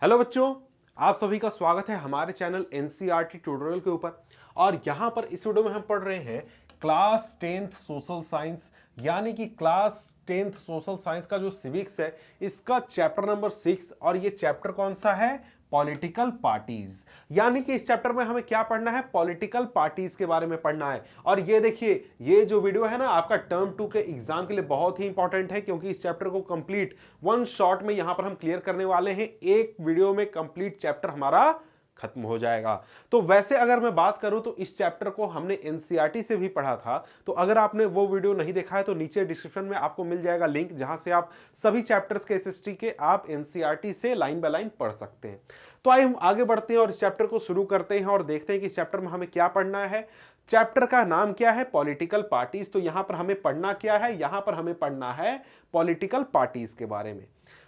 Hello बच्चों, आप सभी का स्वागत है हमारे चैनल एनसीईआरटी ट्यूटोरियल के ऊपर। और यहां पर इस वीडियो में हम पढ़ रहे हैं क्लास 10th सोशल साइंस, यानी कि क्लास 10th सोशल साइंस का जो सिविक्स है इसका चैप्टर नंबर 6। और ये चैप्टर कौन सा है? Political parties. यानी कि इस चैप्टर में हमें क्या पढ़ना है? पॉलिटिकल पार्टीज के बारे में पढ़ना है। और ये देखिए, ये जो वीडियो है ना आपका टर्म 2 के एग्जाम के लिए बहुत ही इंपॉर्टेंट है, क्योंकि इस चैप्टर को कंप्लीट वन शॉट में यहां पर हम क्लियर करने वाले हैं। एक वीडियो में कंप्लीट चैप्टर हमारा खत्म हो जाएगा। तो वैसे अगर मैं बात करूं तो इस चैप्टर को हमने एनसीईआरटी से भी पढ़ा था। तो अगर आपने वो वीडियो नहीं देखा है तो नीचे डिस्क्रिप्शन में आपको मिल जाएगा लिंक, जहां से आप सभी चैप्टर्स के एसएसटी के आप एनसीईआरटी से लाइन बाय लाइन पढ़ सकते हैं। तो आइए हम आगे बढ़ते हैं और इस चैप्टर को शुरू करते हैं और देखते हैं कि इस चैप्टर में हमें क्या पढ़ना है। चैप्टर का नाम क्या है? Political parties. तो यहां पर हमें पढ़ना क्या है? यहां पर हमें पढ़ना है पॉलिटिकल पार्टीज के बारे में।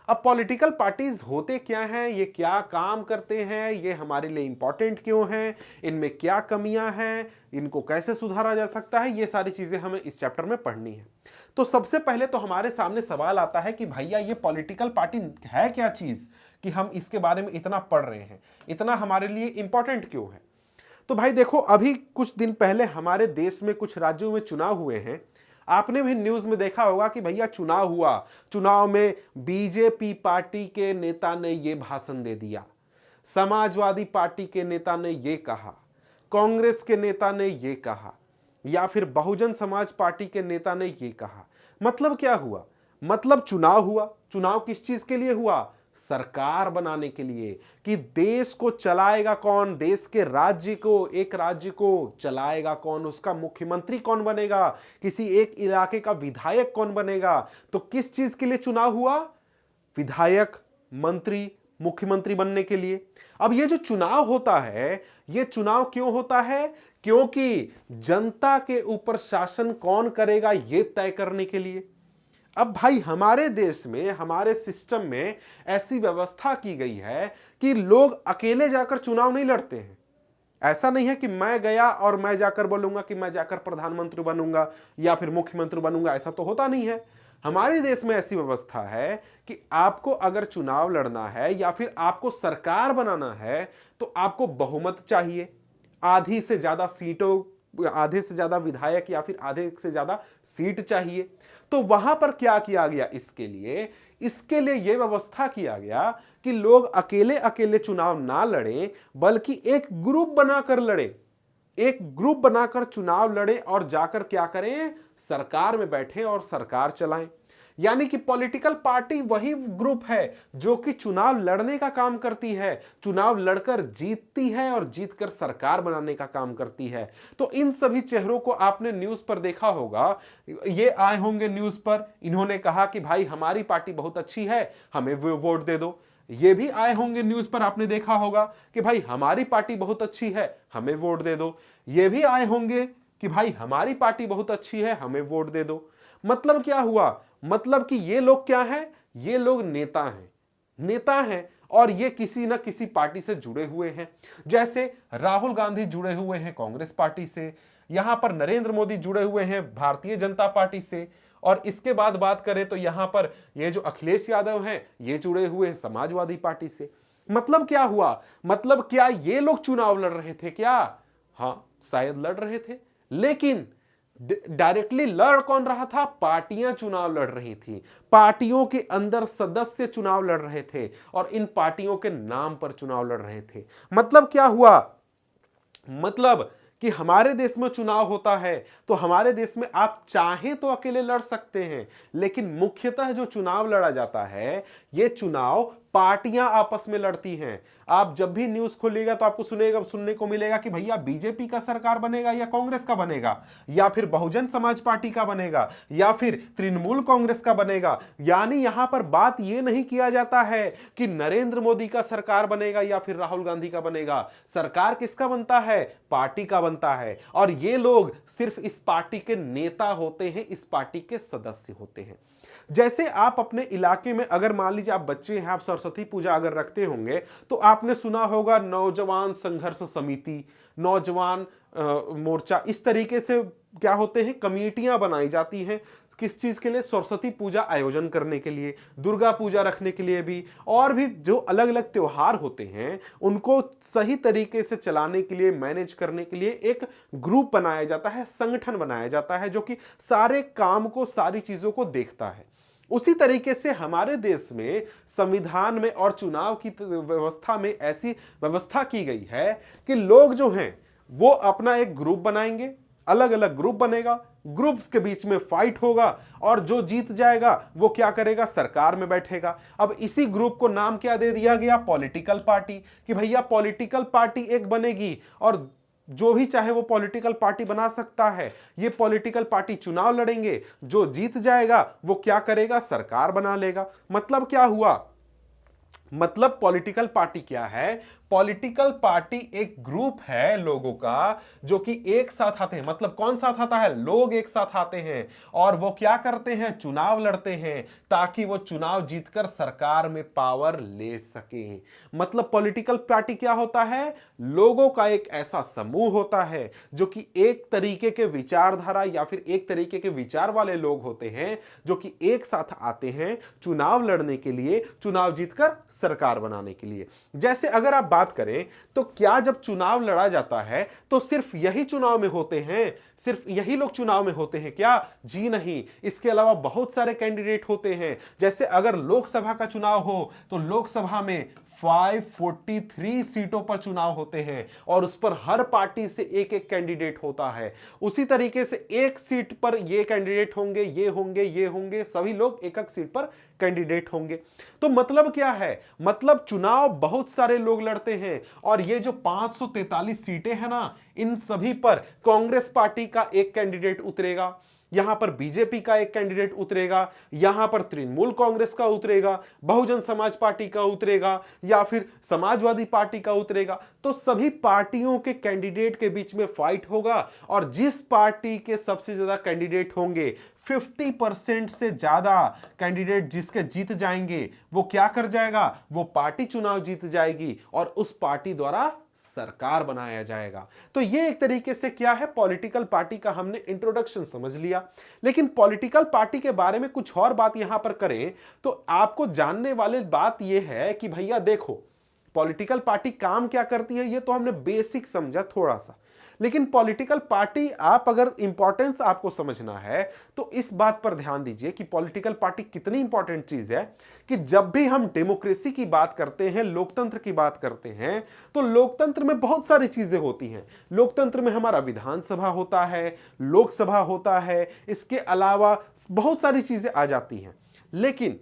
अब पॉलिटिकल पार्टीज होते क्या हैं, ये क्या काम करते हैं, ये हमारे लिए इंपॉर्टेंट क्यों हैं, इनमें क्या कमियां हैं, इनको कैसे सुधारा जा सकता है, ये सारी चीजें हमें इस चैप्टर में पढ़नी है। तो सबसे पहले तो हमारे सामने सवाल आता है कि भैया ये पॉलिटिकल पार्टी है क्या चीज कि हम इसके बारे में इतना पढ़ रहे हैं, इतना हमारे लिए इंपॉर्टेंट क्यों है? तो भाई देखो, अभी कुछ दिन पहले हमारे देश में कुछ राज्यों में चुनाव हुए हैं। आपने भी न्यूज में देखा होगा कि भैया चुनाव हुआ, चुनाव में बीजेपी पार्टी के नेता ने ये भाषण दे दिया, समाजवादी पार्टी के नेता ने ये कहा, कांग्रेस के नेता ने ये कहा, या फिर बहुजन समाज पार्टी के नेता ने ये कहा। मतलब क्या हुआ? मतलब चुनाव हुआ। चुनाव किस चीज के लिए हुआ? सरकार बनाने के लिए, कि देश को चलाएगा कौन, देश के राज्य को, एक राज्य को चलाएगा कौन, उसका मुख्यमंत्री कौन बनेगा, किसी एक इलाके का विधायक कौन बनेगा। तो किस चीज के लिए चुनाव हुआ? विधायक, मंत्री, मुख्यमंत्री बनने के लिए। अब ये जो चुनाव होता है, ये चुनाव क्यों होता है? क्योंकि जनता के ऊपर शासन कौन करेगा ये तय करने के लिए। अब भाई हमारे देश में, हमारे सिस्टम में ऐसी व्यवस्था की गई है कि लोग अकेले जाकर चुनाव नहीं लड़ते हैं। ऐसा नहीं है कि मैं गया और मैं जाकर बोलूंगा कि मैं जाकर प्रधानमंत्री बनूंगा या फिर मुख्यमंत्री बनूंगा, ऐसा तो होता नहीं है। हमारे देश में ऐसी व्यवस्था है कि आपको अगर चुनाव लड़ना है या फिर आपको सरकार बनाना है तो आपको बहुमत चाहिए, आधी से ज्यादा सीटों, आधे से ज्यादा विधायक या फिर आधे से ज्यादा सीट चाहिए। तो वहां पर क्या किया गया? इसके लिए यह व्यवस्था किया गया कि लोग अकेले अकेले चुनाव ना लड़ें, बल्कि एक ग्रुप बनाकर लड़े, एक ग्रुप बनाकर चुनाव लड़े और जाकर क्या करें? सरकार में बैठे और सरकार चलाएं। यानी कि पॉलिटिकल पार्टी वही ग्रुप है जो कि चुनाव लड़ने का काम करती है, चुनाव लड़कर जीतती है और जीतकर सरकार बनाने का काम करती है। तो इन सभी चेहरों को आपने न्यूज पर देखा होगा, ये आए होंगे न्यूज पर, इन्होंने कहा कि भाई हमारी पार्टी बहुत अच्छी है, हमें वोट दे दो। ये भी आए होंगे न्यूज पर, आपने देखा होगा कि भाई हमारी पार्टी बहुत अच्छी है, हमें वोट दे दो। ये भी आए होंगे कि भाई हमारी पार्टी बहुत अच्छी है, हमें वोट दे दो। मतलब क्या हुआ? मतलब कि ये लोग क्या हैं? ये लोग नेता हैं, नेता हैं और ये किसी ना किसी पार्टी से जुड़े हुए हैं। जैसे राहुल गांधी जुड़े हुए हैं कांग्रेस पार्टी से, यहां पर नरेंद्र मोदी जुड़े हुए हैं भारतीय जनता पार्टी से, और इसके बाद बात करें तो यहां पर ये जो अखिलेश यादव हैं ये जुड़े हुए हैं समाजवादी पार्टी से। मतलब क्या हुआ? मतलब क्या ये लोग चुनाव लड़ रहे थे क्या? हाँ, शायद लड़ रहे थे, लेकिन डायरेक्टली लड़ कौन रहा था? पार्टियां चुनाव लड़ रही थी, पार्टियों के अंदर सदस्य चुनाव लड़ रहे थे और इन पार्टियों के नाम पर चुनाव लड़ रहे थे। मतलब क्या हुआ? मतलब कि हमारे देश में चुनाव होता है तो हमारे देश में आप चाहें तो अकेले लड़ सकते हैं, लेकिन मुख्यतः जो चुनाव लड़ा जाता है ये चुनाव पार्टियां आपस में लड़ती हैं। आप जब भी न्यूज खोलिएगा तो आपको सुनने को मिलेगा कि भैया बीजेपी का सरकार बनेगा या कांग्रेस का बनेगा, या फिर बहुजन समाज पार्टी का बनेगा, या फिर तृणमूल कांग्रेस का बनेगा। यानी यहां पर बात यह नहीं किया जाता है कि नरेंद्र मोदी का सरकार बनेगा या फिर राहुल गांधी का बनेगा। सरकार किसका बनता है? पार्टी का बनता है, और ये लोग सिर्फ इस पार्टी के नेता होते हैं, इस पार्टी के सदस्य होते हैं। जैसे आप अपने इलाके में अगर मान लीजिए आप बच्चे हैं, आप सरस्वती पूजा अगर रखते होंगे तो आपने सुना होगा नौजवान संघर्ष समिति, नौजवान मोर्चा, इस तरीके से क्या होते हैं? कमेटियां बनाई जाती हैं। किस चीज के लिए? सरस्वती पूजा आयोजन करने के लिए, दुर्गा पूजा रखने के लिए भी, और भी जो अलग अलग त्योहार होते हैं उनको सही तरीके से चलाने के लिए, मैनेज करने के लिए एक ग्रुप बनाया जाता है, संगठन बनाया जाता है जो कि सारे काम को, सारी चीजों को देखता है। उसी तरीके से हमारे देश में संविधान में और चुनाव की व्यवस्था में ऐसी व्यवस्था की गई है कि लोग जो हैं वो अपना एक ग्रुप बनाएंगे, अलग अलग ग्रुप बनेगा, ग्रुप्स के बीच में फाइट होगा और जो जीत जाएगा वो क्या करेगा? सरकार में बैठेगा। अब इसी ग्रुप को नाम क्या दे दिया गया? Political party. कि भैया पॉलिटिकल पार्टी एक बनेगी और जो भी चाहे वो पॉलिटिकल पार्टी बना सकता है। ये पॉलिटिकल पार्टी चुनाव लड़ेंगे, जो जीत जाएगा वो क्या करेगा? सरकार बना लेगा। मतलब क्या हुआ? मतलब पॉलिटिकल पार्टी क्या है? पॉलिटिकल पार्टी एक ग्रुप है लोगों का जो कि एक साथ आते हैं। मतलब कौन साथ आता है? लोग एक साथ आते हैं और वो क्या करते हैं? चुनाव लड़ते हैं ताकि वो चुनाव जीतकर सरकार में पावर ले सके। मतलब पॉलिटिकल पार्टी क्या होता है? लोगों का एक ऐसा समूह होता है जो कि एक तरीके के विचारधारा या फिर एक तरीके के विचार वाले लोग होते हैं जो कि एक साथ आते हैं चुनाव लड़ने के लिए, चुनाव जीतकर सरकार बनाने के लिए। जैसे अगर आप बात करें तो क्या जब चुनाव लड़ा जाता है तो सिर्फ यही चुनाव में होते हैं? सिर्फ यही लोग चुनाव में होते हैं क्या? जी नहीं, इसके अलावा बहुत सारे कैंडिडेट होते हैं। जैसे अगर लोकसभा का चुनाव हो तो लोकसभा में 543 सीटों पर चुनाव होते हैं और उस पर हर पार्टी से एक एक कैंडिडेट होता है। उसी तरीके से एक सीट पर ये कैंडिडेट होंगे, ये होंगे, ये होंगे, सभी लोग एक एक सीट पर कैंडिडेट होंगे। तो मतलब क्या है? मतलब चुनाव बहुत सारे लोग लड़ते हैं और ये जो 543 सीटें हैं ना, इन सभी पर कांग्रेस पार्टी का एक कैंडिडेट उतरेगा, यहां पर बीजेपी का एक कैंडिडेट उतरेगा, यहां पर तृणमूल कांग्रेस का उतरेगा, बहुजन समाज पार्टी का उतरेगा या फिर समाजवादी पार्टी का उतरेगा। तो सभी पार्टियों के कैंडिडेट के बीच में फाइट होगा और जिस पार्टी के सबसे ज्यादा कैंडिडेट होंगे, 50% से ज्यादा कैंडिडेट जिसके जीत जाएंगे, वो क्या कर जाएगा? वो पार्टी चुनाव जीत जाएगी और उस पार्टी द्वारा सरकार बनाया जाएगा। तो ये एक तरीके से क्या है? पॉलिटिकल पार्टी का हमने इंट्रोडक्शन समझ लिया। लेकिन पॉलिटिकल पार्टी के बारे में कुछ और बात यहां पर करें तो आपको जानने वाली बात यह है कि भैया देखो, पॉलिटिकल पार्टी काम क्या करती है ये तो हमने बेसिक समझा थोड़ा सा, लेकिन पॉलिटिकल पार्टी आप अगर इंपॉर्टेंस आपको समझना है तो इस बात पर ध्यान दीजिए कि पॉलिटिकल पार्टी कितनी इंपॉर्टेंट चीज है कि जब भी हम डेमोक्रेसी की बात करते हैं, लोकतंत्र की बात करते हैं, तो लोकतंत्र में बहुत सारी चीजें होती हैं। लोकतंत्र में हमारा विधानसभा होता है, लोकसभा होता है, इसके अलावा बहुत सारी चीजें आ जाती हैं। लेकिन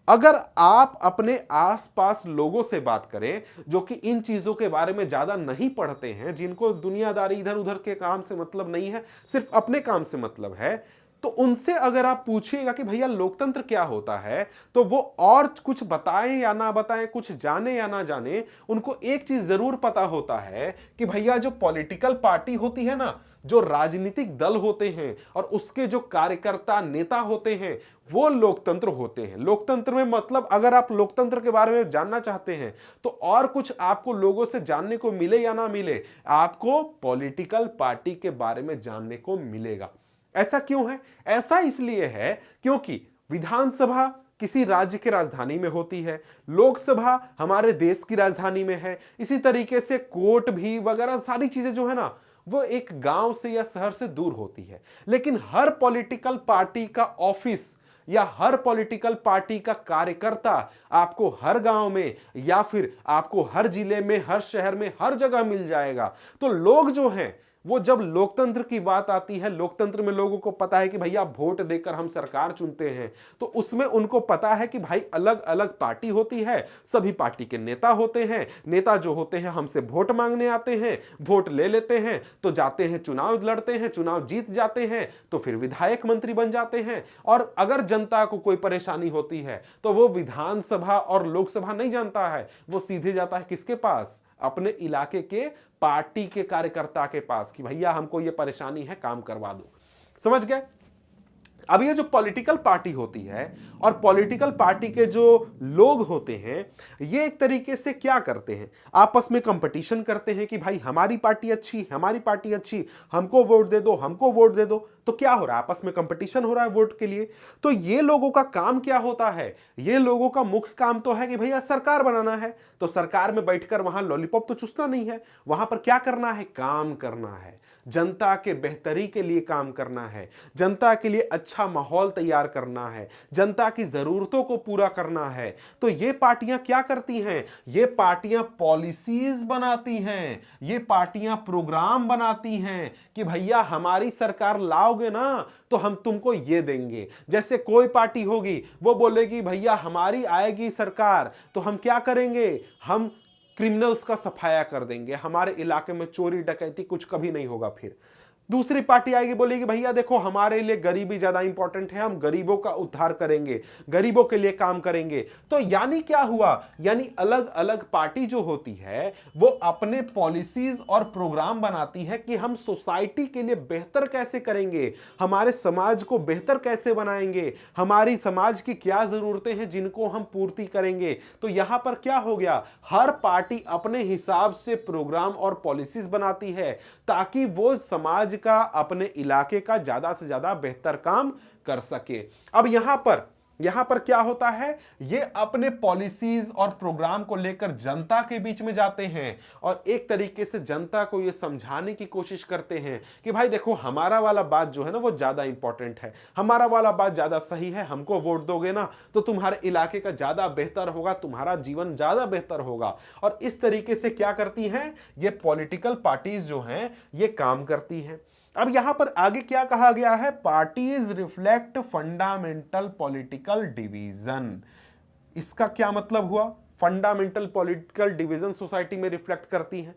अगर आप अपने आसपास लोगों से बात करें जो कि इन चीजों के बारे में ज्यादा नहीं पढ़ते हैं, जिनको दुनियादारी इधर उधर के काम से मतलब नहीं है, सिर्फ अपने काम से मतलब है, तो उनसे अगर आप पूछिएगा कि भैया लोकतंत्र क्या होता है, तो वो और कुछ बताएं या ना बताएं, कुछ जाने या ना जाने, उनको एक चीज जरूर पता होता है कि भैया जो पॉलिटिकल पार्टी होती है ना, जो राजनीतिक दल होते हैं और उसके जो कार्यकर्ता नेता होते हैं, वो लोकतंत्र होते हैं। लोकतंत्र में मतलब अगर आप लोकतंत्र के बारे में जानना चाहते हैं तो और कुछ आपको लोगों से जानने को मिले या ना मिले, आपको पॉलिटिकल पार्टी के बारे में जानने को मिलेगा। ऐसा क्यों है? ऐसा इसलिए है क्योंकि विधानसभा किसी राज्य के राजधानी में होती है, लोकसभा हमारे देश की राजधानी में है, इसी तरीके से कोर्ट भी वगैरह सारी चीजें जो है ना वो एक गांव से या शहर से दूर होती है। लेकिन हर पॉलिटिकल पार्टी का ऑफिस या हर पॉलिटिकल पार्टी का कार्यकर्ता आपको हर गांव में या फिर आपको हर जिले में, हर शहर में, हर जगह मिल जाएगा। तो लोग जो हैं वो जब लोकतंत्र की बात आती है, लोकतंत्र में लोगों को पता है कि भैया वोट देकर हम सरकार चुनते हैं, तो उसमें उनको पता है कि भाई अलग अलग पार्टी होती है, सभी पार्टी के नेता होते हैं, नेता जो होते हैं हमसे वोट मांगने आते हैं, वोट ले लेते हैं तो जाते हैं चुनाव लड़ते हैं, चुनाव जीत जाते हैं तो फिर विधायक मंत्री बन जाते हैं। और अगर जनता को कोई परेशानी होती है तो वो विधानसभा और लोकसभा नहीं जानता है, वो सीधे जाता है किसके पास? अपने इलाके के पार्टी के कार्यकर्ता के पास कि भैया हमको ये परेशानी है, काम करवा दो। समझ गए? अब ये जो पॉलिटिकल पार्टी होती है और पॉलिटिकल पार्टी के जो लोग होते हैं ये एक तरीके से क्या करते हैं, आपस में कंपटीशन करते हैं कि भाई हमारी पार्टी अच्छी, हमारी पार्टी अच्छी, हमको वोट दे दो, हमको वोट दे दो। तो क्या हो रहा है, आपस में कंपटीशन हो रहा है वोट के लिए। तो ये लोगों का काम क्या होता है, ये लोगों का मुख्य काम तो है कि भैया सरकार बनाना है। तो सरकार में बैठकर वहां लॉलीपॉप तो चूसना नहीं है, वहां पर क्या करना है, काम करना है, जनता के बेहतरी के लिए काम करना है, जनता के लिए अच्छा माहौल तैयार करना है, जनता की जरूरतों को पूरा करना है। तो ये पार्टियां क्या करती हैं, ये पार्टियां पॉलिसीज बनाती हैं, ये पार्टियां प्रोग्राम बनाती हैं कि भैया हमारी सरकार लाओगे ना तो हम तुमको ये देंगे। जैसे कोई पार्टी होगी वो बोलेगी भैया हमारी आएगी सरकार तो हम क्या करेंगे, हम क्रिमिनल्स का सफाया कर देंगे, हमारे इलाके में चोरी डकैती कुछ कभी नहीं होगा। फिर दूसरी पार्टी आएगी बोलेगी भैया देखो हमारे लिए गरीबी ज्यादा इंपॉर्टेंट है, हम गरीबों का उद्धार करेंगे, गरीबों के लिए काम करेंगे। तो यानी क्या हुआ, यानी अलग अलग पार्टी जो होती है वो अपने पॉलिसीज और प्रोग्राम बनाती है कि हम सोसाइटी के लिए बेहतर कैसे करेंगे, हमारे समाज को बेहतर कैसे बनाएंगे, हमारी समाज की क्या जरूरतें हैं जिनको हम पूर्ति करेंगे। तो यहां पर क्या हो गया, हर पार्टी अपने हिसाब से प्रोग्राम और पॉलिसीज बनाती है ताकि वो समाज का, अपने इलाके का ज्यादा से ज्यादा बेहतर काम कर सके। अब यहां पर क्या होता है, ये अपने पॉलिसीज और प्रोग्राम को लेकर जनता के बीच में जाते हैं और एक तरीके से जनता को ये समझाने की कोशिश करते हैं कि भाई देखो हमारा वाला बात जो है ना वो ज्यादा इंपॉर्टेंट है, हमारा वाला बात ज्यादा सही है, हमको वोट दोगे ना तो तुम्हारे इलाके का ज्यादा बेहतर होगा, तुम्हारा जीवन ज्यादा बेहतर होगा। और इस तरीके से क्या करती हैं ये पॉलिटिकल पार्टीज जो हैं ये काम करती हैं। अब यहां पर आगे क्या कहा गया है, parties reflect fundamental political division. इसका क्या मतलब हुआ, फंडामेंटल पॉलिटिकल डिवीजन सोसाइटी में रिफ्लेक्ट करती हैं।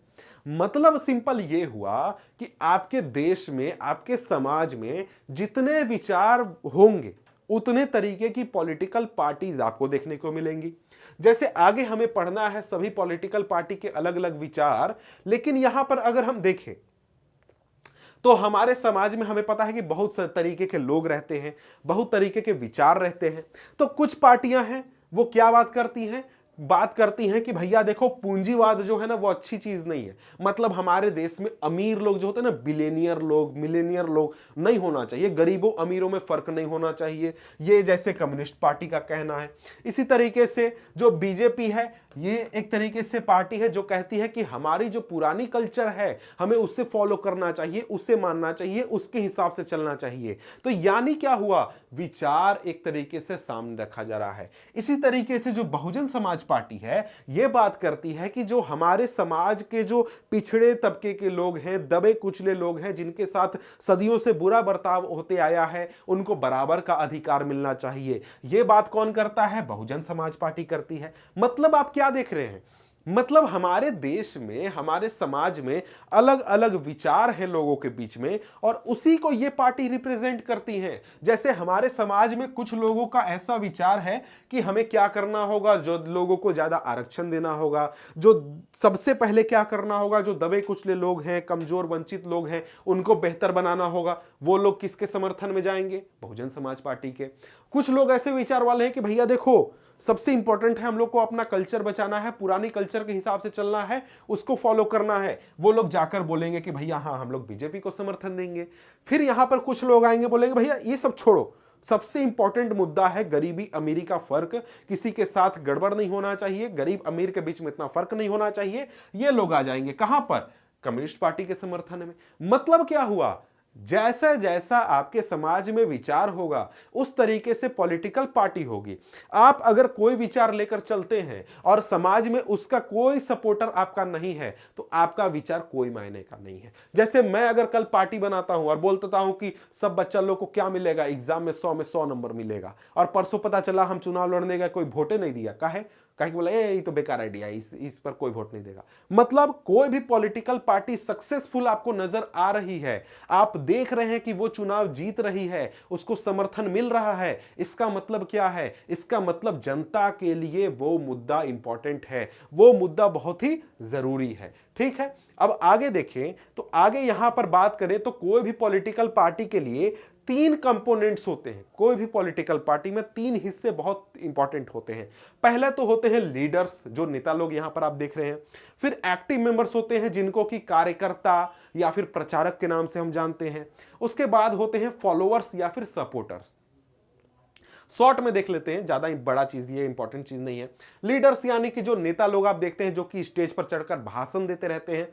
मतलब सिंपल ये हुआ कि आपके देश में, आपके समाज में जितने विचार होंगे उतने तरीके की पॉलिटिकल पार्टीज आपको देखने को मिलेंगी। जैसे आगे हमें पढ़ना है सभी पॉलिटिकल पार्टी के अलग अलग विचार, लेकिन यहां पर अगर हम देखें तो हमारे समाज में हमें पता है कि बहुत से तरीके के लोग रहते हैं, बहुत तरीके के विचार रहते हैं। तो कुछ पार्टियां हैं वो क्या बात करती हैं कि भैया देखो पूंजीवाद जो है ना वो अच्छी चीज नहीं है, मतलब हमारे देश में अमीर लोग जो होते हैं ना, बिलियनियर लोग, मिलेनियर लोग नहीं होना चाहिए, गरीबों अमीरों में फर्क नहीं होना चाहिए, ये जैसे कम्युनिस्ट पार्टी का कहना है। इसी तरीके से जो बीजेपी है ये एक तरीके से पार्टी है जो कहती है कि हमारी जो पुरानी कल्चर है हमें उससे फॉलो करना चाहिए, उससे मानना चाहिए, उसके हिसाब से चलना चाहिए। तो यानी क्या हुआ, विचार एक तरीके से सामने रखा जा रहा है। इसी तरीके से जो बहुजन समाज पार्टी है यह बात करती है कि जो हमारे समाज के जो पिछड़े तबके के लोग हैं, दबे कुचले लोग हैं, जिनके साथ सदियों से बुरा बर्ताव होते आया है, उनको बराबर का अधिकार मिलना चाहिए। यह बात कौन करता है, बहुजन समाज पार्टी करती है। मतलब आप क्या देख रहे हैं, मतलब हमारे देश में, हमारे समाज में अलग अलग विचार हैं लोगों के बीच में और उसी को ये पार्टी रिप्रेजेंट करती हैं। जैसे हमारे समाज में कुछ लोगों का ऐसा विचार है कि हमें क्या करना होगा, जो लोगों को ज्यादा आरक्षण देना होगा, जो सबसे पहले क्या करना होगा, जो दबे कुचले लोग हैं, कमजोर वंचित लोग हैं, उनको बेहतर बनाना होगा। वो लोग किसके समर्थन में जाएंगे, बहुजन समाज पार्टी के। कुछ लोग ऐसे विचार वाले हैं कि भैया देखो सबसे इंपॉर्टेंट है हम लोग को अपना कल्चर बचाना है, पुरानी कल्चर के हिसाब से चलना है, उसको फॉलो करना है। वो लोग जाकर बोलेंगे कि भैया हाँ हम लोग बीजेपी को समर्थन देंगे। फिर यहां पर कुछ लोग आएंगे बोलेंगे भैया ये सब छोड़ो, सबसे इंपॉर्टेंट मुद्दा है गरीबी अमीरी का फर्क, किसी के साथ गड़बड़ नहीं होना चाहिए, गरीब अमीर के बीच में इतना फर्क नहीं होना चाहिए। ये लोग आ जाएंगे कहां पर, कम्युनिस्ट पार्टी के समर्थन में। मतलब क्या हुआ, जैसा जैसा आपके समाज में विचार होगा उस तरीके से पॉलिटिकल पार्टी होगी। आप अगर कोई विचार लेकर चलते हैं और समाज में उसका कोई सपोर्टर आपका नहीं है तो आपका विचार कोई मायने का नहीं है। जैसे मैं अगर कल पार्टी बनाता हूं और बोलता हूं कि सब बच्चा लोग को क्या मिलेगा, एग्जाम में 100 नंबर मिलेगा, और परसों पता चला हम चुनाव लड़ने गए कोई वोटे नहीं दिया, काहे बोला ये तो बेकार आइडिया, इस पर कोई वोट नहीं देगा। मतलब कोई भी पॉलिटिकल पार्टी सक्सेसफुल आपको नजर आ रही है, आप देख रहे हैं कि वो चुनाव जीत रही है, उसको समर्थन मिल रहा है, इसका मतलब क्या है, इसका मतलब जनता के लिए वो मुद्दा इंपॉर्टेंट है, वो मुद्दा बहुत ही जरूरी है। ठीक है, अब आगे देखें तो आगे यहां पर बात करें तो कोई भी पॉलिटिकल पार्टी के लिए तीन कंपोनेंट्स होते हैं कोई भी पॉलिटिकल पार्टी में, तीन हिस्से बहुत इंपॉर्टेंट होते हैं। पहले तो होते हैं लीडर्स, जो नेता लोग यहां पर आप देख रहे हैं। फिर एक्टिव मेंबर्स होते हैं जिनको कि कार्यकर्ता या फिर प्रचारक के नाम से हम जानते हैं। उसके बाद होते हैं फॉलोअर्स या फिर सपोर्टर्स। शॉर्ट में देख लेते हैं, ज्यादा बड़ा चीज ये इंपॉर्टेंट चीज नहीं है। लीडर्स यानी कि जो नेता लोग आप देखते हैं जो कि स्टेज पर चढ़कर भाषण देते रहते हैं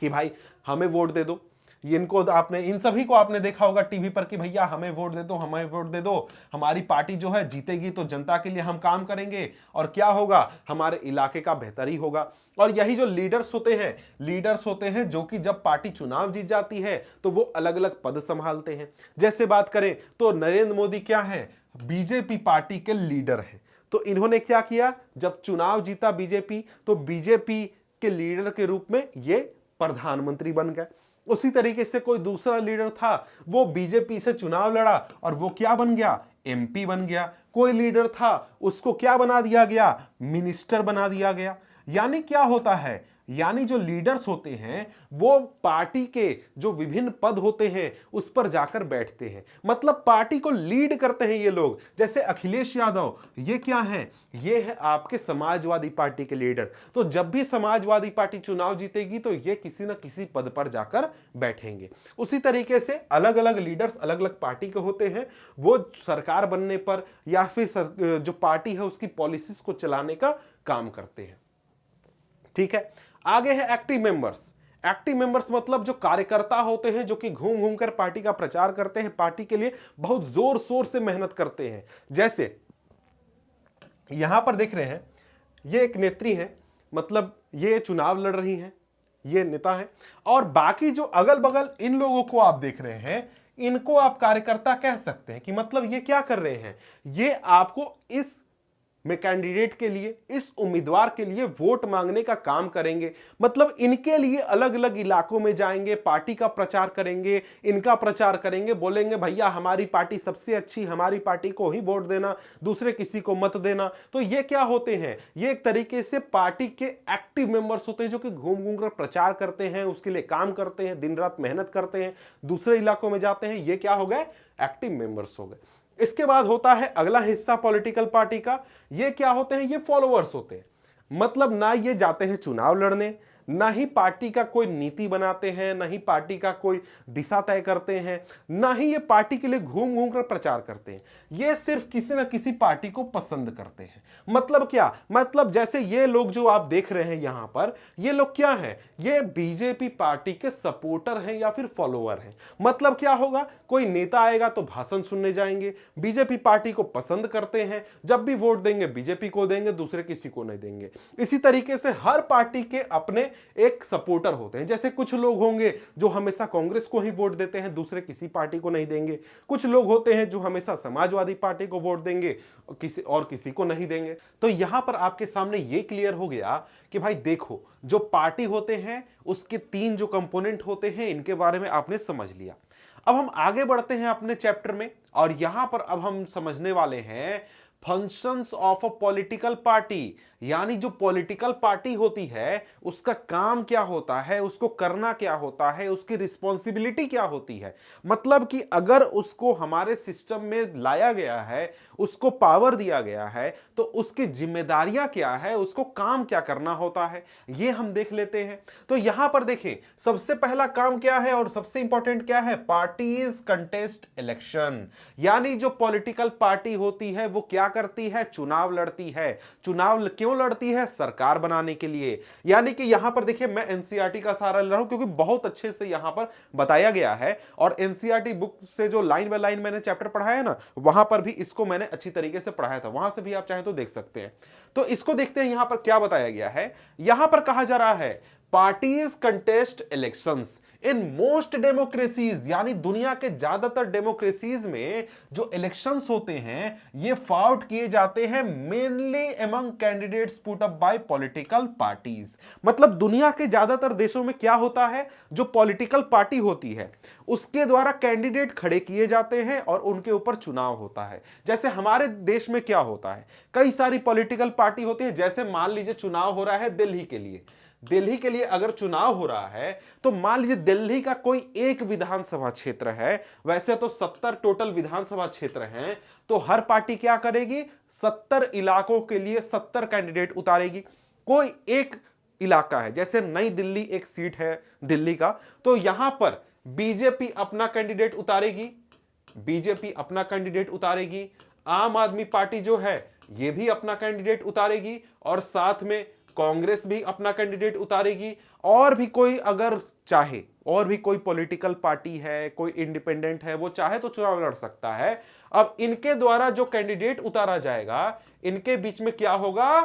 कि भाई हमें वोट दे दो। इनको आपने, इन सभी को आपने देखा होगा टीवी पर कि भैया हमें वोट दे दो, हमें वोट दे दो, हमारी पार्टी जो है जीतेगी तो जनता के लिए हम काम करेंगे और क्या होगा, हमारे इलाके का बेहतरी होगा। और यही जो लीडर्स होते हैं जो कि जब पार्टी चुनाव जीत जाती है तो वो अलग अलग पद संभालते हैं। जैसे बात करें तो नरेंद्र मोदी क्या है, बीजेपी पार्टी के लीडर हैं। तो इन्होंने क्या किया, जब चुनाव जीता बीजेपी तो बीजेपी के लीडर के रूप में ये प्रधानमंत्री बन गए। उसी तरीके से कोई दूसरा लीडर था, वो बीजेपी से चुनाव लड़ा और वो क्या बन गया, एमपी बन गया। कोई लीडर था, उसको क्या बना दिया गया, मिनिस्टर बना दिया गया। यानी क्या होता है, यानी जो लीडर्स होते हैं वो पार्टी के जो विभिन्न पद होते हैं उस पर जाकर बैठते हैं, मतलब पार्टी को लीड करते हैं ये लोग। जैसे अखिलेश यादव, ये क्या हैं, ये है आपके समाजवादी पार्टी के लीडर। तो जब भी समाजवादी पार्टी चुनाव जीतेगी तो ये किसी न किसी पद पर जाकर बैठेंगे। उसी तरीके से अलग अलग लीडर्स अलग अलग पार्टी के होते हैं, वो सरकार बनने पर या फिर जो पार्टी है उसकी पॉलिसीज को चलाने का काम करते हैं। ठीक है, आगे है एक्टिव मेंबर्स। एक्टिव मेंबर्स मतलब जो कार्यकर्ता होते हैं जो कि घूम घूम कर पार्टी का प्रचार करते हैं, पार्टी के लिए बहुत जोर शोर से मेहनत करते हैं। जैसे यहां पर देख रहे हैं, ये एक नेत्री है, मतलब ये चुनाव लड़ रही हैं, ये नेता है, और बाकी जो अगल बगल इन लोगों को आप देख रहे हैं, इनको आप कार्यकर्ता कह सकते हैं। कि मतलब ये क्या कर रहे हैं, ये आपको इस में कैंडिडेट के लिए, इस उम्मीदवार के लिए वोट मांगने का काम करेंगे। मतलब इनके लिए अलग अलग इलाकों में जाएंगे, पार्टी का प्रचार करेंगे, इनका प्रचार करेंगे, बोलेंगे भैया हमारी पार्टी सबसे अच्छी, हमारी पार्टी को ही वोट देना, दूसरे किसी को मत देना। तो ये क्या होते हैं, ये एक तरीके से पार्टी के एक्टिव मेंबर्स होते हैं जो कि घूम घूम कर प्रचार करते हैं, उसके लिए काम करते हैं, दिन रात मेहनत करते हैं, दूसरे इलाकों में जाते हैं। ये क्या हो गए, एक्टिव मेंबर्स हो गए। इसके बाद होता है अगला हिस्सा पॉलिटिकल पार्टी का, ये क्या होते हैं, ये फॉलोअर्स होते हैं। मतलब ना ये जाते हैं चुनाव लड़ने, ना ही पार्टी का कोई नीति बनाते हैं, ना ही पार्टी का कोई दिशा तय करते हैं, ना ही ये पार्टी के लिए घूम घूम कर प्रचार करते हैं। ये सिर्फ किसी ना किसी पार्टी को पसंद करते हैं। मतलब क्या, मतलब जैसे ये लोग जो आप देख रहे हैं यहां पर, ये लोग क्या हैं, ये बीजेपी पार्टी के सपोर्टर हैं या फिर फॉलोअर हैं। मतलब क्या होगा, कोई नेता आएगा तो भाषण सुनने जाएंगे, बीजेपी पार्टी को पसंद करते हैं, जब भी वोट देंगे बीजेपी को देंगे, दूसरे किसी को नहीं देंगे। इसी तरीके से हर पार्टी के अपने एक सपोर्टर होते हैं। जैसे कुछ लोग होंगे जो हमेशा कांग्रेस को ही वोट देते हैं, दूसरे किसी पार्टी को नहीं देंगे। कुछ लोग होते हैं जो हमेशा समाजवादी पार्टी को वोट देंगे, किसी को नहीं देंगे। तो यहां पर आपके सामने ये क्लियर हो गया कि भाई देखो, जो पार्टी होते हैं उसके तीन जो कंपोनेंट होते हैं, इनके बारे में आपने समझ लिया। अब हम आगे बढ़ते हैं अपने चैप्टर में, और यहां पर अब हम समझने वाले हैं functions of a political party. यानी जो पॉलिटिकल पार्टी होती है उसका काम क्या होता है, उसको करना क्या होता है, उसकी रिस्पॉन्सिबिलिटी क्या होती है। मतलब कि अगर उसको हमारे सिस्टम में लाया गया है, उसको पावर दिया गया है, तो उसकी जिम्मेदारियां क्या है, उसको काम क्या करना होता है, ये हम देख लेते हैं। तो यहां पर देखें, सबसे पहला काम क्या है और सबसे इंपॉर्टेंट क्या है, पार्टीज कंटेस्ट इलेक्शन। यानी जो पॉलिटिकल पार्टी होती है वो क्या करती है, चुनाव लड़ती है। चुनाव क्यों लड़ती है, सरकार बनाने के लिए। यानी कि यहां पर देखिए, मैं एनसीईआरटी का सहारा ले रहा हूं क्योंकि बहुत अच्छे से यहां पर बताया गया है, और एनसीईआरटी बुक से जो लाइन बाय लाइन मैंने चैप्टर पढ़ाया है ना, वहां पर भी इसको मैंने अच्छी तरीके से पढ़ाया था, वहां से भी आप चाहें तो देख सकते हैं। तो इसको देखते हैं यहां पर क्या बताया गया है। यहां पर कहा जा रहा है parties contest elections in most democracies. यानी दुनिया के ज्यादातर डेमोक्रेसीज में जो इलेक्शंस होते हैं ये फाउट किए जाते हैं mainly among candidates put up by political parties. मतलब दुनिया के ज्यादातर देशों में क्या होता है, जो पॉलिटिकल पार्टी होती है उसके द्वारा कैंडिडेट खड़े किए जाते हैं और उनके ऊपर चुनाव होता है। जैसे हमारे देश में क्या होता है, कई सारी पॉलिटिकल पार्टी होती है। जैसे मान लीजिए चुनाव हो रहा है दिल्ली के लिए, दिल्ली के लिए अगर चुनाव हो रहा है तो मान लीजिए दिल्ली का कोई एक विधानसभा क्षेत्र है, वैसे तो 70 टोटल विधानसभा क्षेत्र हैं, तो हर पार्टी क्या करेगी, 70 इलाकों के लिए 70 कैंडिडेट उतारेगी। कोई एक इलाका है, जैसे नई दिल्ली एक सीट है दिल्ली का, तो यहां पर बीजेपी अपना कैंडिडेट उतारेगी, बीजेपी अपना कैंडिडेट उतारेगी, आम आदमी पार्टी जो है ये भी अपना कैंडिडेट उतारेगी, और साथ में कांग्रेस भी अपना कैंडिडेट उतारेगी, और भी कोई अगर चाहे, और भी कोई पॉलिटिकल पार्टी है, कोई इंडिपेंडेंट है, वो चाहे तो चुनाव लड़ सकता है। अब इनके द्वारा जो कैंडिडेट उतारा जाएगा, इनके बीच में क्या होगा,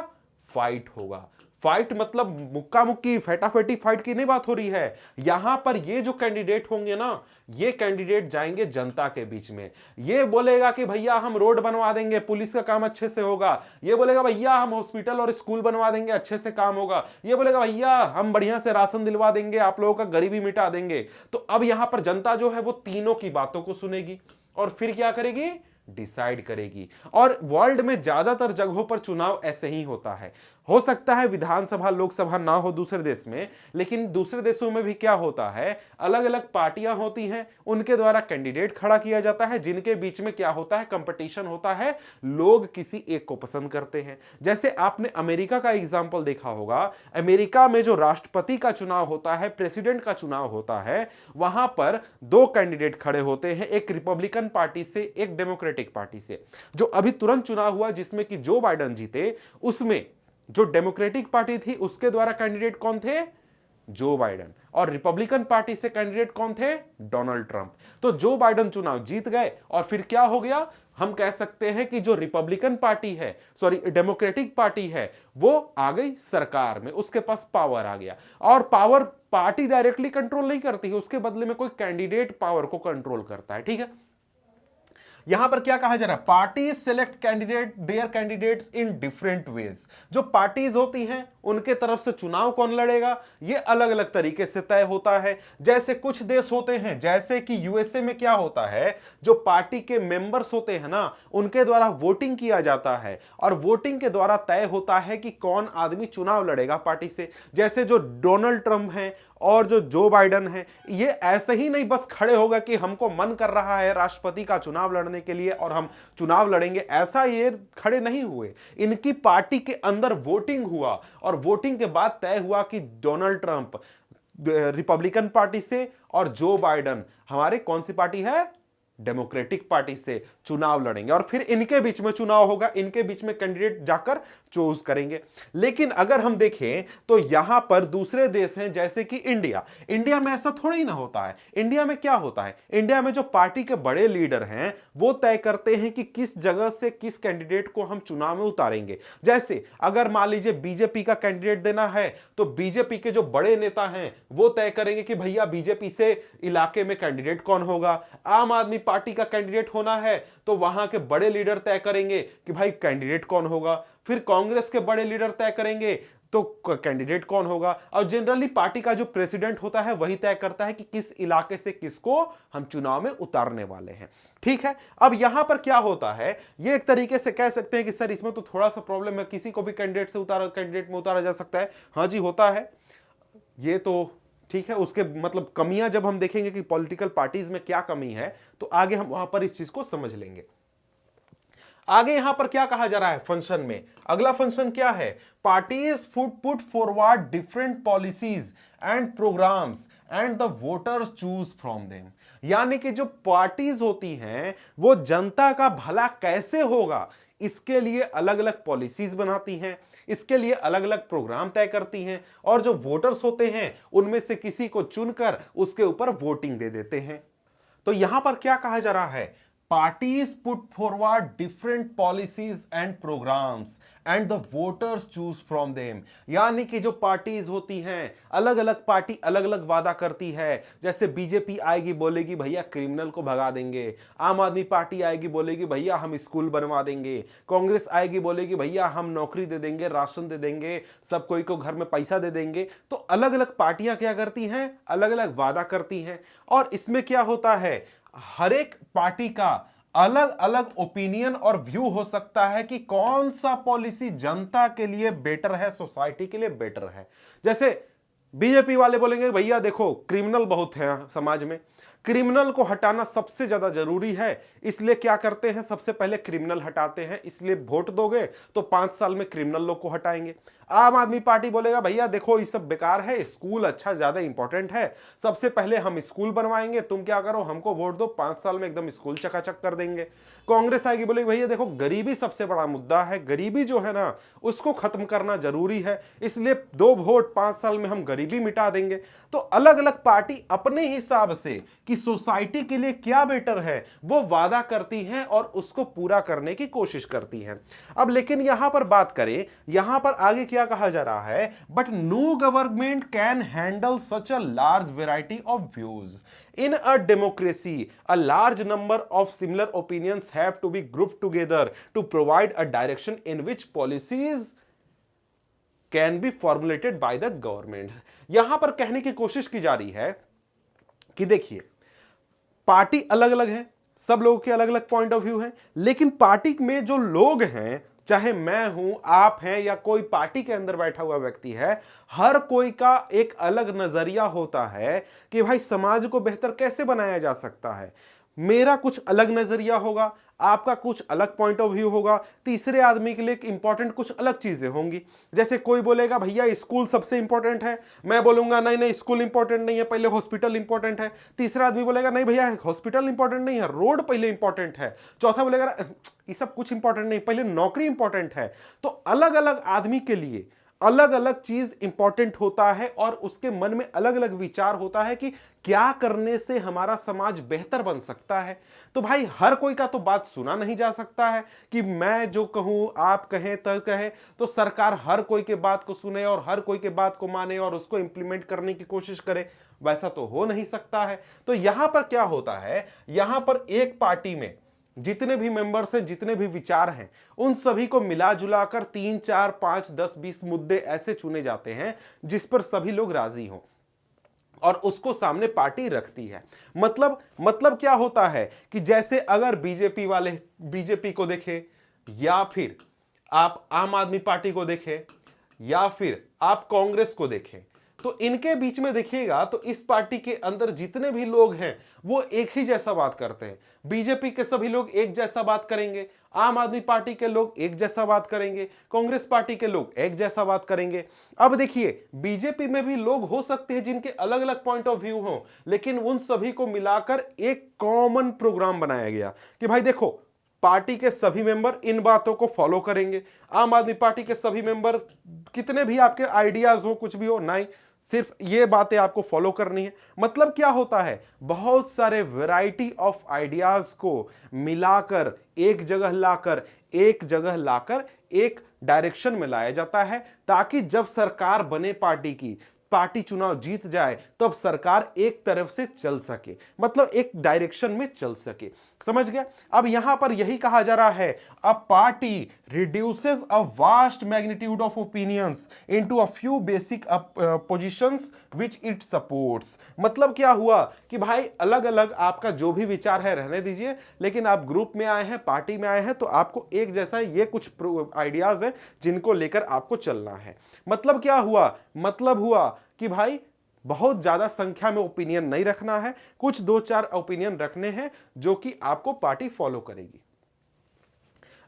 फाइट होगा। फाइट मतलब मुक्का मुक्की फटाफटी फाइट की नहीं बात हो रही है, यहां पर ये जो कैंडिडेट होंगे ना, ये कैंडिडेट जाएंगे जनता के बीच में। ये बोलेगा कि भैया हम रोड बनवा देंगे, पुलिस का काम अच्छे से होगा। ये बोलेगा भैया हम हॉस्पिटल और स्कूल बनवा देंगे, अच्छे से काम होगा। ये बोलेगा भैया हम बढ़िया से राशन दिलवा देंगे, आप लोगों का गरीबी मिटा देंगे। तो अब यहां पर जनता जो है वो तीनों की बातों को सुनेगी और फिर क्या करेगी, डिसाइड करेगी। और वर्ल्ड में ज्यादातर जगहों पर चुनाव ऐसे ही होता है। हो सकता है विधानसभा लोकसभा ना हो दूसरे देश में, लेकिन दूसरे देशों में भी क्या होता है, अलग अलग पार्टियां होती हैं, उनके द्वारा कैंडिडेट खड़ा किया जाता है, जिनके बीच में क्या होता है, कंपटीशन होता है, लोग किसी एक को पसंद करते हैं। जैसे आपने अमेरिका का एग्जाम्पल देखा होगा, अमेरिका में जो राष्ट्रपति का चुनाव होता है, प्रेसिडेंट का चुनाव होता है, वहां पर दो कैंडिडेट खड़े होते हैं, एक रिपब्लिकन पार्टी से, एक डेमोक्रेटिक पार्टी से। जो अभी तुरंत चुनाव हुआ जिसमें कि जो बाइडेन जीते, उसमें जो डेमोक्रेटिक पार्टी थी उसके द्वारा कैंडिडेट कौन थे, जो बाइडेन, और रिपब्लिकन पार्टी से कैंडिडेट कौन थे, डोनाल्ड ट्रंप। तो जो बाइडेन चुनाव जीत गए और फिर क्या हो गया, हम कह सकते हैं कि जो रिपब्लिकन पार्टी है, सॉरी डेमोक्रेटिक पार्टी है, वो आ गई सरकार में, उसके पास पावर आ गया। और पावर पार्टी डायरेक्टली कंट्रोल नहीं करती है, उसके बदले में कोई कैंडिडेट पावर को कंट्रोल करता है। ठीक है, यहां पर क्या कहा जा रहा है, parties select candidate their candidates in different ways. जो पार्टीज होती हैं उनके तरफ से चुनाव कौन लड़ेगा, ये अलग अलग तरीके से तय होता है। जैसे कुछ देश होते हैं, जैसे कि यूएसए में क्या होता है, जो पार्टी के मेंबर्स होते हैं ना, उनके द्वारा वोटिंग किया जाता है, और वोटिंग के द्वारा तय होता है कि कौन आदमी चुनाव लड़ेगा पार्टी से। जैसे जो डोनाल्ड ट्रंप हैं और जो बाइडेन है, ये ऐसे ही नहीं बस खड़े होगा कि हमको मन कर रहा है राष्ट्रपति का चुनाव लड़ने के लिए और हम चुनाव लड़ेंगे, ऐसा ये खड़े नहीं हुए। इनकी पार्टी के अंदर वोटिंग हुआ, और वोटिंग के बाद तय हुआ कि डोनाल्ड ट्रंप रिपब्लिकन पार्टी से और जो बाइडेन हमारे कौन सी पार्टी है, डेमोक्रेटिक पार्टी से चुनाव लड़ेंगे। और फिर इनके बीच में चुनाव होगा, इनके बीच में कैंडिडेट जाकर चूज करेंगे। लेकिन अगर हम देखें तो यहां पर दूसरे देश हैं, जैसे कि इंडिया। इंडिया में ऐसा थोड़ा ही ना होता है। इंडिया में क्या होता है, इंडिया में जो पार्टी के बड़े लीडर हैं वो तय करते हैं कि किस जगह से किस कैंडिडेट को हम चुनाव में उतारेंगे। जैसे अगर मान लीजिए बीजेपी का कैंडिडेट देना है, तो बीजेपी के जो बड़े नेता हैं वो तय करेंगे कि भैया बीजेपी से इलाके में कैंडिडेट कौन होगा। आम आदमी पार्टी का कैंडिडेट होना है तो वहां के बड़े लीडर तय करेंगे कि भाई कैंडिडेट कौन होगा। फिर कांग्रेस के बड़े लीडर तय करेंगे तो कैंडिडेट कौन होगा। और जनरली पार्टी का जो प्रेसिडेंट होता है वही तय करता है कि किस इलाके से किसको हम चुनाव में उतारने वाले हैं। ठीक है, अब यहां पर क्या होता है, ये एक तरीके से कह सकते हैं कि सर इसमें तो थोड़ा सा प्रॉब्लम है, किसी को भी कैंडिडेट में उतारा जा सकता है। हाँ जी होता है, ये तो ठीक है। उसके मतलब कमियां जब हम देखेंगे कि पॉलिटिकल पार्टीज में क्या कमी है, तो आगे हम वहां पर इस चीज को समझ लेंगे। आगे यहां पर क्या कहा जा रहा है फंक्शन में, अगला फंक्शन क्या है, parties put forward different policies and programmes and the voters choose from them. यानी कि जो पार्टीज होती हैं वो जनता का भला कैसे होगा इसके लिए अलग अलग पॉलिसीज बनाती हैं, इसके लिए अलग अलग प्रोग्राम तय करती हैं, और जो वोटर्स होते हैं उनमें से किसी को चुनकर उसके ऊपर वोटिंग दे देते हैं। तो यहां पर क्या कहा जा रहा है, parties put forward different policies and programmes and the voters choose from them. यानी कि जो पार्टीज होती हैं, अलग अलग पार्टी अलग अलग वादा करती है। जैसे बीजेपी आएगी बोलेगी भैया क्रिमिनल को भगा देंगे, आम आदमी पार्टी आएगी बोलेगी भैया हम स्कूल बनवा देंगे, कांग्रेस आएगी बोलेगी भैया हम नौकरी दे देंगे, राशन दे देंगे, सब कोई को घर में पैसा दे देंगे। तो अलग अलग पार्टियां क्या करती हैं, अलग अलग वादा करती हैं। और इसमें क्या होता है, हर एक पार्टी का अलग अलग ओपिनियन और व्यू हो सकता है कि कौन सा पॉलिसी जनता के लिए बेटर है, सोसाइटी के लिए बेटर है। जैसे बीजेपी वाले बोलेंगे भैया देखो क्रिमिनल बहुत है समाज में, क्रिमिनल को हटाना सबसे ज्यादा जरूरी है, इसलिए क्या करते हैं सबसे पहले क्रिमिनल हटाते हैं, इसलिए वोट दोगे तो 5 साल में क्रिमिनल लोग को हटाएंगे। आम आदमी पार्टी बोलेगा भैया देखो ये सब बेकार है, स्कूल अच्छा ज्यादा इंपॉर्टेंट है, सबसे पहले हम स्कूल बनवाएंगे, तुम क्या करो हमको वोट दो, 5 साल में एकदम स्कूल चकाचक कर देंगे। कांग्रेस आएगी बोलेगी भैया देखो गरीबी सबसे बड़ा मुद्दा है, गरीबी जो है ना उसको खत्म करना जरूरी है, इसलिए 2 वोट 5 साल में हम गरीबी मिटा देंगे। तो अलग अलग पार्टी अपने हिसाब से कि सोसाइटी के लिए क्या बेटर है वो वादा करती हैं और उसको पूरा करने की कोशिश करती हैं। अब लेकिन यहां पर बात करें, यहां पर आगे क्या कहा जा रहा है, but no government can handle such a large variety of views in a democracy, a large number of similar opinions have to be grouped together to provide a direction in which policies can be formulated by the government. यहां पर कहने की कोशिश की जा रही है कि देखिए पार्टी अलग अलग है, सब लोगों के अलग अलग पॉइंट ऑफ व्यू है, लेकिन पार्टी में जो लोग हैं, चाहे मैं हूं, आप हैं या कोई पार्टी के अंदर बैठा हुआ व्यक्ति है, हर कोई का एक अलग नजरिया होता है कि भाई समाज को बेहतर कैसे बनाया जा सकता है। मेरा कुछ अलग नजरिया होगा, आपका कुछ अलग पॉइंट ऑफ व्यू होगा, तीसरे आदमी के लिए इंपॉर्टेंट कुछ अलग चीजें होंगी। जैसे कोई बोलेगा भैया स्कूल सबसे इंपॉर्टेंट है, मैं बोलूंगा नहीं नहीं स्कूल इंपॉर्टेंट नहीं है, पहले हॉस्पिटल इंपॉर्टेंट है। तीसरा आदमी बोलेगा नहीं भैया हॉस्पिटल इंपॉर्टेंट नहीं है, रोड पहले इंपॉर्टेंट है। चौथा बोलेगा ये सब कुछ इंपॉर्टेंट नहीं, पहले नौकरी इंपॉर्टेंट है। तो अलग अलग आदमी के लिए अलग अलग चीज इंपॉर्टेंट होता है और उसके मन में अलग अलग विचार होता है कि क्या करने से हमारा समाज बेहतर बन सकता है। तो भाई हर कोई का तो बात सुना नहीं जा सकता है कि मैं जो कहूं आप कहें तो कहें, तो सरकार हर कोई के बात को सुने और हर कोई के बात को माने और उसको इंप्लीमेंट करने की कोशिश करे, वैसा तो हो नहीं सकता है। तो यहां पर क्या होता है, यहां पर एक पार्टी में जितने भी मेंबर्स हैं, जितने भी विचार हैं, उन सभी को मिला जुलाकर 3 4 5 10 20 मुद्दे ऐसे चुने जाते हैं जिस पर सभी लोग राजी हों और उसको सामने पार्टी रखती है। मतलब क्या होता है कि जैसे अगर बीजेपी वाले बीजेपी को देखें या फिर आप आम आदमी पार्टी को देखें या फिर आप कांग्रेस को देखें, तो इनके बीच में देखिएगा तो इस पार्टी के अंदर जितने भी लोग हैं वो एक ही जैसा बात करते हैं। बीजेपी के सभी लोग एक जैसा बात करेंगे, आम आदमी पार्टी के लोग एक जैसा बात करेंगे, कांग्रेस पार्टी के लोग एक जैसा बात करेंगे। अब देखिए बीजेपी में भी लोग हो सकते हैं जिनके अलग अलग पॉइंट ऑफ व्यू हो, लेकिन उन सभी को मिलाकर एक कॉमन प्रोग्राम बनाया गया कि भाई देखो पार्टी के सभी मेंबर इन बातों को फॉलो करेंगे। आम आदमी पार्टी के सभी मेंबर कितने भी आपके आइडियाज हो कुछ भी हो, नहीं सिर्फ ये बातें आपको फॉलो करनी है। मतलब क्या होता है, बहुत सारे वैरायटी ऑफ आइडियाज को मिलाकर एक जगह लाकर एक डायरेक्शन में लाया जाता है, ताकि जब सरकार बने पार्टी चुनाव जीत जाए तब सरकार एक तरफ से चल सके, मतलब एक डायरेक्शन में चल सके। समझ गया। अब यहां पर यही कहा जा रहा है, a party reduces a vast magnitude of opinions into a few basic positions which it supports. मतलब क्या हुआ कि भाई अलग अलग आपका जो भी विचार है रहने दीजिए, लेकिन आप ग्रुप में आए हैं, पार्टी में आए हैं, तो आपको एक जैसा ये कुछ आइडियाज है जिनको लेकर आपको चलना है। मतलब क्या हुआ, मतलब हुआ कि भाई बहुत ज्यादा संख्या में ओपिनियन नहीं रखना है, कुछ 2-4 ओपिनियन रखने हैं जो कि आपको पार्टी फॉलो करेगी।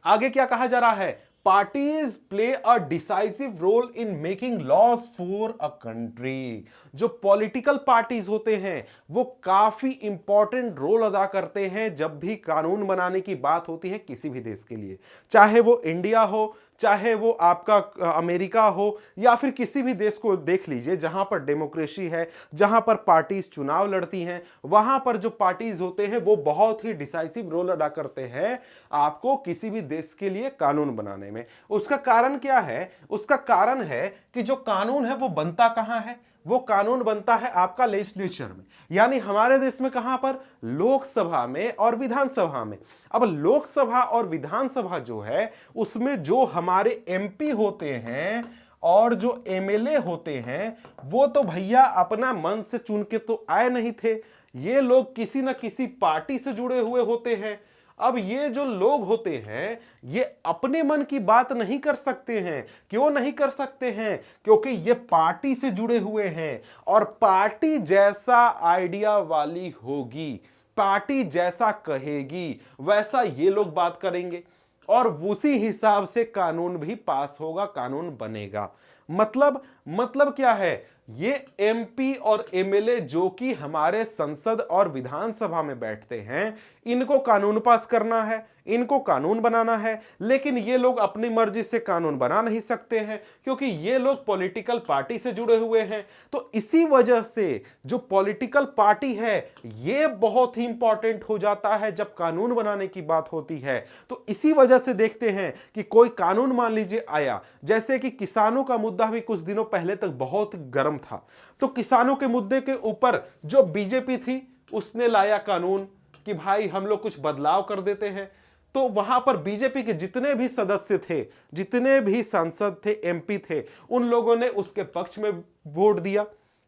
आगे क्या कहा जा रहा है, parties play a decisive role in making laws for a country. जो पॉलिटिकल पार्टीज होते हैं वो काफी इंपॉर्टेंट रोल अदा करते हैं जब भी कानून बनाने की बात होती है किसी भी देश के लिए, चाहे वो इंडिया हो, चाहे वो आपका अमेरिका हो, या फिर किसी भी देश को देख लीजिए जहां पर डेमोक्रेसी है, जहां पर पार्टीज चुनाव लड़ती हैं, वहां पर जो पार्टीज होते हैं वो बहुत ही डिसाइसिव रोल अदा करते हैं आपको किसी भी देश के लिए कानून बनाने में। उसका कारण क्या है, उसका कारण है कि जो कानून है वो बनता कहां है, वो कानून बनता है आपका लेजिस्लेचर में, यानी हमारे देश में कहां पर, लोकसभा में और विधानसभा में। अब लोकसभा और विधानसभा जो है उसमें जो हमारे एमपी होते हैं और जो एमएलए होते हैं वो तो भैया अपना मन से चुन के तो आए नहीं थे, ये लोग किसी ना किसी पार्टी से जुड़े हुए होते हैं। अब ये जो लोग होते हैं ये अपने मन की बात नहीं कर सकते हैं। क्यों नहीं कर सकते हैं? क्योंकि ये पार्टी से जुड़े हुए हैं और पार्टी जैसा आइडिया वाली होगी, पार्टी जैसा कहेगी वैसा ये लोग बात करेंगे और उसी हिसाब से कानून भी पास होगा, कानून बनेगा। मतलब क्या है? ये एमपी और एमएलए जो कि हमारे संसद और विधानसभा में बैठते हैं, इनको कानून पास करना है, इनको कानून बनाना है, लेकिन ये लोग अपनी मर्जी से कानून बना नहीं सकते हैं क्योंकि ये लोग पॉलिटिकल पार्टी से जुड़े हुए हैं। तो इसी वजह से जो पॉलिटिकल पार्टी है ये बहुत ही इंपॉर्टेंट हो जाता है जब कानून बनाने की बात होती है। तो इसी वजह से देखते हैं कि कोई कानून मान लीजिए आया, जैसे कि किसानों का मुद्दा भी कुछ दिनों पहले तक बहुत गर्म था, तो किसानों के मुद्दे के ऊपर जो बीजेपी थी उसने लाया कानून कि भाई हम लोग कुछ बदलाव कर देते हैं। तो वहां पर बीजेपी के जितने भी सदस्य थे, जितने भी सांसद थे, एमपी थे, उन लोगों ने उसके पक्ष में वोट दिया,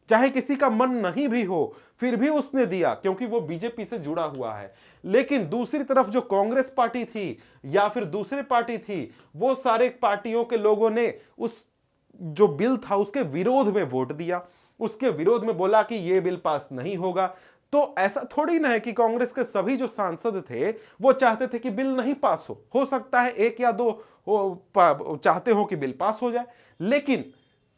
चाहे किसी का मन नहीं भी हो फिर भी उसने दिया क्योंकि वो बीजेपी से जुड़ा हुआ है। लेकिन दूसरी तरफ जो कांग्रेस पार्टी थी या फिर दूसरी पार्टी थी, वो सारे पार्टियों के लोगों ने उस जो बिल था उसके विरोध में वोट दिया, उसके विरोध में बोला कि यह बिल पास नहीं होगा। तो ऐसा थोड़ी ना है कि कांग्रेस के सभी जो सांसद थे वो चाहते थे कि बिल नहीं पास हो सकता है एक या दो चाहते हो कि बिल पास हो जाए,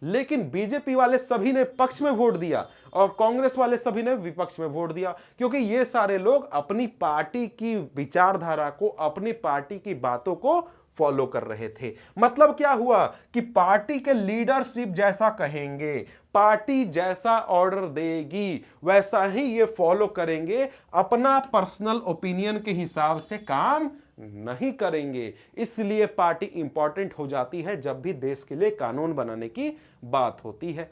लेकिन बीजेपी वाले सभी ने पक्ष में वोट दिया और कांग्रेस वाले सभी ने विपक्ष में वोट दिया क्योंकि ये सारे लोग अपनी पार्टी की विचारधारा को, अपनी पार्टी की बातों को फॉलो कर रहे थे। मतलब क्या हुआ कि पार्टी के लीडरशिप जैसा कहेंगे, पार्टी जैसा ऑर्डर देगी वैसा ही ये फॉलो करेंगे, अपना पर्सनल ओपिनियन के हिसाब से काम नहीं करेंगे। इसलिए पार्टी इंपॉर्टेंट हो जाती है जब भी देश के लिए कानून बनाने की बात होती है।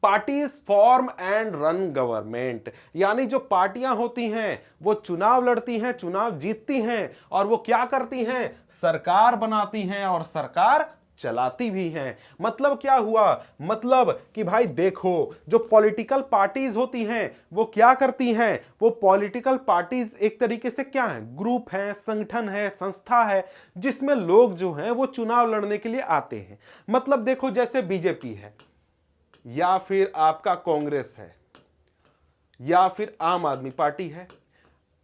Parties form and run government, यानी जो पार्टियां होती हैं वो चुनाव लड़ती हैं, चुनाव जीतती हैं और वो क्या करती हैं? सरकार बनाती हैं और सरकार चलाती भी हैं। मतलब क्या हुआ? मतलब कि भाई देखो जो पॉलिटिकल पार्टीज होती हैं वो क्या करती हैं? वो पॉलिटिकल पार्टीज एक तरीके से क्या है? ग्रुप है, संगठन है, संस्था है जिसमें लोग जो हैं वो चुनाव लड़ने के लिए आते हैं। मतलब देखो जैसे बीजेपी है या फिर आपका कांग्रेस है या फिर आम आदमी पार्टी है।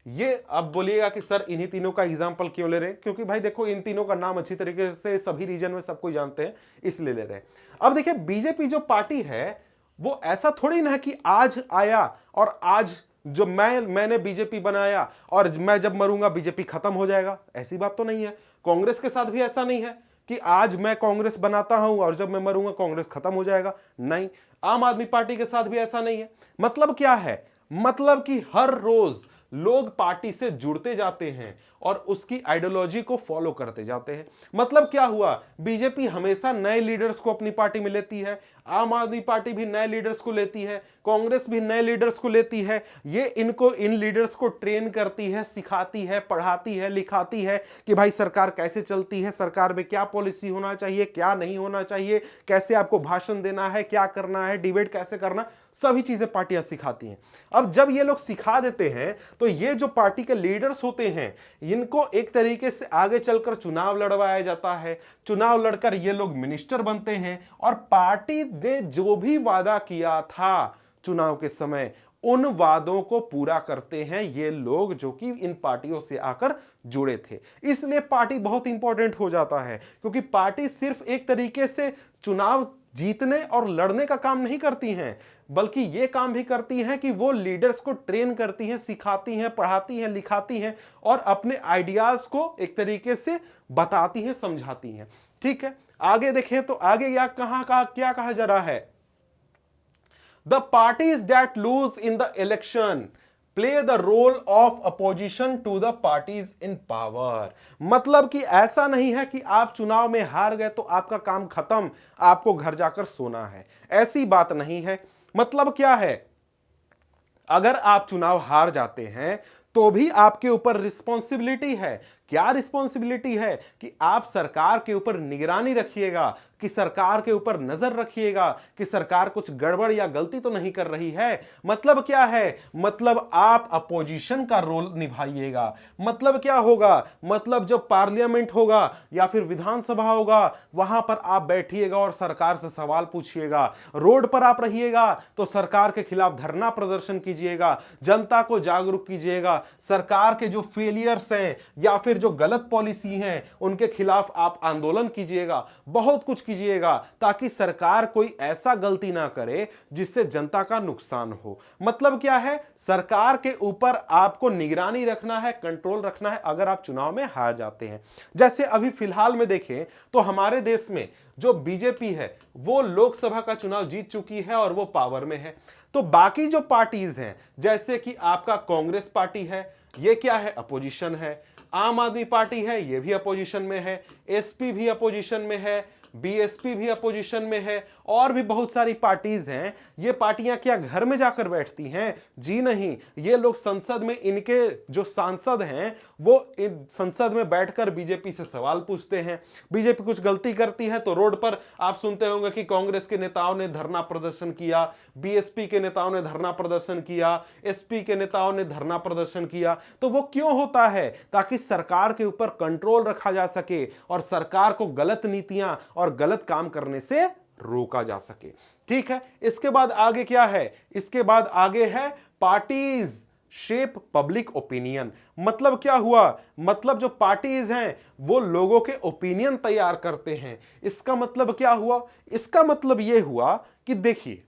ये अब बोलिएगा कि सर इन्हीं तीनों का एग्जांपल क्यों ले रहे हैं? क्योंकि भाई देखो इन तीनों का नाम अच्छी तरीके से सभी रीजन में सब कोई जानते हैं, इसलिए ले रहे हैं। अब देखिए बीजेपी जो पार्टी है वो ऐसा थोड़ी ना है कि आज आया और आज जो मैंने बीजेपी बनाया और मैं जब मरूंगा बीजेपी खत्म हो जाएगा, ऐसी बात तो नहीं है। कांग्रेस के साथ भी ऐसा नहीं है कि आज मैं कांग्रेस बनाता हूं और जब मैं मरूंगा कांग्रेस खत्म हो जाएगा, नहीं। आम आदमी पार्टी के साथ भी ऐसा नहीं है। मतलब क्या है? मतलब कि हर रोज लोग पार्टी से जुड़ते जाते हैं और उसकी आइडियोलॉजी को फॉलो करते जाते हैं। मतलब क्या हुआ? बीजेपी हमेशा नए लीडर्स को अपनी पार्टी में लेती है, आम आदमी पार्टी भी नए लीडर्स को लेती है, कांग्रेस भी नए लीडर्स को लेती है। ये इन लीडर्स को ट्रेन करती है, सिखाती है, पढ़ाती है, लिखाती है कि भाई सरकार कैसे चलती है, सरकार में क्या पॉलिसी होना चाहिए, क्या नहीं होना चाहिए, कैसे आपको भाषण देना है, क्या करना है, डिबेट कैसे करना, सभी चीजें पार्टियां सिखाती हैं। अब जब ये लोग सिखा देते हैं तो ये जो पार्टी के लीडर्स होते हैं इनको एक तरीके से आगे चलकर चुनाव लड़वाया जाता है। चुनाव लड़कर ये लोग मिनिस्टर बनते हैं और पार्टी ने जो भी वादा किया था चुनाव के समय उन वादों को पूरा करते हैं ये लोग जो कि इन पार्टियों से आकर जुड़े थे। इसलिए पार्टी बहुत इंपॉर्टेंट हो जाता है क्योंकि पार्टी सिर्फ एक तरीके से चुनाव जीतने और लड़ने का काम नहीं करती हैं, बल्कि ये काम भी करती हैं कि वो लीडर्स को ट्रेन करती हैं, सिखाती हैं, पढ़ाती हैं, लिखाती हैं और अपने आइडियाज को एक तरीके से बताती हैं, समझाती हैं। ठीक है, आगे देखें तो आगे क्या कहा जा रहा है? The parties that lose in the election play the role of opposition to the parties in power। मतलब कि ऐसा नहीं है कि आप चुनाव में हार गए तो आपका काम खत्म, आपको घर जाकर सोना है, ऐसी बात नहीं है। मतलब क्या है? अगर आप चुनाव हार जाते हैं तो भी आपके ऊपर रिस्पॉन्सिबिलिटी है क्या रिस्पॉन्सिबिलिटी है कि आप सरकार के ऊपर निगरानी रखिएगा, कि सरकार के ऊपर नजर रखिएगा कि सरकार कुछ गड़बड़ या गलती तो नहीं कर रही है। मतलब क्या है? मतलब आप अपोजिशन का रोल निभाइएगा। मतलब क्या होगा? मतलब जब पार्लियामेंट होगा या फिर विधानसभा होगा, वहां पर आप बैठिएगा और सरकार से सवाल पूछिएगा। रोड पर आप रहिएगा तो सरकार के खिलाफ धरना प्रदर्शन कीजिएगा, जनता को जागरूक कीजिएगा, सरकार के जो फेलियर्स हैं या फिर जो गलत पॉलिसी हैं उनके खिलाफ आप आंदोलन कीजिएगा, बहुत कुछ कीजिएगा, ताकि सरकार कोई ऐसा गलती ना करे जिससे जनता का नुकसान हो। मतलब क्या है? सरकार के ऊपर आपको निगरानी रखना है, कंट्रोल रखना है अगर आप चुनाव में हार जाते हैं। जैसे अभी फिलहाल में देखें तो हमारे देश में जो बीजेपी है वो लोकसभा का चुनाव जीत चुकी है और वो पावर में है। तो बाकी जो पार्टीज हैं, जैसे कि आपका कांग्रेस पार्टी है, ये क्या है? अपोजिशन है। आम आदमी पार्टी है, ये भी अपोजिशन में है। एसपी भी अपोजिशन में है, बीएसपी भी अपोजिशन में है, और भी बहुत सारी पार्टीज हैं। ये पार्टियां क्या घर में जाकर बैठती हैं? जी नहीं, ये लोग संसद में, इनके जो सांसद हैं वो इन संसद में बैठकर बीजेपी से सवाल पूछते हैं। बीजेपी कुछ गलती करती है तो रोड पर आप सुनते होंगे कि कांग्रेस के नेताओं ने धरना प्रदर्शन किया, बीएसपी के नेताओं ने धरना प्रदर्शन किया, एसपी के नेताओं ने धरना प्रदर्शन किया। तो वो क्यों होता है? ताकि सरकार के ऊपर कंट्रोल रखा जा सके और सरकार को गलत नीतियां और गलत काम करने से रोका जा सके। ठीक है, इसके बाद आगे क्या है? इसके बाद आगे है पार्टीज शेप पब्लिक ओपिनियन। मतलब क्या हुआ? मतलब जो पार्टीज हैं वो लोगों के ओपिनियन तैयार करते हैं। इसका मतलब क्या हुआ? इसका मतलब यह हुआ कि देखिए,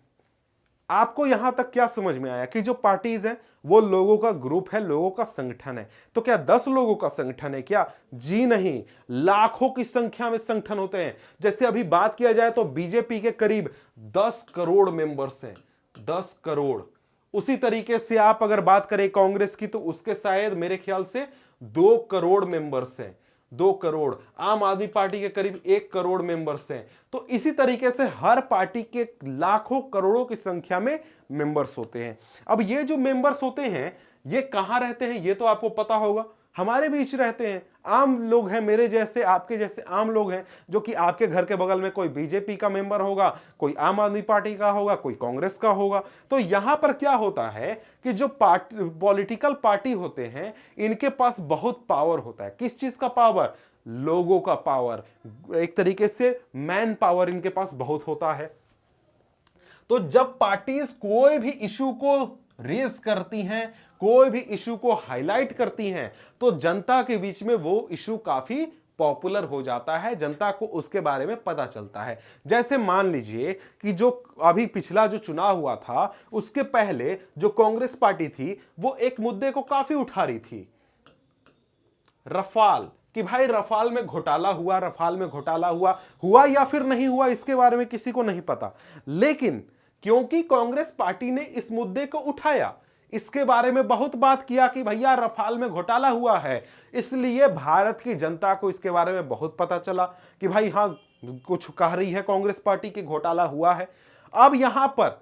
आपको यहां तक क्या समझ में आया कि जो पार्टीज है वो लोगों का ग्रुप है, लोगों का संगठन है। तो क्या 10 लोगों का संगठन है क्या? जी नहीं, लाखों की संख्या में संगठन होते हैं। जैसे अभी बात किया जाए तो बीजेपी के करीब 10 करोड़ मेंबर्स हैं, 10 करोड़। उसी तरीके से आप अगर बात करें कांग्रेस की तो उसके शायद मेरे ख्याल से 2 करोड़ मेंबर्स हैं, 2 करोड़। आम आदमी पार्टी के करीब 1 करोड़ मेंबर्स हैं। तो इसी तरीके से हर पार्टी के लाखों करोड़ों की संख्या में मेंबर्स होते हैं। अब ये जो मेंबर्स होते हैं ये कहां रहते हैं ये तो आपको पता होगा, हमारे बीच रहते हैं। आम लोग हैं, मेरे जैसे, आपके जैसे आम लोग हैं, जो कि आपके घर के बगल में कोई बीजेपी का मेंबर होगा, कोई आम आदमी पार्टी का होगा, कोई कांग्रेस का होगा। तो यहां पर क्या होता है कि जो पॉलिटिकल पार्टी होते हैं इनके पास बहुत पावर होता है। किस चीज का पावर? लोगों का पावर, एक तरीके से मैन पावर इनके पास बहुत होता है। तो जब पार्टीज कोई भी इशू को रेस करती हैं, कोई भी इशू को हाईलाइट करती हैं, तो जनता के बीच में वो इशू काफी पॉपुलर हो जाता है, जनता को उसके बारे में पता चलता है। जैसे मान लीजिए कि जो अभी पिछला जो चुनाव हुआ था उसके पहले जो कांग्रेस पार्टी थी वो एक मुद्दे को काफी उठा रही थी, रफाल, कि भाई रफाल में घोटाला हुआ, रफाल में घोटाला हुआ या फिर नहीं हुआ इसके बारे में किसी को नहीं पता। लेकिन क्योंकि कांग्रेस पार्टी ने इस मुद्दे को उठाया, इसके बारे में बहुत बात किया कि भैया रफाल में घोटाला हुआ है, इसलिए भारत की जनता को इसके बारे में बहुत पता चला कि भाई हां, कुछ कह रही है कांग्रेस पार्टी कि घोटाला हुआ है। अब यहां पर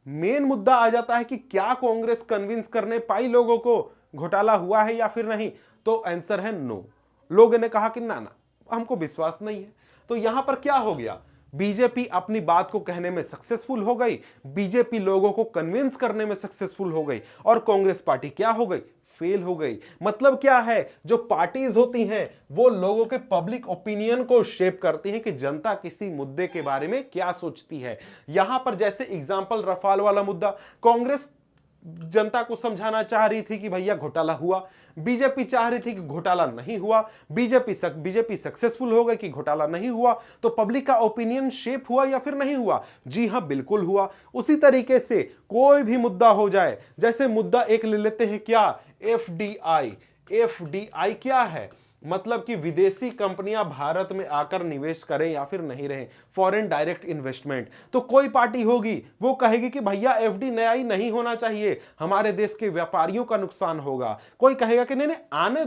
मेन मुद्दा आ जाता है कि क्या कांग्रेस कन्विंस करने पाई लोगों को घोटाला हुआ है या फिर नहीं? तो आंसर है नो। लोगों ने कहा कि ना ना, हमको विश्वास नहीं है। तो यहां पर क्या हो गया? बीजेपी अपनी बात को कहने में सक्सेसफुल हो गई, बीजेपी लोगों को कन्विंस करने में सक्सेसफुल हो गई, और कांग्रेस पार्टी क्या हो गई? फेल हो गई। मतलब क्या है? जो पार्टीज होती हैं वो लोगों के पब्लिक ओपिनियन को शेप करती हैं कि जनता किसी मुद्दे के बारे में क्या सोचती है। यहां पर जैसे एग्जांपल रफाल वाला मुद्दा, कांग्रेस जनता को समझाना चाह रही थी कि भैया घोटाला हुआ, बीजेपी चाह रही थी कि घोटाला नहीं हुआ। बीजेपी सक्सेसफुल हो गई कि घोटाला नहीं हुआ। तो पब्लिक का ओपिनियन शेप हुआ या फिर नहीं हुआ? जी हां, बिल्कुल हुआ। उसी तरीके से कोई भी मुद्दा हो जाए, जैसे मुद्दा एक ले लेते हैं क्या, एफडीआई। एफडीआई क्या है? मतलब कि विदेशी कंपनियां भारत में आकर निवेश करें या फिर नहीं रहे, फॉरेन डायरेक्ट इन्वेस्टमेंट। तो कोई पार्टी होगी वो कहेगी कि भैया एफडी नया ही नहीं होना चाहिए, हमारे देश के व्यापारियों का नुकसान होगा। कोई कहेगा कि नहीं नहीं आने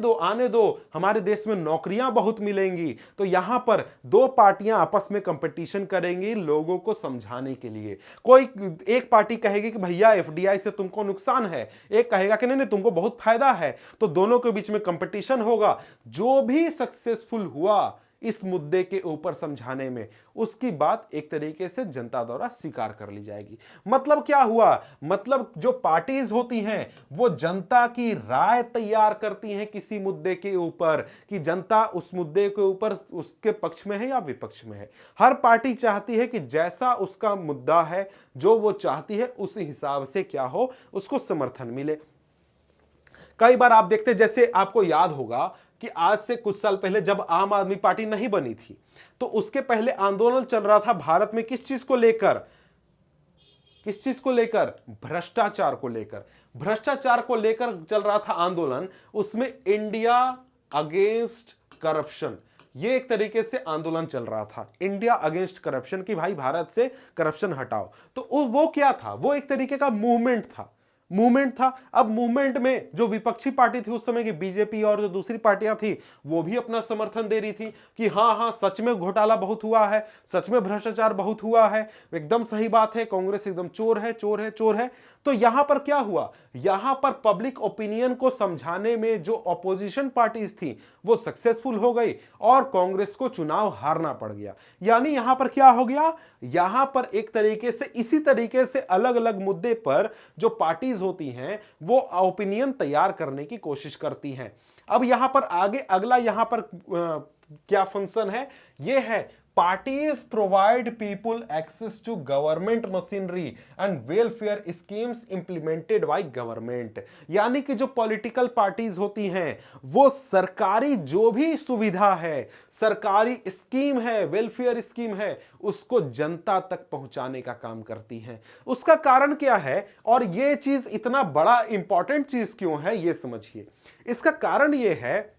दो, हमारे देश में नौकरियां बहुत मिलेंगी। तो यहां पर दो पार्टियां आपस में कंपटीशन करेंगी लोगों को समझाने के लिए। कोई एक पार्टी कहेगी कि भैया एफडीआई से तुमको नुकसान है, एक कहेगा कि नहीं नहीं तुमको बहुत फायदा है। तो दोनों के बीच में कंपटीशन होगा। जो भी सक्सेसफुल हुआ इस मुद्दे के ऊपर समझाने में, उसकी बात एक तरीके से जनता द्वारा स्वीकार कर ली जाएगी। मतलब क्या हुआ, मतलब जो पार्टीज होती हैं वो जनता की राय तैयार करती हैं किसी मुद्दे के ऊपर, कि जनता उस मुद्दे के ऊपर उसके पक्ष में है या विपक्ष में है। हर पार्टी चाहती है कि जैसा उसका मुद्दा है, जो वो चाहती है उस हिसाब से क्या हो, उसको समर्थन मिले। कई बार आप देखते, जैसे आपको याद होगा कि आज से कुछ साल पहले जब आम आदमी पार्टी नहीं बनी थी, तो उसके पहले आंदोलन चल रहा था भारत में किस चीज को लेकर, भ्रष्टाचार को लेकर। भ्रष्टाचार को लेकर चल रहा था आंदोलन, उसमें इंडिया अगेंस्ट करप्शन, ये एक तरीके से आंदोलन चल रहा था, इंडिया अगेंस्ट करप्शन, कि भाई भारत से करप्शन हटाओ। तो वो क्या था, वो एक तरीके का मूवमेंट था। अब मूवमेंट में जो विपक्षी पार्टी थी उस समय की बीजेपी और जो दूसरी पार्टियां थी वो भी अपना समर्थन दे रही थी कि हाँ सच में घोटाला बहुत हुआ है, सच में भ्रष्टाचार बहुत हुआ है, एकदम सही बात है, कांग्रेस एकदम चोर है। तो यहां पर क्या हुआ, यहां पर पब्लिक ओपिनियन को समझाने में जो ऑपोजिशन पार्टीज थी वो सक्सेसफुल हो गई और कांग्रेस को चुनाव हारना पड़ गया। यानी यहां पर क्या हो गया, यहां पर एक तरीके से इसी तरीके से अलग अलग मुद्दे पर जो पार्टीज होती हैं वो ओपिनियन तैयार करने की कोशिश करती हैं। अब यहां पर आगे अगला यहां पर क्या फंक्शन है, ये है parties provide people access to government machinery and welfare schemes implemented by government. यानी कि जो पॉलिटिकल पार्टीज होती हैं वो सरकारी जो भी सुविधा है, सरकारी स्कीम है, वेलफेयर स्कीम है, उसको जनता तक पहुंचाने का काम करती हैं। उसका कारण क्या है और ये चीज इतना बड़ा इंपॉर्टेंट चीज क्यों है, ये समझिए। इसका कारण ये है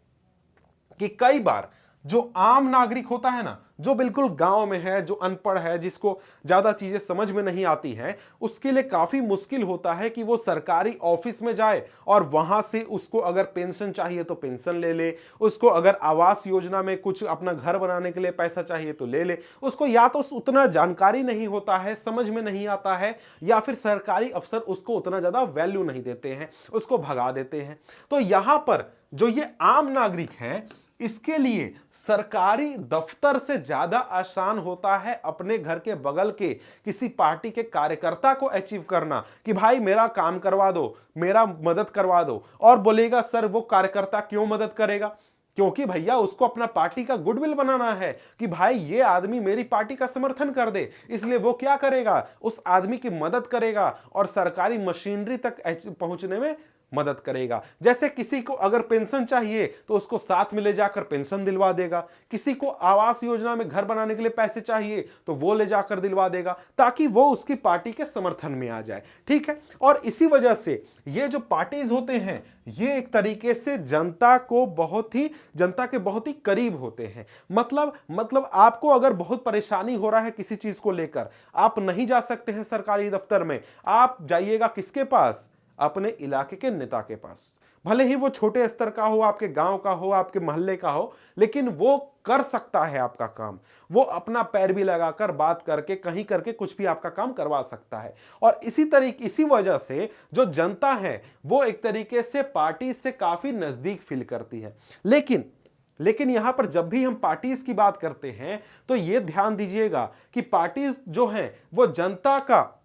कि कई बार जो आम नागरिक होता है ना, जो बिल्कुल गांव में है, जो अनपढ़ है, जिसको ज्यादा चीजें समझ में नहीं आती हैं, उसके लिए काफी मुश्किल होता है कि वो सरकारी ऑफिस में जाए और वहां से उसको अगर पेंशन चाहिए तो पेंशन ले ले, उसको अगर आवास योजना में कुछ अपना घर बनाने के लिए पैसा चाहिए तो ले ले। उसको या तो उतना जानकारी नहीं होता है, समझ में नहीं आता है, या फिर सरकारी अफसर उसको उतना ज्यादा वैल्यू नहीं देते हैं, उसको भगा देते हैं। तो यहां पर जो ये आम नागरिक हैं, इसके लिए सरकारी दफ्तर से ज्यादा आसान होता है अपने घर के बगल के किसी पार्टी के कार्यकर्ता को अचीव करना कि भाई मेरा काम करवा दो, मेरा मदद करवा दो। और बोलेगा सर वो कार्यकर्ता क्यों मदद करेगा, क्योंकि भैया उसको अपना पार्टी का गुडविल बनाना है कि भाई ये आदमी मेरी पार्टी का समर्थन कर दे, इसलिए वो क्या करेगा, उस आदमी की मदद करेगा और सरकारी मशीनरी तक पहुंचने में मदद करेगा। जैसे किसी को अगर पेंशन चाहिए तो उसको साथ में ले जाकर पेंशन दिलवा देगा, किसी को आवास योजना में घर बनाने के लिए पैसे चाहिए तो वो ले जाकर दिलवा देगा, ताकि वो उसकी पार्टी के समर्थन में आ जाए। ठीक है, और इसी वजह से ये जो पार्टीज होते हैं ये एक तरीके से जनता के बहुत ही करीब होते हैं। मतलब आपको अगर बहुत परेशानी हो रहा है किसी चीज को लेकर, आप नहीं जा सकते हैं सरकारी दफ्तर में, आप जाइएगा किसके पास, अपने इलाके के नेता के पास। भले ही वो छोटे स्तर का हो, आपके गांव का हो, आपके मोहल्ले का हो, लेकिन वो कर सकता है आपका काम। वो अपना पैर भी लगाकर बात करके कहीं करके कुछ भी आपका काम करवा सकता है। और इसी वजह से जो जनता है वो एक तरीके से पार्टी से काफी नजदीक फील करती है। लेकिन यहां पर जब भी हम पार्टीज की बात करते हैं तो यह ध्यान दीजिएगा कि पार्टीज जो हैं वो जनता का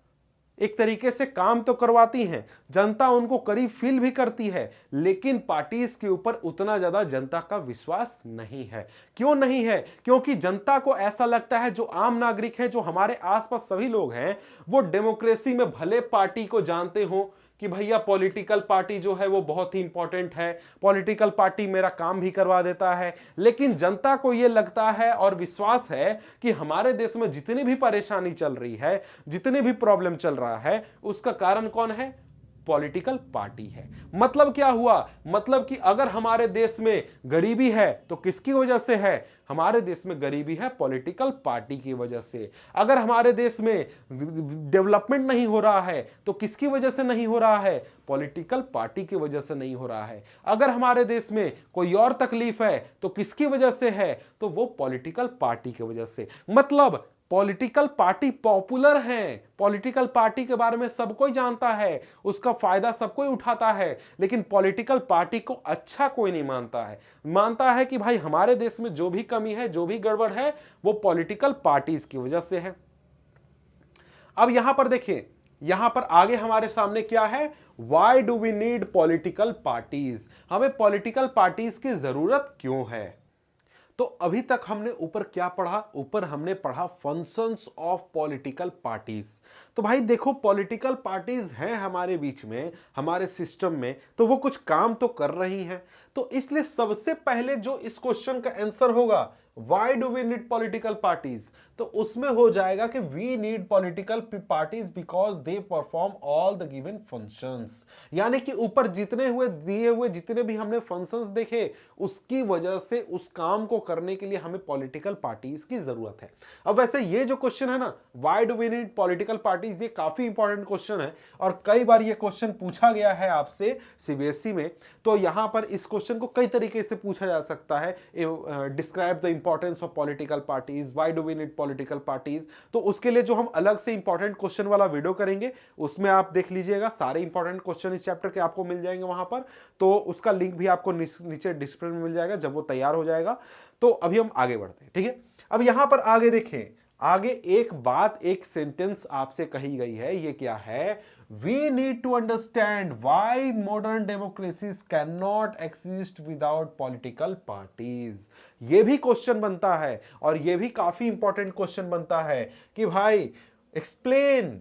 एक तरीके से काम तो करवाती हैं, जनता उनको करीब फील भी करती है, लेकिन पार्टीज के ऊपर उतना ज्यादा जनता का विश्वास नहीं है। क्यों नहीं है, क्योंकि जनता को ऐसा लगता है, जो आम नागरिक हैं, जो हमारे आसपास सभी लोग हैं, वो डेमोक्रेसी में भले पार्टी को जानते हो कि भैया पॉलिटिकल पार्टी जो है वो बहुत ही इंपॉर्टेंट है, पॉलिटिकल पार्टी मेरा काम भी करवा देता है, लेकिन जनता को ये लगता है और विश्वास है कि हमारे देश में जितनी भी परेशानी चल रही है, जितने भी प्रॉब्लम चल रहा है, उसका कारण कौन है, पॉलिटिकल पार्टी है। मतलब क्या हुआ, मतलब कि अगर हमारे देश में गरीबी है तो किसकी वजह से है, हमारे देश में गरीबी है पॉलिटिकल पार्टी की वजह से। अगर हमारे देश में डेवलपमेंट नहीं हो रहा है तो किसकी वजह से नहीं हो रहा है, पॉलिटिकल पार्टी की वजह से नहीं हो रहा है। अगर हमारे देश में कोई और तकलीफ है तो किसकी वजह से है, तो वो पॉलिटिकल पार्टी की वजह से। मतलब पॉलिटिकल पार्टी पॉपुलर है, पॉलिटिकल पार्टी के बारे में सब कोई जानता है, उसका फायदा सब कोई उठाता है, लेकिन पॉलिटिकल पार्टी को अच्छा कोई नहीं मानता है। मानता है कि भाई हमारे देश में जो भी कमी है, जो भी गड़बड़ है, वो पॉलिटिकल पार्टीज की वजह से है। अब यहां पर देखिए, यहां पर आगे हमारे सामने क्या है, why do we need political parties, हमें पॉलिटिकल पार्टीज की जरूरत क्यों है। तो अभी तक हमने ऊपर क्या पढ़ा, ऊपर हमने पढ़ा फंक्शंस ऑफ पॉलिटिकल पार्टीज। तो भाई देखो, पॉलिटिकल पार्टीज हैं हमारे बीच में, हमारे सिस्टम में, तो वो कुछ काम तो कर रही हैं। तो इसलिए सबसे पहले जो इस क्वेश्चन का आंसर होगा, Why do we need political parties? तो उसमें हो जाएगा कि we need political parties because they perform all the given functions। यानी कि ऊपर जितने हुए दिए हुए जितने भी हमने फंक्शंस देखे, उसकी वजह से उस काम को करने के लिए हमें पॉलिटिकल पार्टीज की जरूरत है। अब वैसे ये जो क्वेश्चन है ना, Why do we need political parties, ये काफी इंपॉर्टेंट क्वेश्चन है और कई बार ये क्वेश्चन पूछा गया है आपसे सीबीएसई में। तो यहां पर इस क्वेश्चन को कई तरीके से पूछा जा सकता है, describe the importance of political parties, why do we need political parties. तो उसके लिए जो हम अलग से इंपॉर्टेंट क्वेश्चन वाला वीडियो करेंगे, उसमें आप देख लीजिएगा, सारे इंपॉर्टेंट क्वेश्चन इस चैप्टर के आपको मिल जाएंगे वहां पर। तो उसका लिंक भी आपको नीचे डिस्क्रिप्शन में मिल जाएगा जब वो तैयार हो जाएगा। तो अभी हम आगे बढ़ते हैं, ठीक है। अब यहां पर आगे देखें, आगे एक बात, एक सेंटेंस आपसे कही गई है, ये क्या है, we need to understand why modern democracies can not exist without political parties. ये भी क्वेश्चन बनता है और ये भी काफी इंपॉर्टेंट क्वेश्चन बनता है कि भाई explain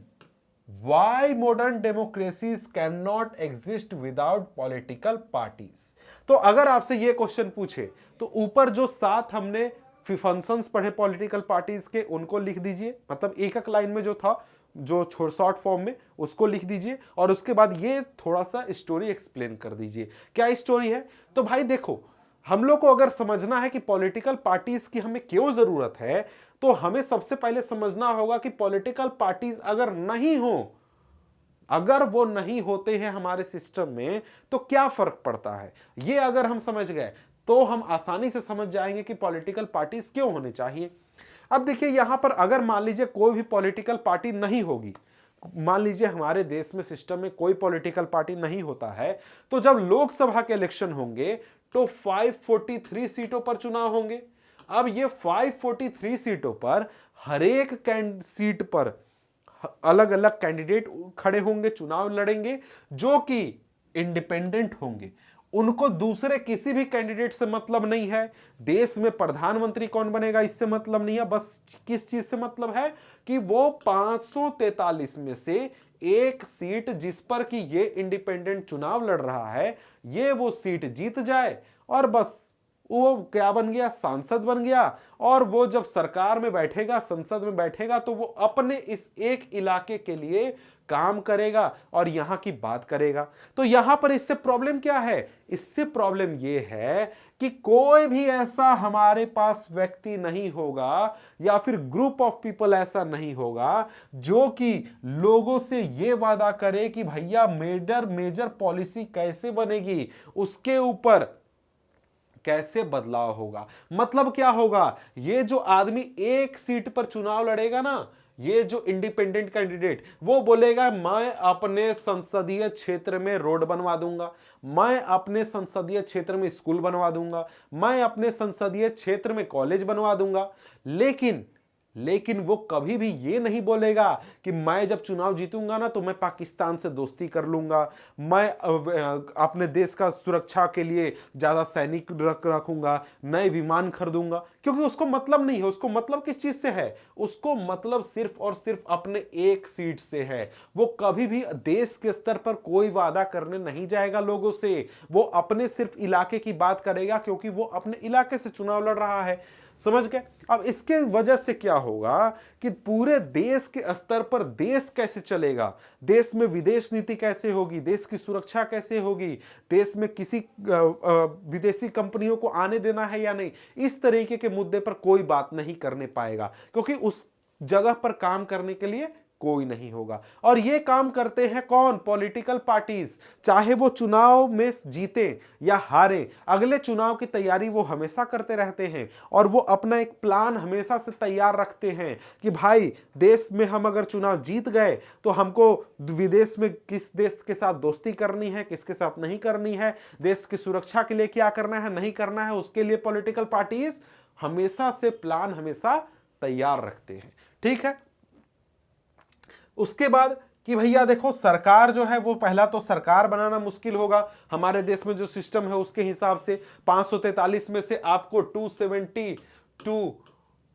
why modern democracies can not exist without political parties. तो अगर आपसे ये क्वेश्चन पूछे तो ऊपर जो 7 हमने फंक्शंस पढ़े पॉलिटिकल पार्टीज के, उनको लिख दीजिए, मतलब एक एक लाइन में जो था, जो शॉर्ट फॉर्म में, उसको लिख दीजिए और उसके बाद ये थोड़ा सा स्टोरी एक्सप्लेन कर दीजिए। क्या स्टोरी है, तो भाई देखो, हम लोग को अगर समझना है कि पॉलिटिकल पार्टीज की हमें क्यों जरूरत है, तो हमें सबसे पहले समझना होगा कि पॉलिटिकल पार्टीज अगर नहीं हो, अगर वो नहीं होते हैं हमारे सिस्टम में, तो क्या फर्क पड़ता है। ये अगर हम समझ गए तो हम आसानी से समझ जाएंगे कि पॉलिटिकल पार्टीज क्यों होने चाहिए। अब देखिए, यहां पर अगर मान लीजिए कोई भी पॉलिटिकल पार्टी नहीं होगी, मान लीजिए हमारे देश में सिस्टम में कोई पॉलिटिकल पार्टी नहीं होता है, तो जब लोकसभा के इलेक्शन होंगे तो 543 सीटों पर चुनाव होंगे। अब ये 543 सीटों पर हर एक सीट पर अलग अलग कैंडिडेट खड़े होंगे, चुनाव लड़ेंगे, जो कि इंडिपेंडेंट होंगे। उनको दूसरे किसी भी कैंडिडेट से मतलब नहीं है, देश में प्रधानमंत्री कौन बनेगा इससे मतलब नहीं है। बस किस चीज से मतलब है कि वो 543 में से एक सीट जिस पर कि ये इंडिपेंडेंट चुनाव लड़ रहा है, ये वो सीट जीत जाए और बस वो क्या बन गया, सांसद बन गया। और वो जब सरकार में बैठेगा, संसद में बैठेगा, तो वो अपने इस एक इलाके के लिए काम करेगा और यहां की बात करेगा। तो यहां पर इससे प्रॉब्लम क्या है, इससे प्रॉब्लम ये है कि कोई भी ऐसा हमारे पास व्यक्ति नहीं होगा या फिर ग्रुप ऑफ पीपल ऐसा नहीं होगा जो कि लोगों से ये वादा करे कि भैया मेजर पॉलिसी कैसे बनेगी, उसके ऊपर कैसे बदलाव होगा। मतलब क्या होगा, ये जो आदमी एक सीट पर चुनाव लड़ेगा ना, ये जो इंडिपेंडेंट कैंडिडेट, वो बोलेगा मैं अपने संसदीय क्षेत्र में रोड बनवा दूंगा, मैं अपने संसदीय क्षेत्र में स्कूल बनवा दूंगा, मैं अपने संसदीय क्षेत्र में कॉलेज बनवा दूंगा। लेकिन वो कभी भी ये नहीं बोलेगा कि मैं जब चुनाव जीतूंगा ना तो मैं पाकिस्तान से दोस्ती कर लूंगा, मैं अपने देश का सुरक्षा के लिए ज्यादा सैनिक रखूंगा, नए विमान खरीदूंगा। क्योंकि उसको मतलब नहीं है। उसको मतलब किस चीज से है, उसको मतलब सिर्फ और सिर्फ अपने एक सीट से है। वो कभी भी देश के स्तर पर कोई वादा करने नहीं जाएगा लोगों से, वो अपने सिर्फ इलाके की बात करेगा, क्योंकि वो अपने इलाके से चुनाव लड़ रहा है। समझ गए। अब इसके वजह से क्या होगा कि पूरे देश के स्तर पर देश कैसे चलेगा, देश में विदेश नीति कैसे होगी, देश की सुरक्षा कैसे होगी, देश में किसी विदेशी कंपनियों को आने देना है या नहीं, इस तरीके के मुद्दे पर कोई बात नहीं करने पाएगा, क्योंकि उस जगह पर काम करने के लिए कोई नहीं होगा। और ये काम करते हैं कौन? Political parties. चाहे वो चुनाव में जीते या हारे, अगले चुनाव की तैयारी वो हमेशा करते रहते हैं और वो अपना एक प्लान हमेशा से तैयार रखते हैं कि भाई देश में हम अगर चुनाव जीत गए तो हमको विदेश में किस देश के साथ दोस्ती करनी है, किसके साथ नहीं करनी है, देश की सुरक्षा के लिए क्या करना है, नहीं करना है, उसके लिए पॉलिटिकल पार्टीज हमेशा से प्लान हमेशा तैयार रखते हैं। ठीक है। उसके बाद कि भैया देखो सरकार जो है वो पहला तो सरकार बनाना मुश्किल होगा। हमारे देश में जो सिस्टम है उसके हिसाब से 543 में से आपको 272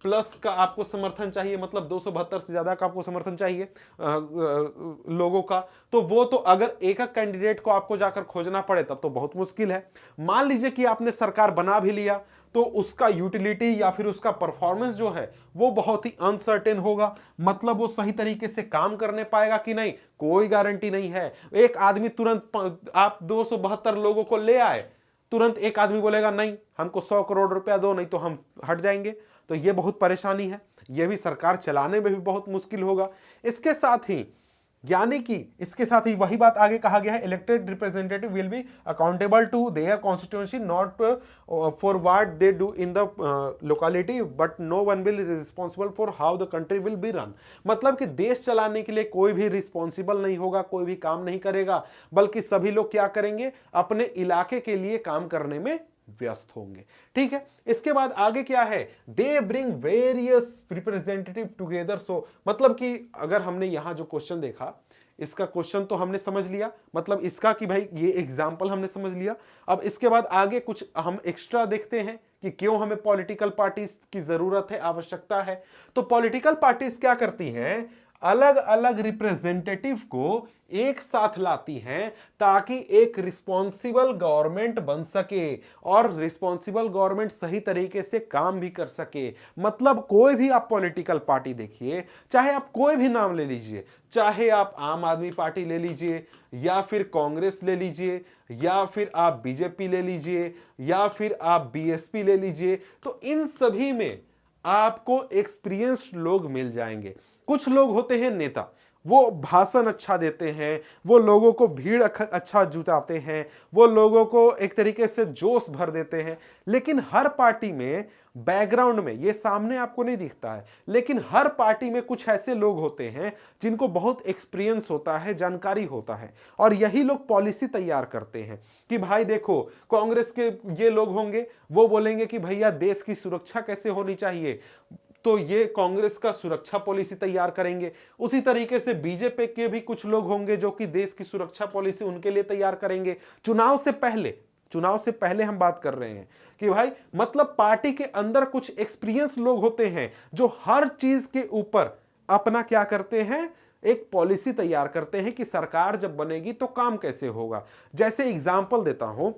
प्लस का आपको समर्थन चाहिए, मतलब 272 से ज्यादा का आपको समर्थन चाहिए लोगों का। तो वो तो अगर एक एक कैंडिडेट को आपको जाकर खोजना पड़े तब तो बहुत मुश्किल है। मान लीजिए कि आपने सरकार बना भी लिया तो उसका यूटिलिटी या फिर उसका परफॉर्मेंस जो है वो बहुत ही अनसर्टेन होगा, मतलब वो सही तरीके से काम करने पाएगा कि नहीं, कोई गारंटी नहीं है। एक आदमी तुरंत आप 272 लोगों को ले आए, तुरंत एक आदमी बोलेगा नहीं हमको 100 करोड़ रुपया दो नहीं तो हम हट जाएंगे, तो ये बहुत परेशानी है, ये भी सरकार चलाने में भी बहुत मुश्किल होगा। इसके साथ ही यानी कि इसके साथ ही वही बात आगे कहा गया है, elected representative will be accountable to their constituency not for what they do in the locality but no one will responsible for how the country will be run. मतलब कि देश चलाने के लिए कोई भी रिस्पॉन्सिबल नहीं होगा, कोई भी काम नहीं करेगा, बल्कि सभी लोग क्या करेंगे, अपने इलाके के लिए काम करने में व्यस्त होंगे। ठीक है। इसके बाद आगे क्या है, they bring various representative together. So मतलब कि अगर हमने यहां जो क्वेश्चन देखा, इसका क्वेश्चन तो हमने समझ लिया, मतलब इसका कि भाई ये एग्जाम्पल हमने समझ लिया। अब इसके बाद आगे कुछ हम एक्स्ट्रा देखते हैं कि क्यों हमें पॉलिटिकल पार्टीज की जरूरत है, आवश्यकता है। तो पॉलिटिकल पार्टीज क्या करती हैं, अलग अलग रिप्रेजेंटेटिव को एक साथ लाती हैं ताकि एक रिस्पॉन्सिबल गवर्नमेंट बन सके और रिस्पॉन्सिबल गवर्नमेंट सही तरीके से काम भी कर सके। मतलब कोई भी आप पॉलिटिकल पार्टी देखिए, चाहे आप कोई भी नाम ले लीजिए, चाहे आप आम आदमी पार्टी ले लीजिए या फिर कांग्रेस ले लीजिए या फिर आप बीजेपी ले लीजिए या फिर आप बीएसपी ले लीजिए, तो इन सभी में आपको एक्सपीरियंस्ड लोग मिल जाएंगे। कुछ लोग होते हैं नेता, वो भाषण अच्छा देते हैं, वो लोगों को भीड़ अच्छा जुटाते हैं, वो लोगों को एक तरीके से जोश भर देते हैं। लेकिन हर पार्टी में बैकग्राउंड में ये सामने आपको नहीं दिखता है, लेकिन हर पार्टी में कुछ ऐसे लोग होते हैं जिनको बहुत एक्सपीरियंस होता है, जानकारी होता है, और यही लोग पॉलिसी तैयार करते हैं कि भाई देखो कांग्रेस के ये लोग होंगे, वो बोलेंगे कि भैया देश की सुरक्षा कैसे होनी चाहिए, तो ये कांग्रेस का सुरक्षा पॉलिसी तैयार करेंगे। उसी तरीके से बीजेपी के भी कुछ लोग होंगे जो कि देश की सुरक्षा पॉलिसी उनके लिए तैयार करेंगे। चुनाव से पहले हम बात कर रहे हैं कि भाई मतलब पार्टी के अंदर कुछ एक्सपीरियंस लोग होते हैं जो हर चीज के ऊपर अपना क्या करते हैं, एक पॉलिसी तैयार करते हैं कि सरकार जब बनेगी तो काम कैसे होगा। जैसे एग्जांपल देता हूं,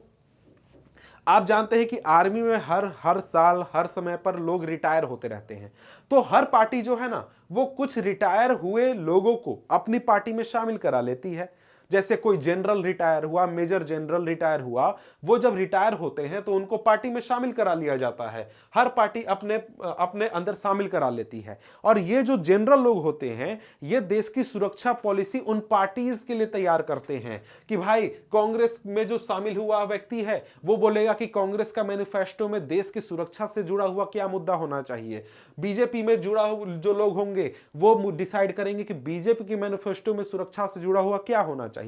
आप जानते हैं कि आर्मी में हर साल हर समय पर लोग रिटायर होते रहते हैं, तो हर पार्टी जो है ना वो कुछ रिटायर हुए लोगों को अपनी पार्टी में शामिल करा लेती है। जैसे कोई जनरल रिटायर हुआ, मेजर जनरल रिटायर हुआ, वो जब रिटायर होते हैं तो उनको पार्टी में शामिल करा लिया जाता है। हर पार्टी अपने अपने अंदर शामिल करा लेती है। और ये जो जनरल लोग होते हैं ये देश की सुरक्षा पॉलिसी उन पार्टीज के लिए तैयार करते हैं कि भाई कांग्रेस में जो शामिल हुआ व्यक्ति है वो बोलेगा कि कांग्रेस का मैनिफेस्टो में देश की सुरक्षा से जुड़ा हुआ क्या मुद्दा होना चाहिए। बीजेपी में जुड़ा जो लोग होंगे वो डिसाइड करेंगे कि बीजेपी की मैनिफेस्टो में सुरक्षा से जुड़ा हुआ क्या होना चाहिए।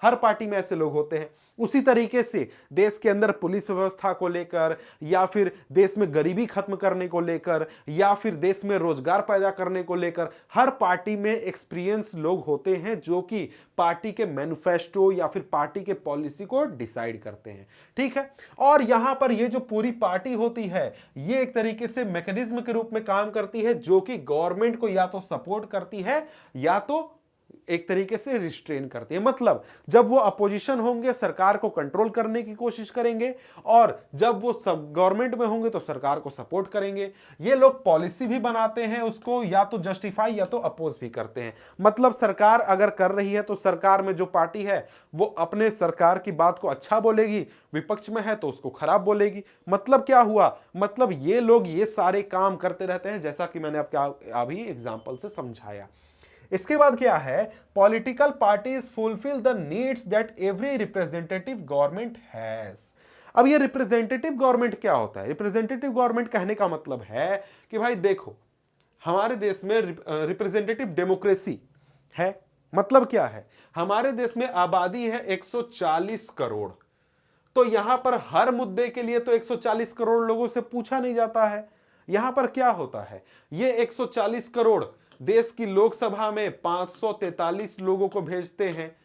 हर पार्टी में ऐसे लोग होते हैं। उसी तरीके से देश के अंदर पुलिस व्यवस्था को लेकर या फिर देश में गरीबी खत्म करने को लेकर या फिर देश में रोजगार पैदा करने को लेकर हर पार्टी में एक्सपीरियंस लोग होते हैं जो कि पार्टी के मैनिफेस्टो या फिर पार्टी के पॉलिसी को डिसाइड करते हैं। ठीक है। और यहां पर ये जो पूरी पार्टी होती है ये एक तरीके से मैकेनिज्म के रूप में काम करती है जो कि गवर्नमेंट को या तो सपोर्ट करती है या तो एक तरीके से रिस्ट्रेन करती है। मतलब जब वो अपोजिशन होंगे सरकार को कंट्रोल करने की कोशिश करेंगे, और जब वो सब गवर्नमेंट में होंगे तो सरकार को सपोर्ट करेंगे। ये लोग पॉलिसी भी बनाते हैं, उसको या तो जस्टिफाई या तो अपोज भी करते हैं। मतलब सरकार अगर कर रही है तो सरकार में जो पार्टी है वो अपने सरकार की बात को अच्छा बोलेगी, विपक्ष में है तो उसको खराब बोलेगी। मतलब क्या हुआ, मतलब ये लोग ये सारे काम करते रहते हैं, जैसा कि मैंने आपको अभी एग्जांपल से समझाया। इसके बाद क्या है, political parties fulfil the needs that every representative government has. अब ये रिप्रेजेंटेटिव गवर्नमेंट क्या होता है? रिप्रेजेंटेटिव गवर्नमेंट कहने का मतलब है कि भाई देखो, हमारे देश में रिप्रेजेंटेटिव डेमोक्रेसी है। मतलब क्या है, हमारे देश में आबादी है 140 करोड़, तो यहां पर हर मुद्दे के लिए तो 140 करोड़ लोगों से पूछा नहीं जाता है। यहां पर क्या होता है, ये 140 करोड़ देश की लोकसभा में 543 लोगों को भेजते हैं,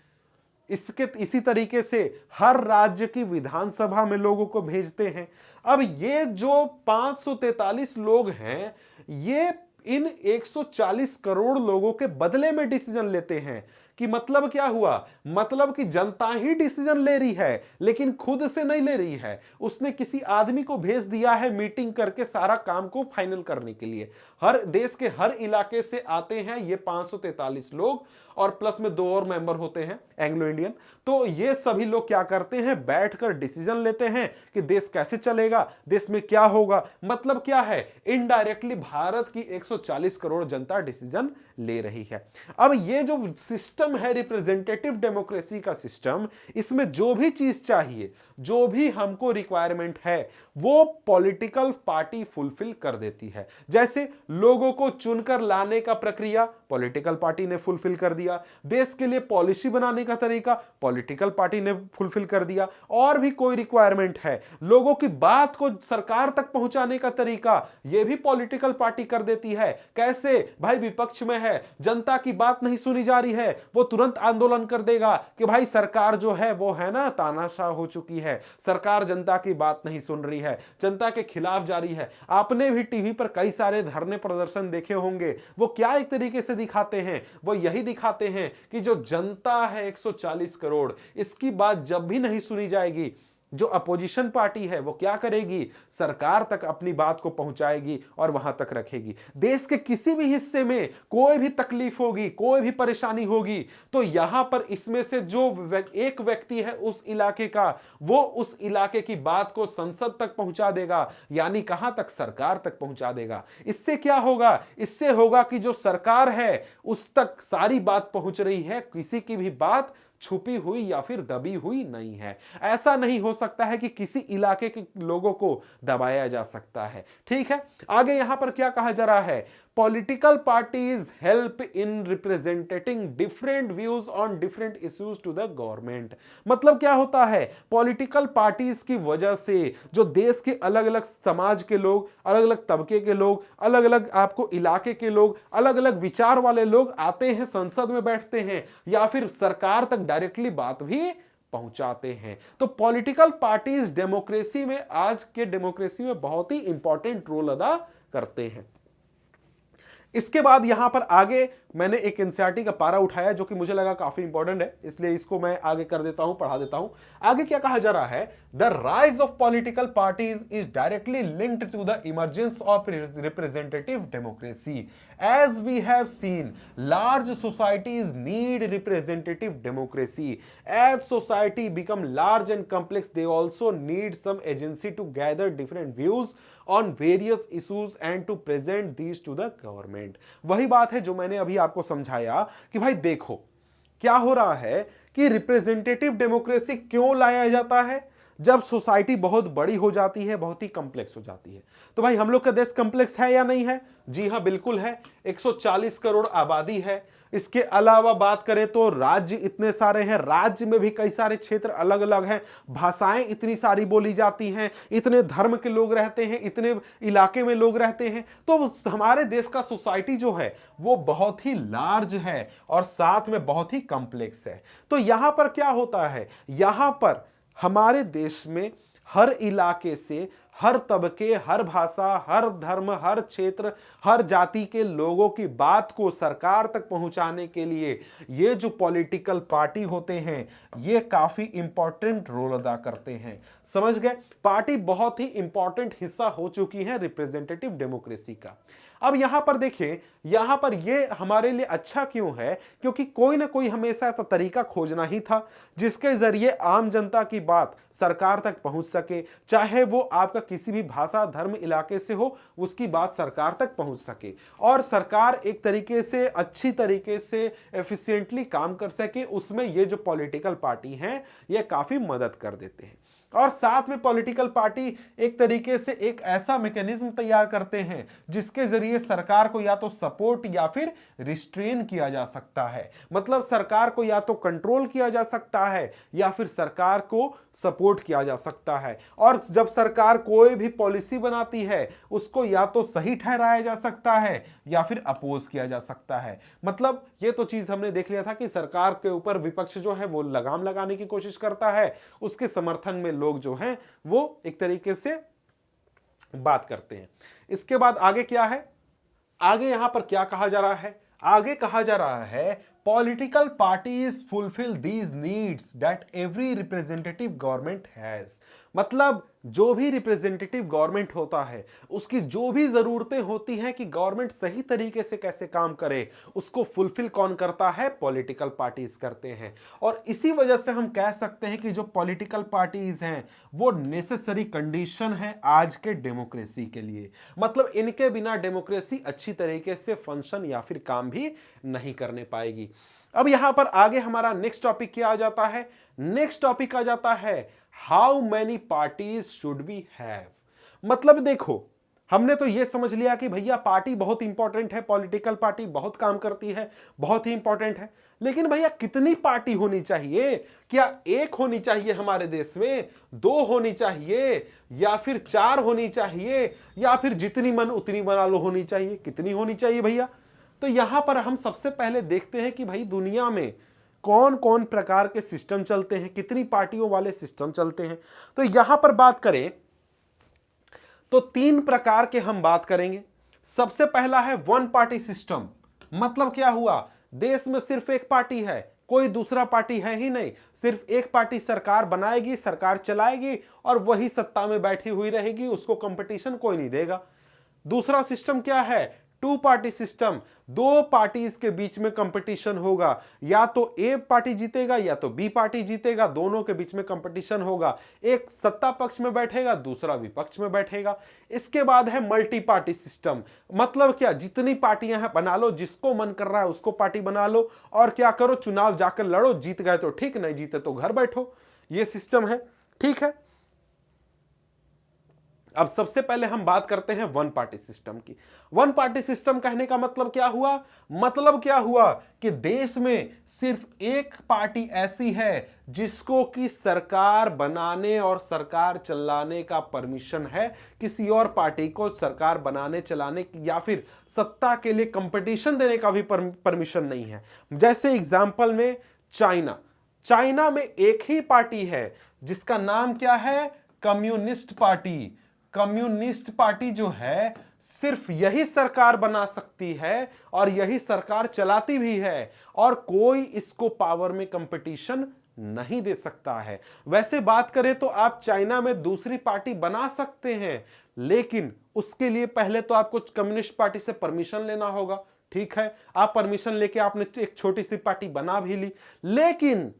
इसी तरीके से हर राज्य की विधानसभा में लोगों को भेजते हैं। अब ये जो 543 लोग हैं, ये इन 140 करोड़ लोगों के बदले में डिसीजन लेते हैं। कि मतलब क्या हुआ, मतलब कि जनता ही डिसीजन ले रही है, लेकिन खुद से नहीं ले रही है, उसने किसी आदमी को भेज दिया है मीटिंग करके सारा काम को फाइनल करने के लिए। हर देश के हर इलाके से आते हैं ये 543 लोग, और प्लस में 2 और मेंबर होते हैं एंग्लो इंडियन। तो ये सभी लोग क्या करते हैं, बैठकर डिसीजन लेते हैं कि देश कैसे चलेगा, देश में क्या होगा। मतलब क्या है, इनडायरेक्टली भारत की 140 करोड़ जनता डिसीजन ले रही है। अब ये जो सिस्टम है रिप्रेजेंटेटिव डेमोक्रेसी का सिस्टम, इसमें जो भी चीज चाहिए, जो भी हमको रिक्वायरमेंट है, वो पॉलिटिकल पार्टी फुलफिल कर देती है। जैसे लोगों को चुनकर लाने का प्रक्रिया पॉलिटिकल पार्टी ने फुलफिल कर दिया, देश के लिए पॉलिसी बनाने का तरीका पॉलिटिकल पार्टी ने फुलफिल कर दिया। और भी कोई रिक्वायरमेंट है, लोगों की बात को सरकार तक पहुंचाने का तरीका, यह भी पॉलिटिकल पार्टी कर देती है। कैसे भाई, विपक्ष में है, जनता की बात नहीं सुनी जा रही है, वो तुरंत आंदोलन कर देगा कि भाई सरकार जो है वो है ना तानाशाह हो चुकी है, सरकार जनता की बात नहीं सुन रही है, जनता के खिलाफ जा रही है। आपने भी टीवी पर कई सारे धरने प्रदर्शन देखे होंगे, वो क्या एक तरीके से दिखाते हैं, वो यही दिखाते हैं कि जो जनता है 140 करोड़, इसकी बात जब भी नहीं सुनी जाएगी, जो अपोजिशन पार्टी है वो क्या करेगी, सरकार तक अपनी बात को पहुंचाएगी और वहां तक रखेगी। देश के किसी भी हिस्से में कोई भी तकलीफ होगी, कोई भी परेशानी होगी, तो यहां पर इसमें से जो एक व्यक्ति है उस इलाके का, वो उस इलाके की बात को संसद तक पहुंचा देगा, यानी कहां तक, सरकार तक पहुंचा देगा। इससे क्या होगा, इससे होगा कि जो सरकार है उस तक सारी बात पहुंच रही है, किसी की भी बात छुपी हुई या फिर दबी हुई नहीं है। ऐसा नहीं हो सकता है कि किसी इलाके के लोगों को दबाया जा सकता है। ठीक है, आगे यहां पर क्या कहा जा रहा है, political parties help in representing different views on different issues to the government. मतलब क्या होता है, पॉलिटिकल पार्टीज की वजह से जो देश के अलग अलग समाज के लोग, अलग अलग तबके के लोग, अलग अलग आपको इलाके के लोग, अलग अलग विचार वाले लोग आते हैं, संसद में बैठते हैं, या फिर सरकार तक डायरेक्टली बात भी पहुंचाते हैं। तो पॉलिटिकल पार्टीज डेमोक्रेसी में, आज के डेमोक्रेसी में बहुत ही इंपॉर्टेंट रोल अदा करते हैं। इसके बाद यहां पर आगे मैंने एक एनसीईआरटी का पारा उठाया जो कि मुझे लगा काफी इंपॉर्टेंट है, इसलिए इसको मैं आगे कर देता हूं, पढ़ा देता हूं। आगे क्या कहा जा रहा है, the rise of political parties is directly linked to the emergence of representative democracy. As we have seen, large societies need representative democracy. As society become large and complex, they also need some agency to gather different views on various issues and to present these to the government. वही बात है जो मैंने अभी आपको समझाया कि भाई देखो क्या हो रहा है कि रिप्रेजेंटेटिव डेमोक्रेसी क्यों लाया जाता है, जब सोसाइटी बहुत बड़ी हो जाती है, बहुत ही कॉम्प्लेक्स हो जाती है। तो भाई हम लोग का देश कॉम्प्लेक्स है या नहीं है? जी हां, बिल्कुल है। 140 करोड़ आबादी है। इसके अलावा बात करें तो राज्य इतने सारे हैं, राज्य में भी कई सारे क्षेत्र अलग अलग हैं, भाषाएं इतनी सारी बोली जाती हैं, इतने धर्म के लोग रहते हैं, इतने इलाके में लोग रहते हैं। तो हमारे देश का सोसाइटी जो है वो बहुत ही लार्ज है और साथ में बहुत ही कॉम्प्लेक्स है। तो यहां पर क्या होता है, यहां पर हमारे देश में हर इलाके से, हर तबके, हर भाषा, हर धर्म, हर क्षेत्र, हर जाति के लोगों की बात को सरकार तक पहुंचाने के लिए ये जो पॉलिटिकल पार्टी होते हैं ये काफी इंपॉर्टेंट रोल अदा करते हैं। समझ गए? पार्टी बहुत ही इंपॉर्टेंट हिस्सा हो चुकी है रिप्रेजेंटेटिव डेमोक्रेसी का। अब यहां पर देखिए, यहां पर ये हमारे लिए अच्छा क्यों है? क्योंकि कोई ना कोई हमेशा तो तरीका खोजना ही था जिसके जरिए आम जनता की बात सरकार तक पहुंच सके, चाहे वो आपका किसी भी भाषा, धर्म, इलाके से हो, उसकी बात सरकार तक पहुंच सके और सरकार एक तरीके से अच्छी तरीके से एफिशिएंटली काम कर सके। उसमें ये जो पॉलिटिकल पार्टी हैं ये काफी मदद कर देते हैं। और साथ में पॉलिटिकल पार्टी एक तरीके से एक ऐसा मैकेनिज्म तैयार करते हैं जिसके जरिए सरकार को या तो सपोर्ट या फिर रिस्ट्रेन किया जा सकता है। मतलब सरकार को या तो कंट्रोल किया जा सकता है या फिर सरकार को सपोर्ट किया जा सकता है। और जब सरकार कोई भी पॉलिसी बनाती है उसको या तो सही ठहराया जा सकता है या फिर अपोज किया जा सकता है। मतलब ये तो चीज हमने देख लिया था कि सरकार के ऊपर विपक्ष जो है वो लगाम लगाने की कोशिश करता है, उसके समर्थन में लोग जो हैं वो एक तरीके से बात करते हैं। इसके बाद आगे क्या है? आगे यहां पर क्या कहा जा रहा है? आगे कहा जा रहा है political parties fulfil these needs that every representative government has. मतलब जो भी रिप्रेजेंटेटिव गवर्नमेंट होता है उसकी जो भी जरूरतें होती हैं कि गवर्नमेंट सही तरीके से कैसे काम करे, उसको फुलफिल कौन करता है? पॉलिटिकल पार्टीज करते हैं। और इसी वजह से हम कह सकते हैं कि जो पॉलिटिकल पार्टीज हैं वो नेसेसरी कंडीशन है आज के डेमोक्रेसी के लिए। मतलब इनके बिना डेमोक्रेसी अच्छी तरीके से फंक्शन या फिर काम भी नहीं करने पाएगी। अब यहां पर आगे हमारा नेक्स्ट टॉपिक क्या आ जाता है? नेक्स्ट टॉपिक आ जाता है how many parties should we have. मतलब देखो, हमने तो यह समझ लिया कि भैया पार्टी बहुत इंपॉर्टेंट है, पॉलिटिकल पार्टी बहुत काम करती है, बहुत ही इंपॉर्टेंट है। लेकिन भैया कितनी पार्टी होनी चाहिए? क्या एक होनी चाहिए हमारे देश में, दो होनी चाहिए, या फिर चार होनी चाहिए, या फिर जितनी मन उतनी बना लो होनी चाहिए? कितनी होनी चाहिए भैया? तो यहां पर हम सबसे पहले देखते हैं कि भाई दुनिया में कौन कौन प्रकार के सिस्टम चलते हैं, कितनी पार्टियों वाले सिस्टम चलते हैं। तो यहां पर बात करें तो तीन प्रकार के हम बात करेंगे। सबसे पहला है वन पार्टी सिस्टम। मतलब क्या हुआ? देश में सिर्फ एक पार्टी है, कोई दूसरा पार्टी है ही नहीं, सिर्फ एक पार्टी सरकार बनाएगी, सरकार चलाएगी और वही सत्ता में बैठी हुई रहेगी, उसको कंपटीशन कोई नहीं देगा। दूसरा सिस्टम क्या है? Two party system. दो पार्टीज के बीच में कंपटीशन होगा, या तो ए पार्टी जीतेगा या तो बी पार्टी जीतेगा, दोनों के बीच में कंपटीशन होगा। एक सत्ता पक्ष में बैठेगा, दूसरा विपक्ष में बैठेगा। इसके बाद है मल्टी पार्टी सिस्टम। मतलब क्या? जितनी पार्टियां हैं बना लो, जिसको मन कर रहा है उसको पार्टी बना लो और क्या करो, चुनाव जाकर लड़ो, जीत गए तो ठीक, नहीं जीते तो घर बैठो। यह सिस्टम है, ठीक है। अब सबसे पहले हम बात करते हैं वन पार्टी सिस्टम की। वन पार्टी सिस्टम कहने का मतलब क्या हुआ? मतलब क्या हुआ कि देश में सिर्फ एक पार्टी ऐसी है जिसको कि सरकार बनाने और सरकार चलाने का परमिशन है, किसी और पार्टी को सरकार बनाने, चलाने या फिर सत्ता के लिए कंपटीशन देने का भी परमिशन नहीं है। जैसे एग्जांपल में चाइना में एक ही पार्टी है जिसका नाम क्या है? Communist party. कम्युनिस्ट पार्टी जो है सिर्फ यही सरकार बना सकती है और यही सरकार चलाती भी है, और कोई इसको पावर में कंपटीशन नहीं दे सकता है। वैसे बात करें तो आप चाइना में दूसरी पार्टी बना सकते हैं, लेकिन उसके लिए पहले तो आपको कम्युनिस्ट पार्टी से परमिशन लेना होगा। ठीक है, आप परमिशन लेके आपने एक छोटी सी पार्टी बना भी ली, लेकिन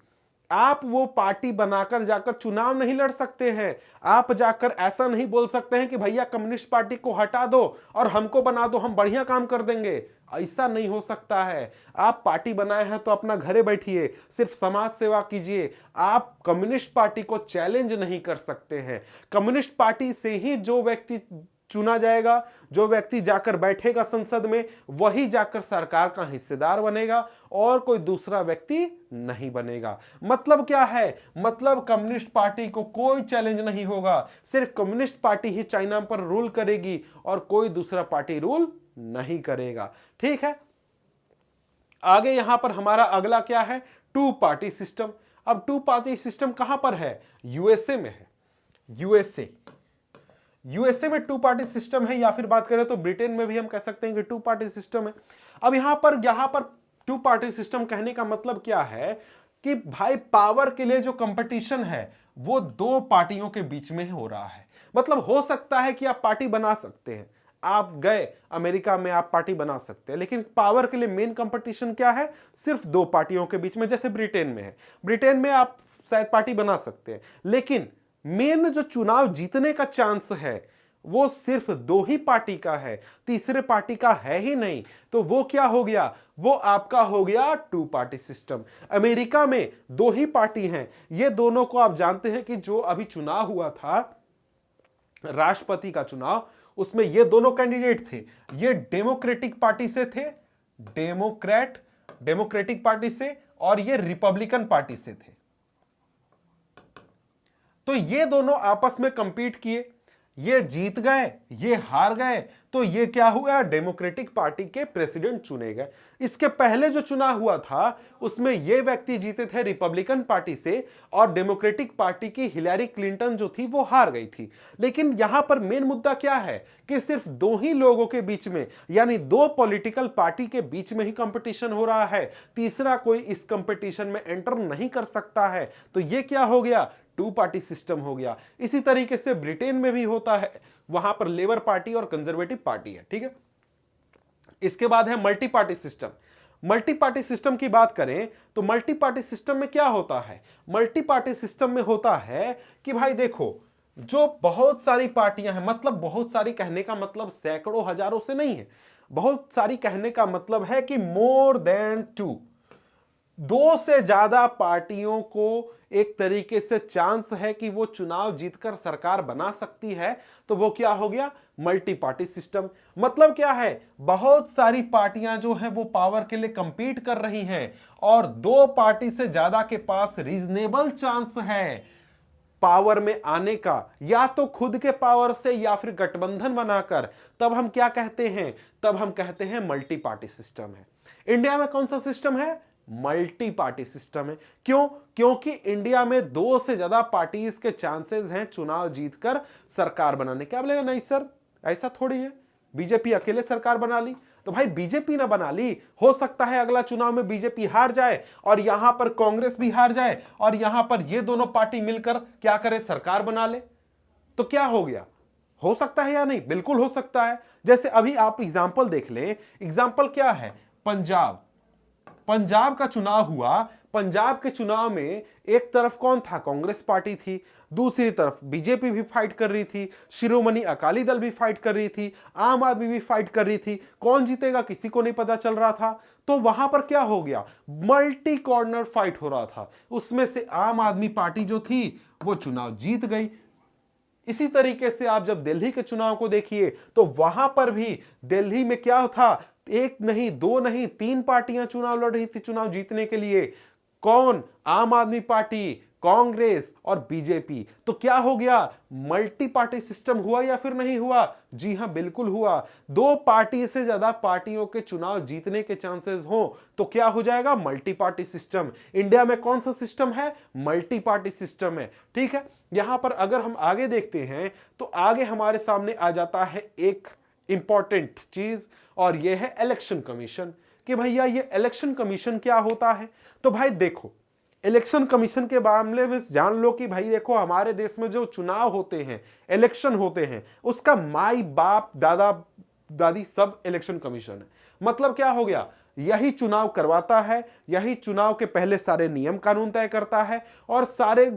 आप वो पार्टी बनाकर जाकर चुनाव नहीं लड़ सकते हैं। आप जाकर ऐसा नहीं बोल सकते हैं कि भैया कम्युनिस्ट पार्टी को हटा दो और हमको बना दो, हम बढ़िया काम कर देंगे। ऐसा नहीं हो सकता है। आप पार्टी बनाए हैं तो अपना घरे बैठिए, सिर्फ समाज सेवा कीजिए। आप कम्युनिस्ट पार्टी को चैलेंज नहीं कर सकते हैं। कम्युनिस्ट पार्टी से ही जो व्यक्ति चुना जाएगा, जो व्यक्ति जाकर बैठेगा संसद में, वही जाकर सरकार का हिस्सेदार बनेगा और कोई दूसरा व्यक्ति नहीं बनेगा। मतलब क्या है? मतलब कम्युनिस्ट पार्टी को कोई चैलेंज नहीं होगा, सिर्फ कम्युनिस्ट पार्टी ही चाइना पर रूल करेगी और कोई दूसरा पार्टी रूल नहीं करेगा। ठीक है, आगे यहां पर हमारा अगला क्या है? Two party system. अब टू पार्टी सिस्टम कहां पर है? यूएसए में है। यूएसए में 2 पार्टी सिस्टम है, या फिर बात करें तो ब्रिटेन में भी हम कह सकते हैं कि 2 पार्टी सिस्टम है। अब यहां पर 2 पार्टी सिस्टम कहने का मतलब क्या है कि भाई पावर के लिए जो कंपटीशन है वो 2 पार्टियों के बीच में हो रहा है। मतलब हो सकता है कि आप पार्टी बना सकते हैं, आप गए अमेरिका में आप पार्टी बना सकते हैं, लेकिन पावर के लिए मेन कंपटीशन क्या है? सिर्फ 2 पार्टियों के बीच में। जैसे ब्रिटेन में है, ब्रिटेन में आप शायद पार्टी बना सकते हैं, लेकिन मेन जो चुनाव जीतने का चांस है वो सिर्फ 2 ही पार्टी का है, तीसरे पार्टी का है ही नहीं। तो वो क्या हो गया? वो आपका हो गया 2 पार्टी सिस्टम। अमेरिका में 2 ही पार्टी हैं, ये दोनों को आप जानते हैं कि जो अभी चुनाव हुआ था राष्ट्रपति का चुनाव, उसमें ये दोनों कैंडिडेट थे, ये डेमोक्रेटिक पार्टी से थे, डेमोक्रेटिक पार्टी से, और ये रिपब्लिकन पार्टी से थे। तो ये दोनों आपस में कंपीट किए, ये जीत गए, ये हार गए, तो ये क्या हुआ? डेमोक्रेटिक पार्टी के प्रेसिडेंट चुने गए। इसके पहले जो चुनाव हुआ था उसमें ये व्यक्ति जीते थे रिपब्लिकन पार्टी से, और डेमोक्रेटिक पार्टी की हिलैरी क्लिंटन जो थी वो हार गई थी। लेकिन यहां पर मेन मुद्दा क्या है कि सिर्फ 2 ही लोगों के बीच में, यानी 2 पॉलिटिकल पार्टी के बीच में ही कंपटीशन हो रहा है, तीसरा कोई इस कंपटीशन में एंटर नहीं कर सकता है। तो ये क्या हो गया? 2 पार्टी सिस्टम हो गया। इसी तरीके से ब्रिटेन में भी होता है, वहां पर लेबर पार्टी और कंजर्वेटिव पार्टी है, ठीक है। इसके बाद है multi party system. Multi party system की बात करें तो मल्टी पार्टी सिस्टम में क्या होता है? मल्टी पार्टी सिस्टम में होता है कि भाई देखो, जो बहुत सारी पार्टियां हैं, मतलब बहुत सारी कहने का मतलब सैकड़ों हजारों से नहीं है, बहुत सारी कहने का मतलब है कि मोर देन 2 से ज्यादा पार्टियों को एक तरीके से चांस है कि वो चुनाव जीतकर सरकार बना सकती है। तो वो क्या हो गया? Multi party system. मतलब क्या है? बहुत सारी पार्टियां जो हैं वो पावर के लिए कंपीट कर रही हैं, और 2 पार्टी से ज्यादा के पास रीजनेबल चांस है पावर में आने का, या तो खुद के पावर से या फिर गठबंधन बनाकर। तब हम क्या कहते हैं? तब हम कहते हैं मल्टी पार्टी सिस्टम है। इंडिया में कौन सा सिस्टम है? मल्टी पार्टी सिस्टम है। क्यों? क्योंकि इंडिया में 2 से ज्यादा पार्टीज के चांसेस हैं चुनाव जीतकर सरकार बनाने के। क्या बोलेगा? नहीं सर, ऐसा थोड़ी है, बीजेपी अकेले सरकार बना ली। तो भाई बीजेपी ना बना ली, हो सकता है अगला चुनाव में बीजेपी हार जाए और यहां पर कांग्रेस भी हार जाए, और यहां पर ये दोनों पार्टी मिलकर क्या करे? सरकार बना ले। तो क्या हो गया? हो सकता है या नहीं? बिल्कुल हो सकता है। जैसे अभी आप एग्जाम्पल देख लें। एग्जाम्पल क्या है? पंजाब का चुनाव हुआ। पंजाब के चुनाव में एक तरफ कौन था? कांग्रेस पार्टी थी, दूसरी तरफ बीजेपी भी फाइट कर रही थी, शिरोमणि अकाली दल भी फाइट कर रही थी, आम आदमी भी फाइट कर रही थी। कौन जीतेगा किसी को नहीं पता चल रहा था। तो वहां पर क्या हो गया? मल्टी कॉर्नर फाइट हो रहा था। उसमें से आम आदमी पार्टी जो थी वो चुनाव जीत गई। इसी तरीके से आप जब दिल्ली के चुनाव को देखिए तो वहां पर भी दिल्ली में क्या था? 1 नहीं, 2 नहीं, 3 पार्टियां चुनाव लड़ रही थी चुनाव जीतने के लिए। कौन? आम आदमी पार्टी, कांग्रेस और बीजेपी। तो क्या हो गया? मल्टी पार्टी सिस्टम हुआ या फिर नहीं हुआ? जी हां, बिल्कुल हुआ। 2 पार्टी से ज्यादा पार्टियों के चुनाव जीतने के चांसेस हो तो क्या हो जाएगा? Multi party system. इंडिया में कौन सा सिस्टम है? मल्टी पार्टी सिस्टम है, ठीक है। यहां पर अगर हम आगे देखते हैं तो आगे हमारे सामने आ जाता है एक इंपॉर्टेंट चीज, और यह है इलेक्शन कमीशन। कि भैया ये इलेक्शन कमीशन क्या होता है? तो भाई देखो, इलेक्शन कमीशन के मामले में जान लो कि भाई देखो, हमारे देश में जो चुनाव होते हैं, इलेक्शन होते हैं, उसका माई बाप दादा दादी सब इलेक्शन कमीशन है। मतलब क्या हो गया? यही चुनाव करवाता है, यही चुनाव के पहले सारे नियम कानून तय करता है, और सारे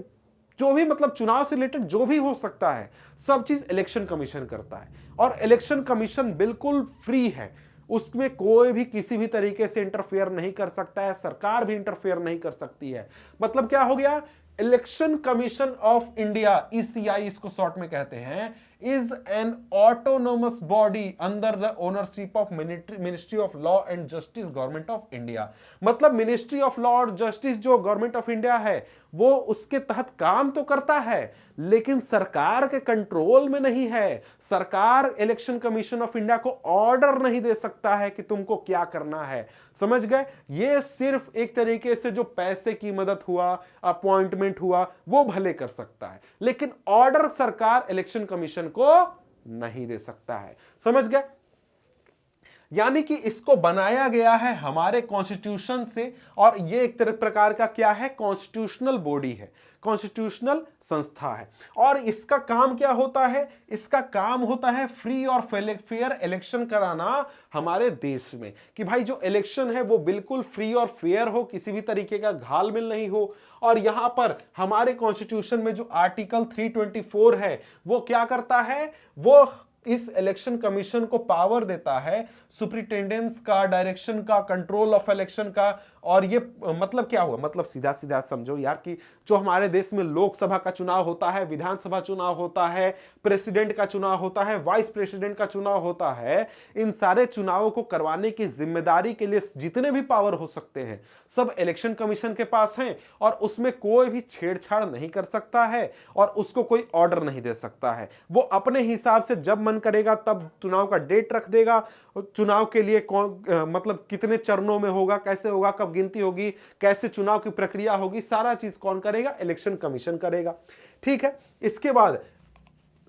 जो भी मतलब चुनाव से रिलेटेड जो भी हो सकता है सब चीज इलेक्शन कमीशन करता है। और इलेक्शन कमीशन बिल्कुल फ्री है, उसमें कोई भी किसी भी तरीके से इंटरफेयर नहीं कर सकता है, सरकार भी इंटरफेयर नहीं कर सकती है। मतलब क्या हो गया? Election commission of India, ECI इसको शॉर्ट में कहते हैं, is an autonomous body under the ownership of ministry of law and justice government of India. मतलब मिनिस्ट्री ऑफ लॉ और जस्टिस जो गवर्नमेंट ऑफ इंडिया है वो उसके तहत काम तो करता है, लेकिन सरकार के कंट्रोल में नहीं है। सरकार इलेक्शन कमीशन ऑफ इंडिया को ऑर्डर नहीं दे सकता है कि तुमको क्या करना है। समझ गए? ये सिर्फ एक तरीके से जो पैसे की मदद हुआ, अपॉइंटमेंट हुआ, वो भले कर सकता है, लेकिन ऑर्डर सरकार इलेक्शन कमीशन को नहीं दे सकता है। समझ गए? यानी कि इसको बनाया गया है हमारे कॉन्स्टिट्यूशन से, और ये एक तरह प्रकार का क्या है, कॉन्स्टिट्यूशनल बॉडी है, कॉन्स्टिट्यूशनल संस्था है। और इसका काम क्या होता है? इसका काम होता है फ्री और फेयर इलेक्शन कराना हमारे देश में, कि भाई जो इलेक्शन है वो बिल्कुल फ्री और फेयर हो, किसी भी तरीके का घालमेल नहीं हो। और यहां पर हमारे कॉन्स्टिट्यूशन में जो आर्टिकल 324 है वो क्या करता है, वो इस इलेक्शन कमीशन को पावर देता है सुपरिटेंडेंस का, डायरेक्शन का, कंट्रोल ऑफ इलेक्शन का। और ये मतलब क्या हुआ, मतलब सीधा सीधा समझो यार कि जो हमारे देश में लोकसभा का चुनाव होता है, विधानसभा चुनाव होता है, प्रेसिडेंट का चुनाव होता है, वाइस प्रेसिडेंट का चुनाव होता है, इन सारे चुनावों को करवाने की जिम्मेदारी के लिए जितने भी पावर हो सकते हैं सब इलेक्शन कमीशन के पास हैं। और उसमें कोई भी छेड़छाड़ नहीं कर सकता है और उसको कोई ऑर्डर नहीं दे सकता है। वो अपने हिसाब से जब मन करेगा तब चुनाव का डेट रख देगा, चुनाव के लिए कौन मतलब कितने चरणों में होगा, कैसे होगा, कब गिनती होगी, कैसे चुनाव की प्रक्रिया होगी, सारा चीज कौन करेगा, इलेक्शन कमीशन करेगा। ठीक है।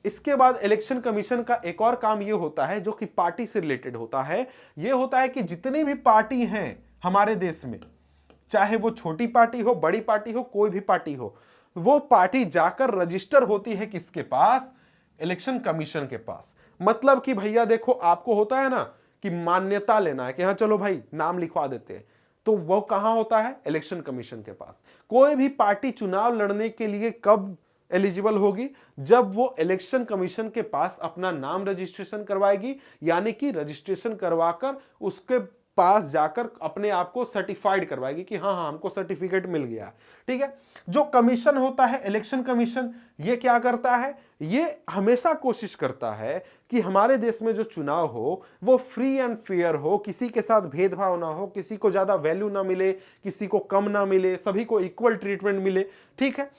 इसके बाद इलेक्शन कमीशन का एक और काम यह होता है जो कि पार्टी से रिलेटेड होता है। यह होता है कि जितनी भी पार्टी हैं हमारे देश में, चाहे वो छोटी पार्टी हो, बड़ी पार्टी हो, कोई भी पार्टी हो, वो पार्टी जाकर रजिस्टर होती है किसके पास, इलेक्शन कमीशन के पास। मतलब कि भैया देखो, आपको होता है ना कि मान्यता लेना है कि हाँ चलो भाई नाम लिखवा देते हैं, तो वो कहां होता है, इलेक्शन कमीशन के पास। कोई भी पार्टी चुनाव लड़ने के लिए कब एलिजिबल होगी, जब वो इलेक्शन कमीशन के पास अपना नाम रजिस्ट्रेशन करवाएगी, यानी कि रजिस्ट्रेशन करवाकर उसके पास जाकर अपने आप को सर्टिफाइड करवाएगी कि हाँ हाँ हमको सर्टिफिकेट मिल गया। ठीक है। जो कमीशन होता है, इलेक्शन कमीशन, ये क्या करता है, ये हमेशा कोशिश करता है कि हमारे देश में जो चुनाव हो वो फ्री एंड फेयर हो, किसी के साथ भेदभाव ना हो, किसी को ज्यादा वैल्यू ना मिले, किसी को कम ना मिले, सभी को इक्वल ट्रीटमेंट मिले। ठीक है।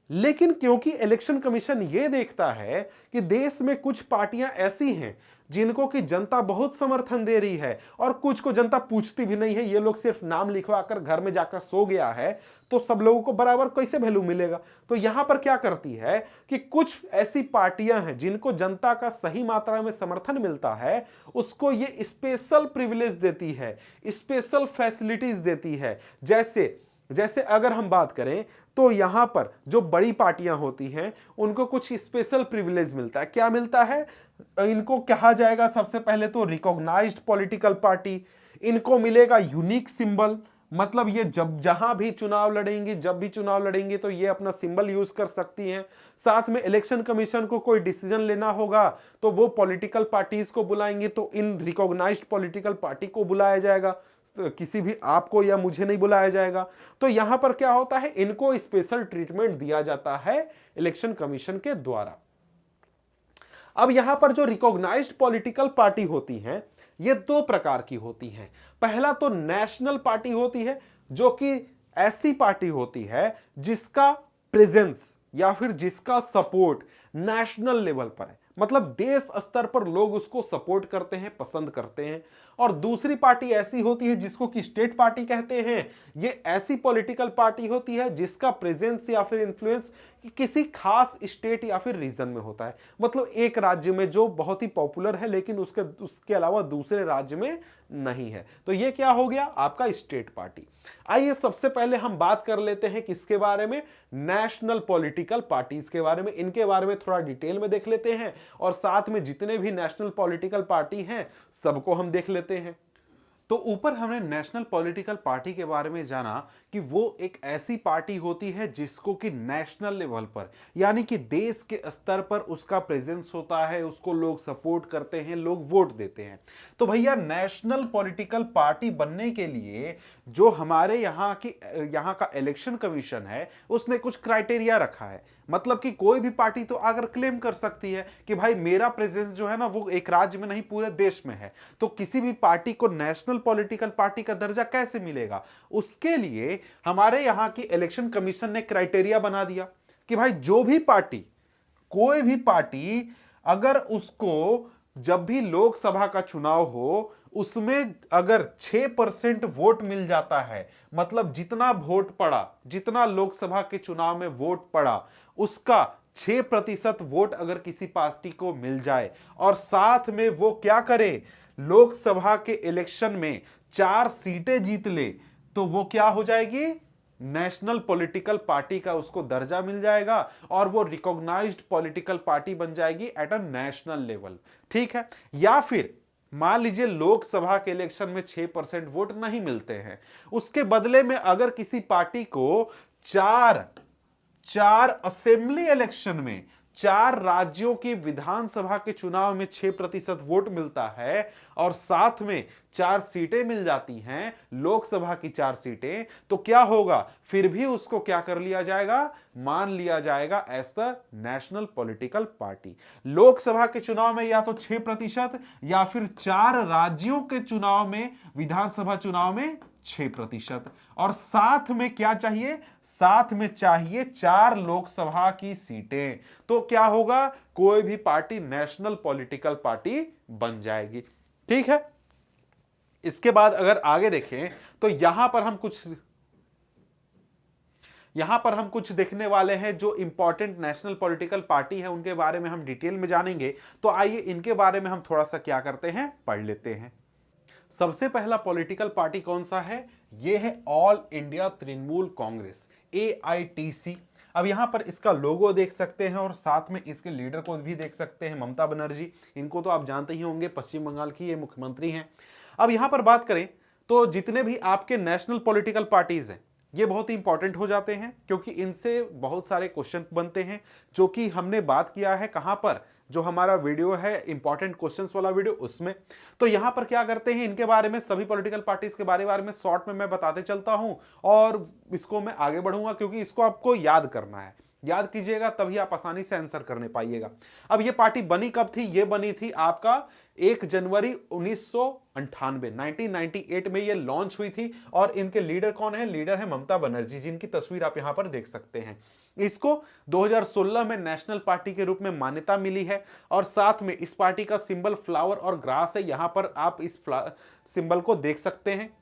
लेकिन क्योंकि इलेक्शन कमीशन ये देखता है कि देश में कुछ पार्टियां ऐसी हैं जिनको की जनता बहुत समर्थन दे रही है और कुछ को जनता पूछती भी नहीं है, ये लोग सिर्फ नाम लिखवाकर घर में जाकर सो गया है, तो सब लोगों को बराबर कैसे वैल्यू मिलेगा। तो यहां पर क्या करती है कि कुछ ऐसी पार्टियां हैं जिनको जनता का सही मात्रा में समर्थन मिलता है, उसको ये स्पेशल प्रिविलेज देती है, स्पेशल फैसिलिटीज देती है। जैसे अगर हम बात करें तो यहां पर जो बड़ी पार्टियां होती हैं उनको कुछ स्पेशल प्रिविलेज मिलता है। क्या मिलता है, इनको कहा जाएगा सबसे पहले तो रिकॉग्नाइज्ड पॉलिटिकल पार्टी, इनको मिलेगा यूनिक सिंबल, मतलब ये जब जहां भी चुनाव लड़ेंगे तो ये अपना सिंबल यूज कर सकती हैं। साथ में इलेक्शन कमीशन को कोई डिसीजन लेना होगा तो वो पॉलिटिकल पार्टीज को बुलाएंगे, तो इन रिकॉग्नाइज्ड पॉलिटिकल पार्टी को बुलाया जाएगा, किसी भी आपको या मुझे नहीं बुलाया जाएगा। तो यहां पर क्या होता है, इनको स्पेशल ट्रीटमेंट दिया जाता है इलेक्शन कमीशन के द्वारा। अब यहां पर जो रिकॉग्नाइज्ड पॉलिटिकल पार्टी होती हैं ये दो प्रकार की होती हैं। पहला तो नेशनल पार्टी होती है, जो कि ऐसी पार्टी होती है जिसका प्रेजेंस या फिर जिसका सपोर्ट नेशनल लेवल पर है, मतलब देश स्तर पर लोग उसको सपोर्ट करते हैं, पसंद करते हैं। और दूसरी पार्टी ऐसी होती है जिसको कि स्टेट पार्टी कहते हैं। ये ऐसी पॉलिटिकल पार्टी होती है जिसका प्रेजेंस या फिर इन्फ्लुएंस किसी खास स्टेट या फिर रीजन में होता है, मतलब एक राज्य में जो बहुत ही पॉपुलर है लेकिन उसके अलावा दूसरे राज्य में नहीं है, तो ये क्या हो गया, आपका स्टेट पार्टी। आइए सबसे पहले हम बात कर लेते हैं किसके बारे में, नेशनल पॉलिटिकल पार्टीज के बारे में। इनके बारे में थोड़ा डिटेल में देख लेते हैं और साथ में जितने भी नेशनल पॉलिटिकल पार्टी हैं सबको हम देख लेते हैं। तो ऊपर हमने नेशनल पॉलिटिकल पार्टी के बारे में जाना कि वो एक ऐसी पार्टी होती है जिसको कि नेशनल लेवल पर यानी कि देश के स्तर पर उसका प्रेजेंस होता है, उसको लोग सपोर्ट करते हैं, लोग वोट देते हैं। तो भैया नेशनल पॉलिटिकल पार्टी बनने के लिए जो हमारे यहाँ का इलेक्शन कमीशन है उसने कुछ क्राइटेरिया रखा है। मतलब कि कोई भी पार्टी तो अगर क्लेम कर सकती है कि भाई मेरा प्रेजेंस जो है ना वो एक राज्य में नहीं पूरे देश में है, तो किसी भी पार्टी को नेशनल पॉलिटिकल पार्टी का दर्जा कैसे मिलेगा। उसके लिए हमारे यहाँ की इलेक्शन कमीशन ने क्राइटेरिया बना दिया कि भाई जो भी पार्टी, कोई भी पार्टी अगर उसको जब भी लोकसभा का चुनाव हो उसमें अगर 6% वोट मिल जाता है, मतलब जितना वोट पड़ा, जितना लोकसभा के चुनाव में वोट पड़ा उसका 6% वोट अगर किसी पार्टी को मिल जाए और साथ में वो क्या करे, लोकसभा के इलेक्शन में 4 सीटें जीत ले, तो वो क्या हो जाएगी, नेशनल पॉलिटिकल पार्टी का उसको दर्जा मिल जाएगा और वो रिकॉग्नाइज्ड पॉलिटिकल पार्टी बन जाएगी एट अ नेशनल लेवल। ठीक है। या फिर मान लीजिए लोकसभा के इलेक्शन में 6% वोट नहीं मिलते हैं, उसके बदले में अगर किसी पार्टी को चार असेंबली इलेक्शन में 4 राज्यों की विधानसभा के चुनाव में 6% वोट मिलता है और साथ में 4 सीटें मिल जाती हैं, लोकसभा की 4 सीटें, तो क्या होगा, फिर भी उसको क्या कर लिया जाएगा, मान लिया जाएगा as the national political party. Lok Sabha के चुनाव में या तो 6% या फिर 4 राज्यों के चुनाव में, विधानसभा चुनाव में 6%, और साथ में क्या चाहिए, साथ में चाहिए 4 लोकसभा की सीटें, तो क्या होगा, कोई भी पार्टी नेशनल पॉलिटिकल पार्टी बन जाएगी। ठीक है। इसके बाद अगर आगे देखें तो यहां पर हम कुछ देखने वाले हैं जो इंपॉर्टेंट नेशनल पॉलिटिकल पार्टी है, उनके बारे में हम डिटेल में जानेंगे। तो आइए इनके बारे में हम थोड़ा सा क्या करते हैं, पढ़ लेते हैं। सबसे पहला पॉलिटिकल पार्टी कौन सा है, यह है all India Trinamool Congress, AITC। अब यहां पर इसका लोगो देख सकते हैं और साथ में इसके लीडर को भी देख सकते हैं, ममता बनर्जी। इनको तो आप जानते ही होंगे, पश्चिम बंगाल की ये मुख्यमंत्री हैं। अब यहां पर बात करें तो जितने भी आपके नेशनल पॉलिटिकल पार्टीज हैं ये बहुत ही इंपॉर्टेंट हो जाते हैं, क्योंकि इनसे बहुत सारे क्वेश्चन बनते हैं, जो कि हमने बात किया है कहां पर, जो हमारा वीडियो है इंपॉर्टेंट क्वेश्चंस वाला वीडियो, उसमें। तो यहां पर क्या करते हैं, इनके बारे में, सभी पॉलिटिकल पार्टीज के बारे में शॉर्ट में मैं बताते चलता हूं और इसको मैं आगे बढ़ूंगा, क्योंकि इसको आपको याद करना है। याद कीजिएगा तभी आप आसानी से आंसर करने पाइएगा। अब ये पार्टी बनी कब थी, ये बनी थी आपका 1 जनवरी 1998 में ये लॉन्च हुई थी। और इनके लीडर कौन है, लीडर है ममता बनर्जी, जिनकी तस्वीर आप यहां पर देख सकते हैं। इसको 2016 में नेशनल पार्टी के रूप में मान्यता मिली है और साथ में इस पार्टी का सिंबल फ्लावर और ग्रास है, यहां पर आप इस सिंबल को देख सकते हैं।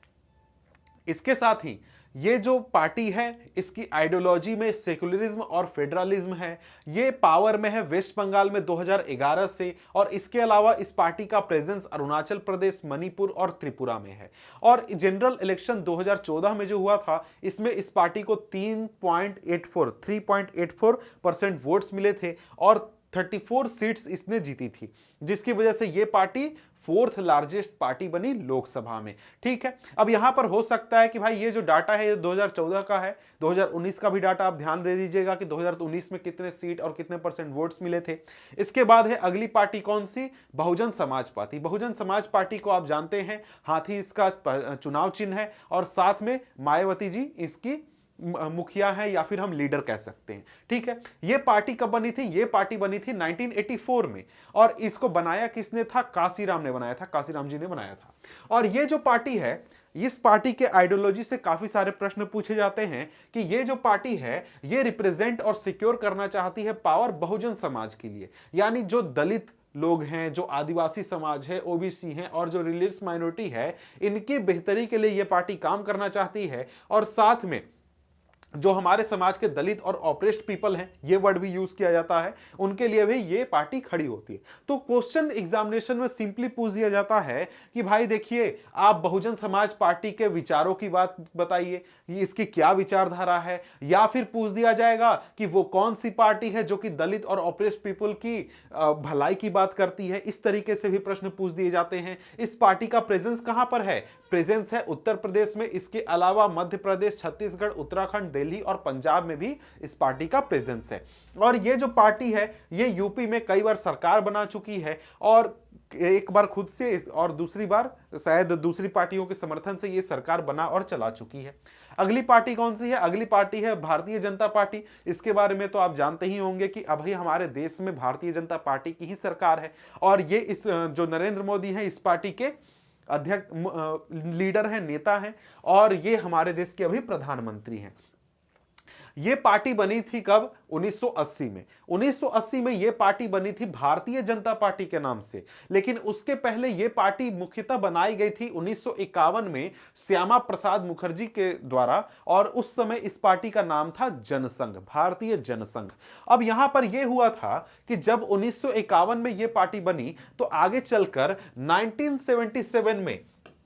इसके साथ ही ये जो पार्टी है इसकी आइडियोलॉजी में सेकुलरिज्म और फेडरलिज्म है। ये पावर में है वेस्ट बंगाल में 2011 से, और इसके अलावा इस पार्टी का प्रेजेंस अरुणाचल प्रदेश, मणिपुर और त्रिपुरा में है। और जनरल इलेक्शन 2014 में जो हुआ था, इसमें इस पार्टी को 3.84% वोट्स मिले थे और 34 सीट्स इसने जीती थी, जिसकी वजह से ये पार्टी 4th लार्जेस्ट पार्टी बनी लोकसभा में। ठीक है। अब यहां पर हो सकता है कि भाई ये जो डाटा है ये 2014 का है, 2019 का भी डाटा आप ध्यान दे दीजिएगा कि 2019 में कितने सीट और कितने % वोट्स मिले थे। इसके बाद है अगली पार्टी कौन सी, बहुजन समाज पार्टी। बहुजन समाज पार्टी को आप जानते हैं, हाथी इसका चुनाव चिन्ह है और साथ में मायावती जी इसकी मुखिया है या फिर हम लीडर कह सकते हैं। ठीक है। ये पार्टी कब बनी थी, ये पार्टी बनी थी 1984 में और इसको बनाया किसने था, काशीराम ने बनाया था, काशीराम जी ने बनाया था। और ये जो पार्टी है, इस पार्टी के आइडियोलॉजी से काफी सारे प्रश्न पूछे जाते हैं कि ये जो पार्टी है ये रिप्रेजेंट और सिक्योर करना चाहती है पावर बहुजन समाज के लिए, यानी जो दलित लोग हैं, जो आदिवासी समाज है, ओबीसी हैं और जो रिलीजियस माइनॉरिटी है, इनकी बेहतरी के लिए ये पार्टी काम करना चाहती है। और साथ में जो हमारे समाज के दलित और ऑप्रेस्ड पीपल हैं, ये वर्ड भी यूज किया जाता है, उनके लिए भी ये पार्टी खड़ी होती है। तो क्वेश्चन एग्जामिनेशन में सिंपली पूछ दिया जाता है कि भाई देखिए, आप बहुजन समाज पार्टी के विचारों की बात बताइए, ये इसकी क्या विचारधारा है, या फिर पूछ दिया जाएगा कि वो कौन सी पार्टी है जो कि दलित और ऑप्रेस्ड पीपल की भलाई की बात करती है। इस तरीके से भी प्रश्न पूछ दिए जाते हैं। इस पार्टी का प्रेजेंस कहां पर है, प्रेजेंस है उत्तर प्रदेश में, इसके अलावा मध्य प्रदेश, छत्तीसगढ़, उत्तराखंड, दिल्ली और पंजाब में भी इस पार्टी का प्रेजेंस है। और ये जो पार्टी है ये यूपी में कई बार सरकार बना चुकी है और एक बार खुद से और दूसरी बार शायद दूसरी पार्टियों के समर्थन से ये सरकार बना और चला चुकी है। अगली पार्टी कौन सी है, अगली पार्टी है भारतीय जनता पार्टी। इसके बारे में तो आप जानते ही होंगे कि अभी हमारे देश में भारतीय जनता पार्टी की ही सरकार है और ये इस जो नरेंद्र मोदी है इस पार्टी के अध्यक्ष लीडर हैं, नेता हैं और ये हमारे देश के अभी प्रधानमंत्री हैं। ये पार्टी बनी थी कब? 1980 में। 1980 में ये पार्टी बनी थी भारतीय जनता पार्टी के नाम से, लेकिन उसके पहले ये पार्टी मुख्यतः बनाई गई थी 1951 में श्यामा प्रसाद मुखर्जी के द्वारा, और उस समय इस पार्टी का नाम था जनसंघ, भारतीय जनसंघ। अब यहां पर यह हुआ था कि जब 1951 में यह पार्टी बनी तो आगे चलकर 1977 में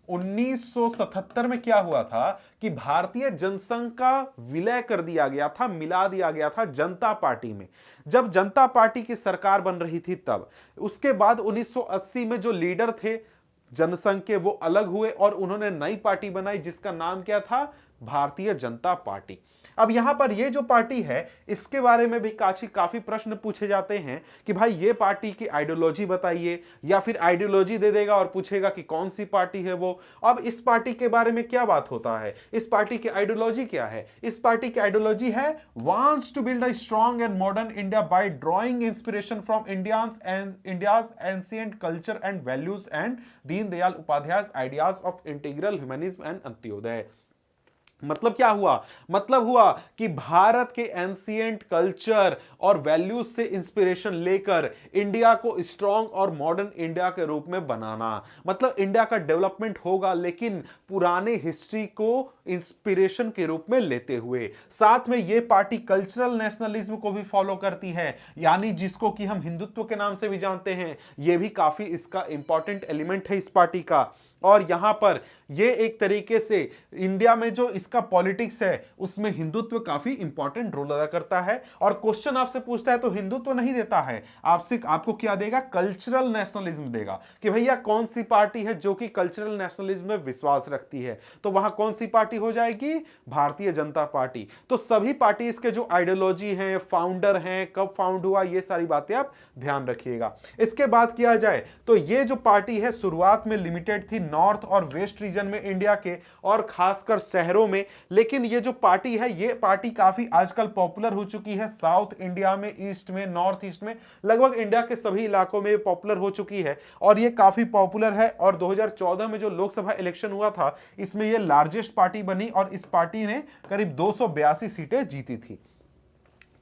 1977 में क्या हुआ था कि भारतीय जनसंघ का विलय कर दिया गया था, मिला दिया गया था जनता पार्टी में। जब जनता पार्टी की सरकार बन रही थी तब, उसके बाद 1980 में जो लीडर थे जनसंघ के वो अलग हुए और उन्होंने नई पार्टी बनाई जिसका नाम क्या था? भारतीय जनता पार्टी। अब यहां पर ये जो पार्टी है इसके बारे में भी काफी प्रश्न पूछे जाते हैं कि भाई ये पार्टी की आइडियोलॉजी बताइए, या फिर आइडियोलॉजी दे देगा और पूछेगा कि कौन सी पार्टी है वो। अब इस पार्टी के बारे में क्या बात होता है, इस पार्टी की आइडियोलॉजी क्या है? इस पार्टी की आइडियोलॉजी है wants to build a strong and modern India by drawing inspiration from India's ancient culture and values and Deendayal Upadhyay ideas of integral humanism and Antyodaya. मतलब क्या हुआ? मतलब हुआ कि भारत के एंशिएंट कल्चर और वैल्यूज से इंस्पिरेशन लेकर इंडिया को स्ट्रॉन्ग और मॉडर्न इंडिया के रूप में बनाना। मतलब इंडिया का डेवलपमेंट होगा लेकिन पुराने हिस्ट्री को इंस्पिरेशन के रूप में लेते हुए। साथ में यह पार्टी कल्चरल नेशनलिज्म को भी फॉलो करती है, यानी जिसको कि हम हिंदुत्व के नाम से भी जानते हैं। यह भी काफी इसका इंपॉर्टेंट एलिमेंट है इस पार्टी का। और यहां पर यह एक तरीके से इंडिया में जो इसका पॉलिटिक्स है उसमें हिंदुत्व काफी इंपॉर्टेंट रोल अदा करता है। और क्वेश्चन आपसे पूछता है तो हिंदुत्व नहीं देता है, आपको क्या देगा? कल्चरल नेशनलिज्म देगा कि भैया कौन सी पार्टी है जो कि कल्चरल नेशनलिज्म में विश्वास रखती है, तो वहां कौन सी पार्टी हो जाएगी? भारतीय जनता पार्टी। तो सभी पार्टी इसके जो आइडियोलॉजी है, फाउंडर हैं, कब फाउंड हुआ, ये सारी बातें आप ध्यान रखिएगा। इसके बाद किया जाए तो ये जो पार्टी है शुरुआत में लिमिटेड थी नॉर्थ और वेस्ट रीजन में इंडिया के, और खासकर शहरों में। लेकिन ये जो पार्टी है ये पार्टी काफी आजकल पॉपुलर हो चुकी है साउथ इंडिया में, ईस्ट में, नॉर्थ ईस्ट में, लगभग इंडिया के सभी इलाकों में पॉपुलर हो चुकी है और ये काफी पॉपुलर है। और 2014 में जो लोकसभा इलेक्शन हुआ था इसमें ये लार्जेस्ट पार्टी बनी और इस पार्टी ने करीब 282 सीटें जीती थी।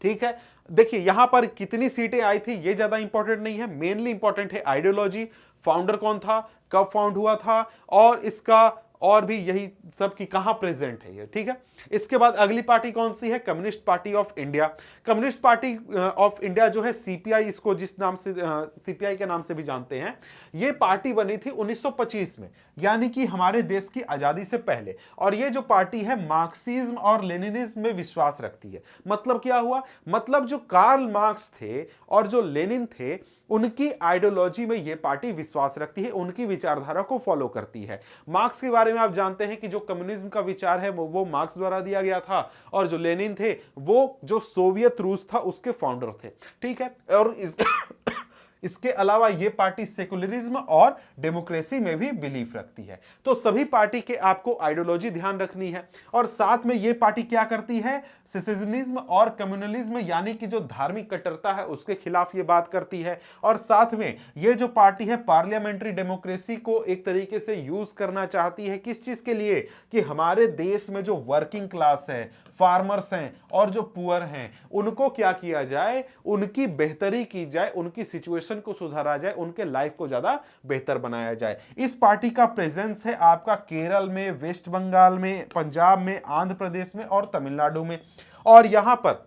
ठीक है, देखिए यहां पर कितनी सीटें आई थी ये ज्यादा इंपॉर्टेंट नहीं है, मेनली इंपॉर्टेंट है आइडियोलॉजी, फाउंडर कौन था, कब फाउंड हुआ था, और इसका और भी यही सब कि कहां प्रेजेंट है ये। ठीक है, इसके बाद अगली पार्टी कौन सी है? Communist party of India. Communist party of India जो है सीपीआई, इसको जिस नाम से सीपीआई के नाम से भी जानते हैं, ये पार्टी बनी थी 1925 में, यानी कि हमारे देश की आजादी से पहले। और ये जो पार्टी है मार्क्सिज्म और लेनिनिज्म में विश्वास रखती है। मतलब क्या हुआ? मतलब जो कार्ल मार्क्स थे और जो लेनिन थे उनकी आइडियोलॉजी में यह पार्टी विश्वास रखती है, उनकी विचारधारा को फॉलो करती है। मार्क्स के बारे में आप जानते हैं कि जो कम्युनिज्म का विचार है वो मार्क्स द्वारा दिया गया था, और जो लेनिन थे वो जो सोवियत रूस था उसके फाउंडर थे। ठीक है, और इसके अलावा ये पार्टी सेकुलरिज्म और डेमोक्रेसी में भी बिलीफ रखती है। तो सभी पार्टी के आपको आइडियोलॉजी ध्यान रखनी है। और साथ में ये पार्टी क्या करती है? सेसेशनिज्म और कम्युनलिज्म, यानी कि जो धार्मिक कट्टरता है उसके खिलाफ ये बात करती है। और साथ में ये जो पार्टी है पार्लियामेंट्री डेमोक्रेसी को एक तरीके से यूज करना चाहती है। किस चीज के लिए? कि हमारे देश में जो वर्किंग क्लास है, फार्मर्स हैं और जो पुअर हैं, उनको क्या किया जाए? उनकी बेहतरी की जाए, उनकी सिचुएशन को सुधारा जाए, उनके लाइफ को ज्यादा बेहतर बनाया जाए। इस पार्टी का प्रेजेंस है आपका केरल में, वेस्ट बंगाल में, पंजाब में, आंध्र प्रदेश में और तमिलनाडु में। और यहां पर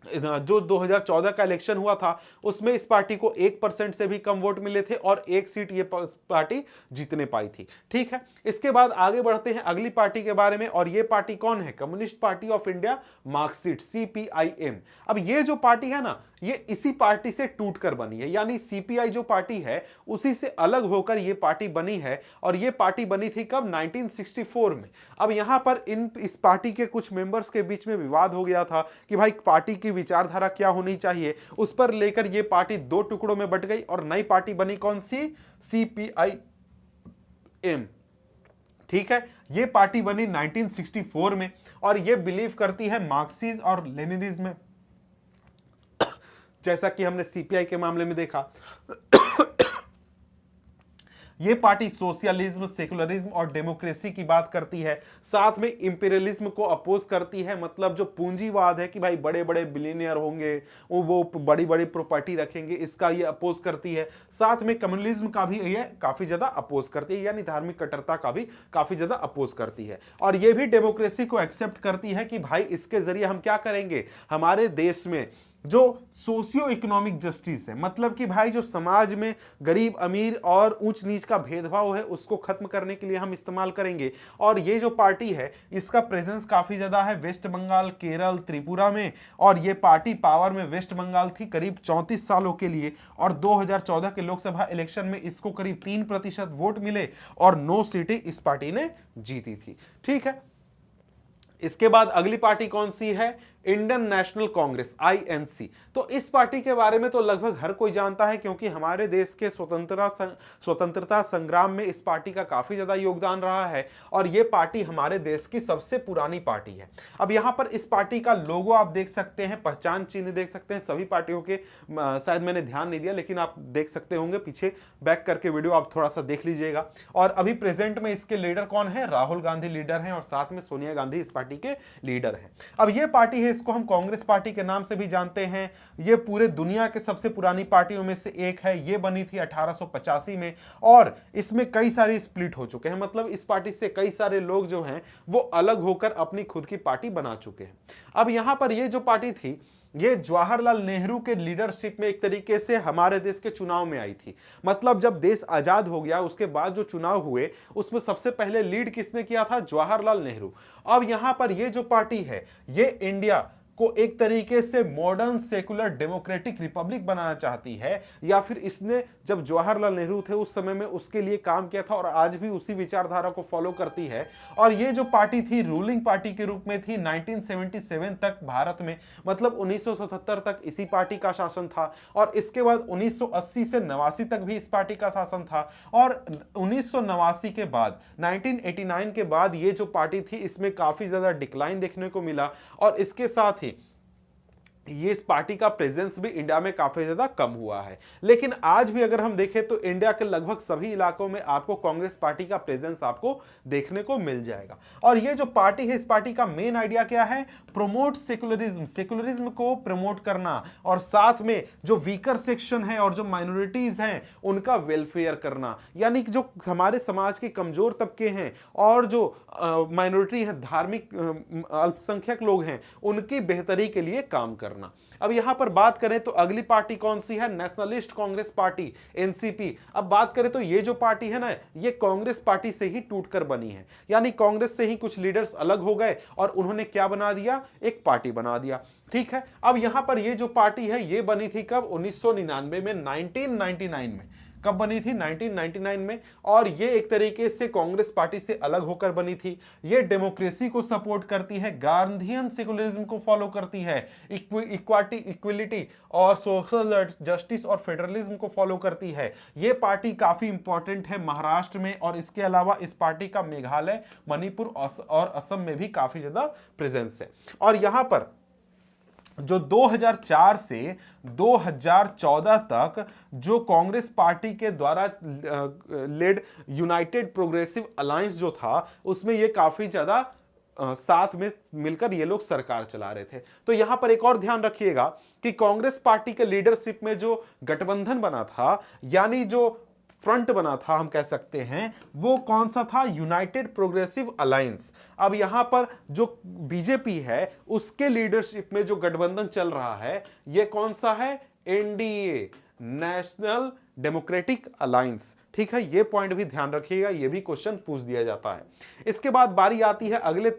जो 2014 का इलेक्शन हुआ था उसमें इस पार्टी को 1% से भी कम वोट मिले थे और 1 सीट ये पार्टी जीतने पाई थी। ठीक है, इसके बाद आगे बढ़ते हैं अगली पार्टी के बारे में, और ये पार्टी कौन है? Communist party of India, Marxist, CPIM. अब ये जो पार्टी है ना, ये इसी पार्टी से टूटकर बनी है, यानी सीपीआई जो पार्टी है उसी से अलग होकर ये पार्टी बनी है। और ये पार्टी बनी थी कब? 1964 में। अब यहां पर इस पार्टी के कुछ मेंबर्स के बीच में विवाद हो गया था कि भाई पार्टी की विचारधारा क्या होनी चाहिए, उस पर लेकर यह पार्टी 2 टुकड़ों में बट गई और नई पार्टी बनी कौन सी? सीपीआईएम। ठीक है, यह पार्टी बनी 1964 में और यह बिलीव करती है मार्क्सिज्म और लेनिनिज्म में, जैसा कि हमने सीपीआई के मामले में देखा। ये पार्टी सोशलिज्म, सेकुलरिज्म और डेमोक्रेसी की बात करती है। साथ में इंपीरियलिज्म को अपोज करती है, मतलब जो पूंजीवाद है कि भाई बड़े बड़े बिलियनियर होंगे, वो बड़ी बड़ी प्रॉपर्टी रखेंगे, इसका ये अपोज करती है। साथ में कम्युनलिज्म का भी ये काफी ज्यादा अपोज करती है, यानी धार्मिक कट्टरता का भी काफी ज्यादा अपोज करती है। और ये भी डेमोक्रेसी को एक्सेप्ट करती है कि भाई इसके जरिए हम क्या करेंगे, हमारे देश में जो सोशियो इकोनॉमिक जस्टिस है, मतलब कि भाई जो समाज में गरीब अमीर और ऊंच नीच का भेदभाव है उसको खत्म करने के लिए हम इस्तेमाल करेंगे। और ये जो पार्टी है इसका प्रेजेंस काफी ज्यादा है वेस्ट बंगाल, केरल, त्रिपुरा में। और ये पार्टी पावर में वेस्ट बंगाल थी करीब 34 सालों के लिए, और 2014 के लोकसभा इलेक्शन में इसको करीब 3% वोट मिले और 9 सीटें इस पार्टी ने जीती थी। ठीक है, इसके बाद अगली पार्टी कौन सी है, इंडियन नेशनल कांग्रेस, आईएनसी। तो इस पार्टी के बारे में तो लगभग हर कोई जानता है, क्योंकि हमारे देश के स्वतंत्रता संग्राम में इस पार्टी का काफी ज्यादा योगदान रहा है और यह पार्टी हमारे देश की सबसे पुरानी पार्टी है। अब यहां पर इस पार्टी का लोगो आप देख सकते हैं, पहचान चिन्ह देख सकते हैं सभी पार्टियों के। शायद मैंने ध्यान नहीं दिया लेकिन आप देख सकते होंगे, पीछे बैक करके वीडियो आप थोड़ा सा देख लीजिएगा। और अभी प्रेजेंट में इसके लीडर कौन है, राहुल गांधी लीडर हैं और साथ में सोनिया गांधी इस पार्टी के लीडर हैं। अब यह पार्टी है, इसको हम कांग्रेस पार्टी के नाम से भी जानते हैं। यह पूरे दुनिया के सबसे पुरानी पार्टियों में से एक है। यह बनी थी 1885 में और इसमें कई सारे स्प्लिट हो चुके हैं, मतलब इस पार्टी से कई सारे लोग जो हैं वो अलग होकर अपनी खुद की पार्टी बना चुके हैं। अब यहां पर यह जो पार्टी थी ये जवाहरलाल नेहरू के लीडरशिप में एक तरीके से हमारे देश के चुनाव में आई थी। मतलब जब देश आजाद हो गया उसके बाद जो चुनाव हुए उसमें सबसे पहले लीड किसने किया था, जवाहरलाल नेहरू। अब यहां पर ये जो पार्टी है ये इंडिया को एक तरीके से मॉडर्न सेकुलर डेमोक्रेटिक रिपब्लिक बनाना चाहती है, या फिर इसने जब जवाहरलाल नेहरू थे उस समय में उसके लिए काम किया था और आज भी उसी विचारधारा को फॉलो करती है। और ये जो पार्टी थी रूलिंग पार्टी के रूप में थी 1977 तक भारत में, मतलब 1977 तक इसी पार्टी का शासन था और इसके बाद 1980 से 89 तक भी इस पार्टी का शासन था। और 1989 के बाद 1989 के बाद ये जो पार्टी थी इसमें काफी ज्यादा डिक्लाइन देखने को मिला और इसके साथ ही ये इस पार्टी का प्रेजेंस भी इंडिया में काफी ज्यादा कम हुआ है। लेकिन आज भी अगर हम देखें तो इंडिया के लगभग सभी इलाकों में आपको कांग्रेस पार्टी का प्रेजेंस आपको देखने को मिल जाएगा। और ये जो पार्टी है इस पार्टी का मेन आइडिया क्या है, प्रोमोट सेकुलरिज्म, सेकुलरिज्म को प्रमोट करना और साथ में जो वीकर सेक्शन है और जो माइनॉरिटीज हैं उनका वेलफेयर करना, यानी कि जो हमारे समाज के कमजोर तबके हैं और जो माइनॉरिटी है, धार्मिक अल्पसंख्यक लोग हैं, उनकी बेहतरी के लिए काम करना। अब यहां पर बात करें तो अगली पार्टी कौन सी है, नेशनलिस्ट कांग्रेस पार्टी, एनसीपी। अब बात करें तो ये जो पार्टी है ना ये कांग्रेस पार्टी से ही टूटकर बनी है, यानी कांग्रेस से ही कुछ लीडर्स अलग हो गए और उन्होंने क्या बना दिया, एक पार्टी बना दिया। ठीक है, अब यहां पर ये जो पार्टी है ये बनी थी कब, 1999 में, 1999 में। कब बनी थी, 1999 में। और ये एक तरीके से कांग्रेस पार्टी से अलग होकर बनी थी। ये डेमोक्रेसी को सपोर्ट करती है, गांधीयन सेकुलरिज्म को फॉलो करती है, इक्वालिटी, इक्विलिटी और सोशल जस्टिस और फेडरलिज्म को फॉलो करती है। ये पार्टी काफी इंपॉर्टेंट है महाराष्ट्र में और इसके अलावा इस पार्टी का मेघालय, मणिपुर और असम में भी काफी ज्यादा प्रेजेंस है। और यहां पर जो 2004 से 2014 तक जो कांग्रेस पार्टी के द्वारा लेड यूनाइटेड प्रोग्रेसिव अलायंस जो था उसमें ये काफी ज्यादा साथ में मिलकर ये लोग सरकार चला रहे थे। तो यहां पर एक और ध्यान रखिएगा कि कांग्रेस पार्टी के लीडरशिप में जो गठबंधन बना था, यानी जो फ्रंट बना था हम कह सकते हैं, वो कौन सा था, यूनाइटेड प्रोग्रेसिव अलायंस। अब यहां पर जो बीजेपी है उसके लीडरशिप में जो गठबंधन चल रहा है ये कौन सा है, एनडीए, नेशनल डेमोक्रेटिक अलायंस। ठीक है, ये पॉइंट भी ध्यान रखिएगा, ये भी क्वेश्चन पूछ दिया जाता है। इसके बाद बारी आती है अगले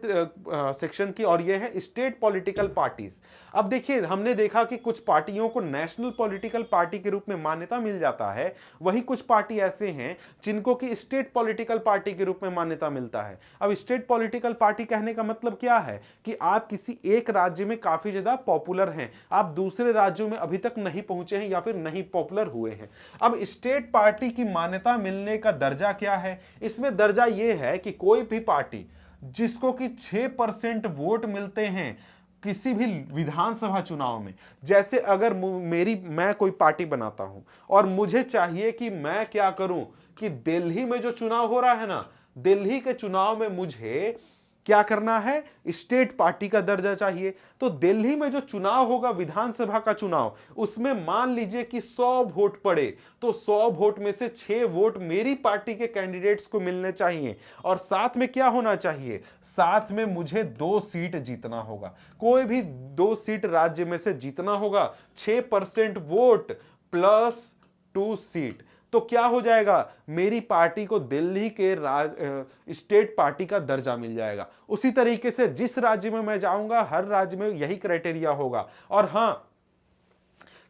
सेक्शन की और ये है स्टेट पॉलिटिकल पार्टीज। अब देखिए हमने देखा कि कुछ पार्टियों को नेशनल पॉलिटिकल पार्टी के रूप में मान्यता मिल जाता है, वहीं कुछ पार्टी ऐसे हैं जिनको कि स्टेट पॉलिटिकल पार्टी के रूप में मान्यता मिलता है। अब स्टेट पॉलिटिकल पार्टी कहने का मतलब क्या है कि आप किसी एक राज्य में काफी ज्यादा पॉपुलर हैं, आप दूसरे राज्यों में अभी तक नहीं पहुंचे हैं या फिर नहीं पॉपुलर हुए हैं। अब स्टेट पार्टी की मान्यता मिलने का दर्जा क्या है, इसमें दर्जा यह है कि कोई भी पार्टी जिसको कि 6% वोट मिलते हैं किसी भी विधानसभा चुनाव में, जैसे अगर मैं कोई पार्टी बनाता हूं और मुझे चाहिए कि मैं क्या करूं कि दिल्ली में जो चुनाव हो रहा है ना, दिल्ली के चुनाव में मुझे क्या करना है, स्टेट पार्टी का दर्जा चाहिए। तो दिल्ली में जो चुनाव होगा, विधानसभा का चुनाव, उसमें मान लीजिए कि 100 वोट पड़े, तो 100 वोट में से 6 वोट मेरी पार्टी के कैंडिडेट्स को मिलने चाहिए। और साथ में क्या होना चाहिए, साथ में मुझे 2 सीट जीतना होगा, कोई भी 2 सीट राज्य में से जीतना होगा। 6% वोट प्लस 2 सीट, तो क्या हो जाएगा, मेरी पार्टी को दिल्ली के स्टेट पार्टी का दर्जा मिल जाएगा। उसी तरीके से जिस राज्य में मैं जाऊंगा, हर राज्य में यही क्राइटेरिया होगा। और हां,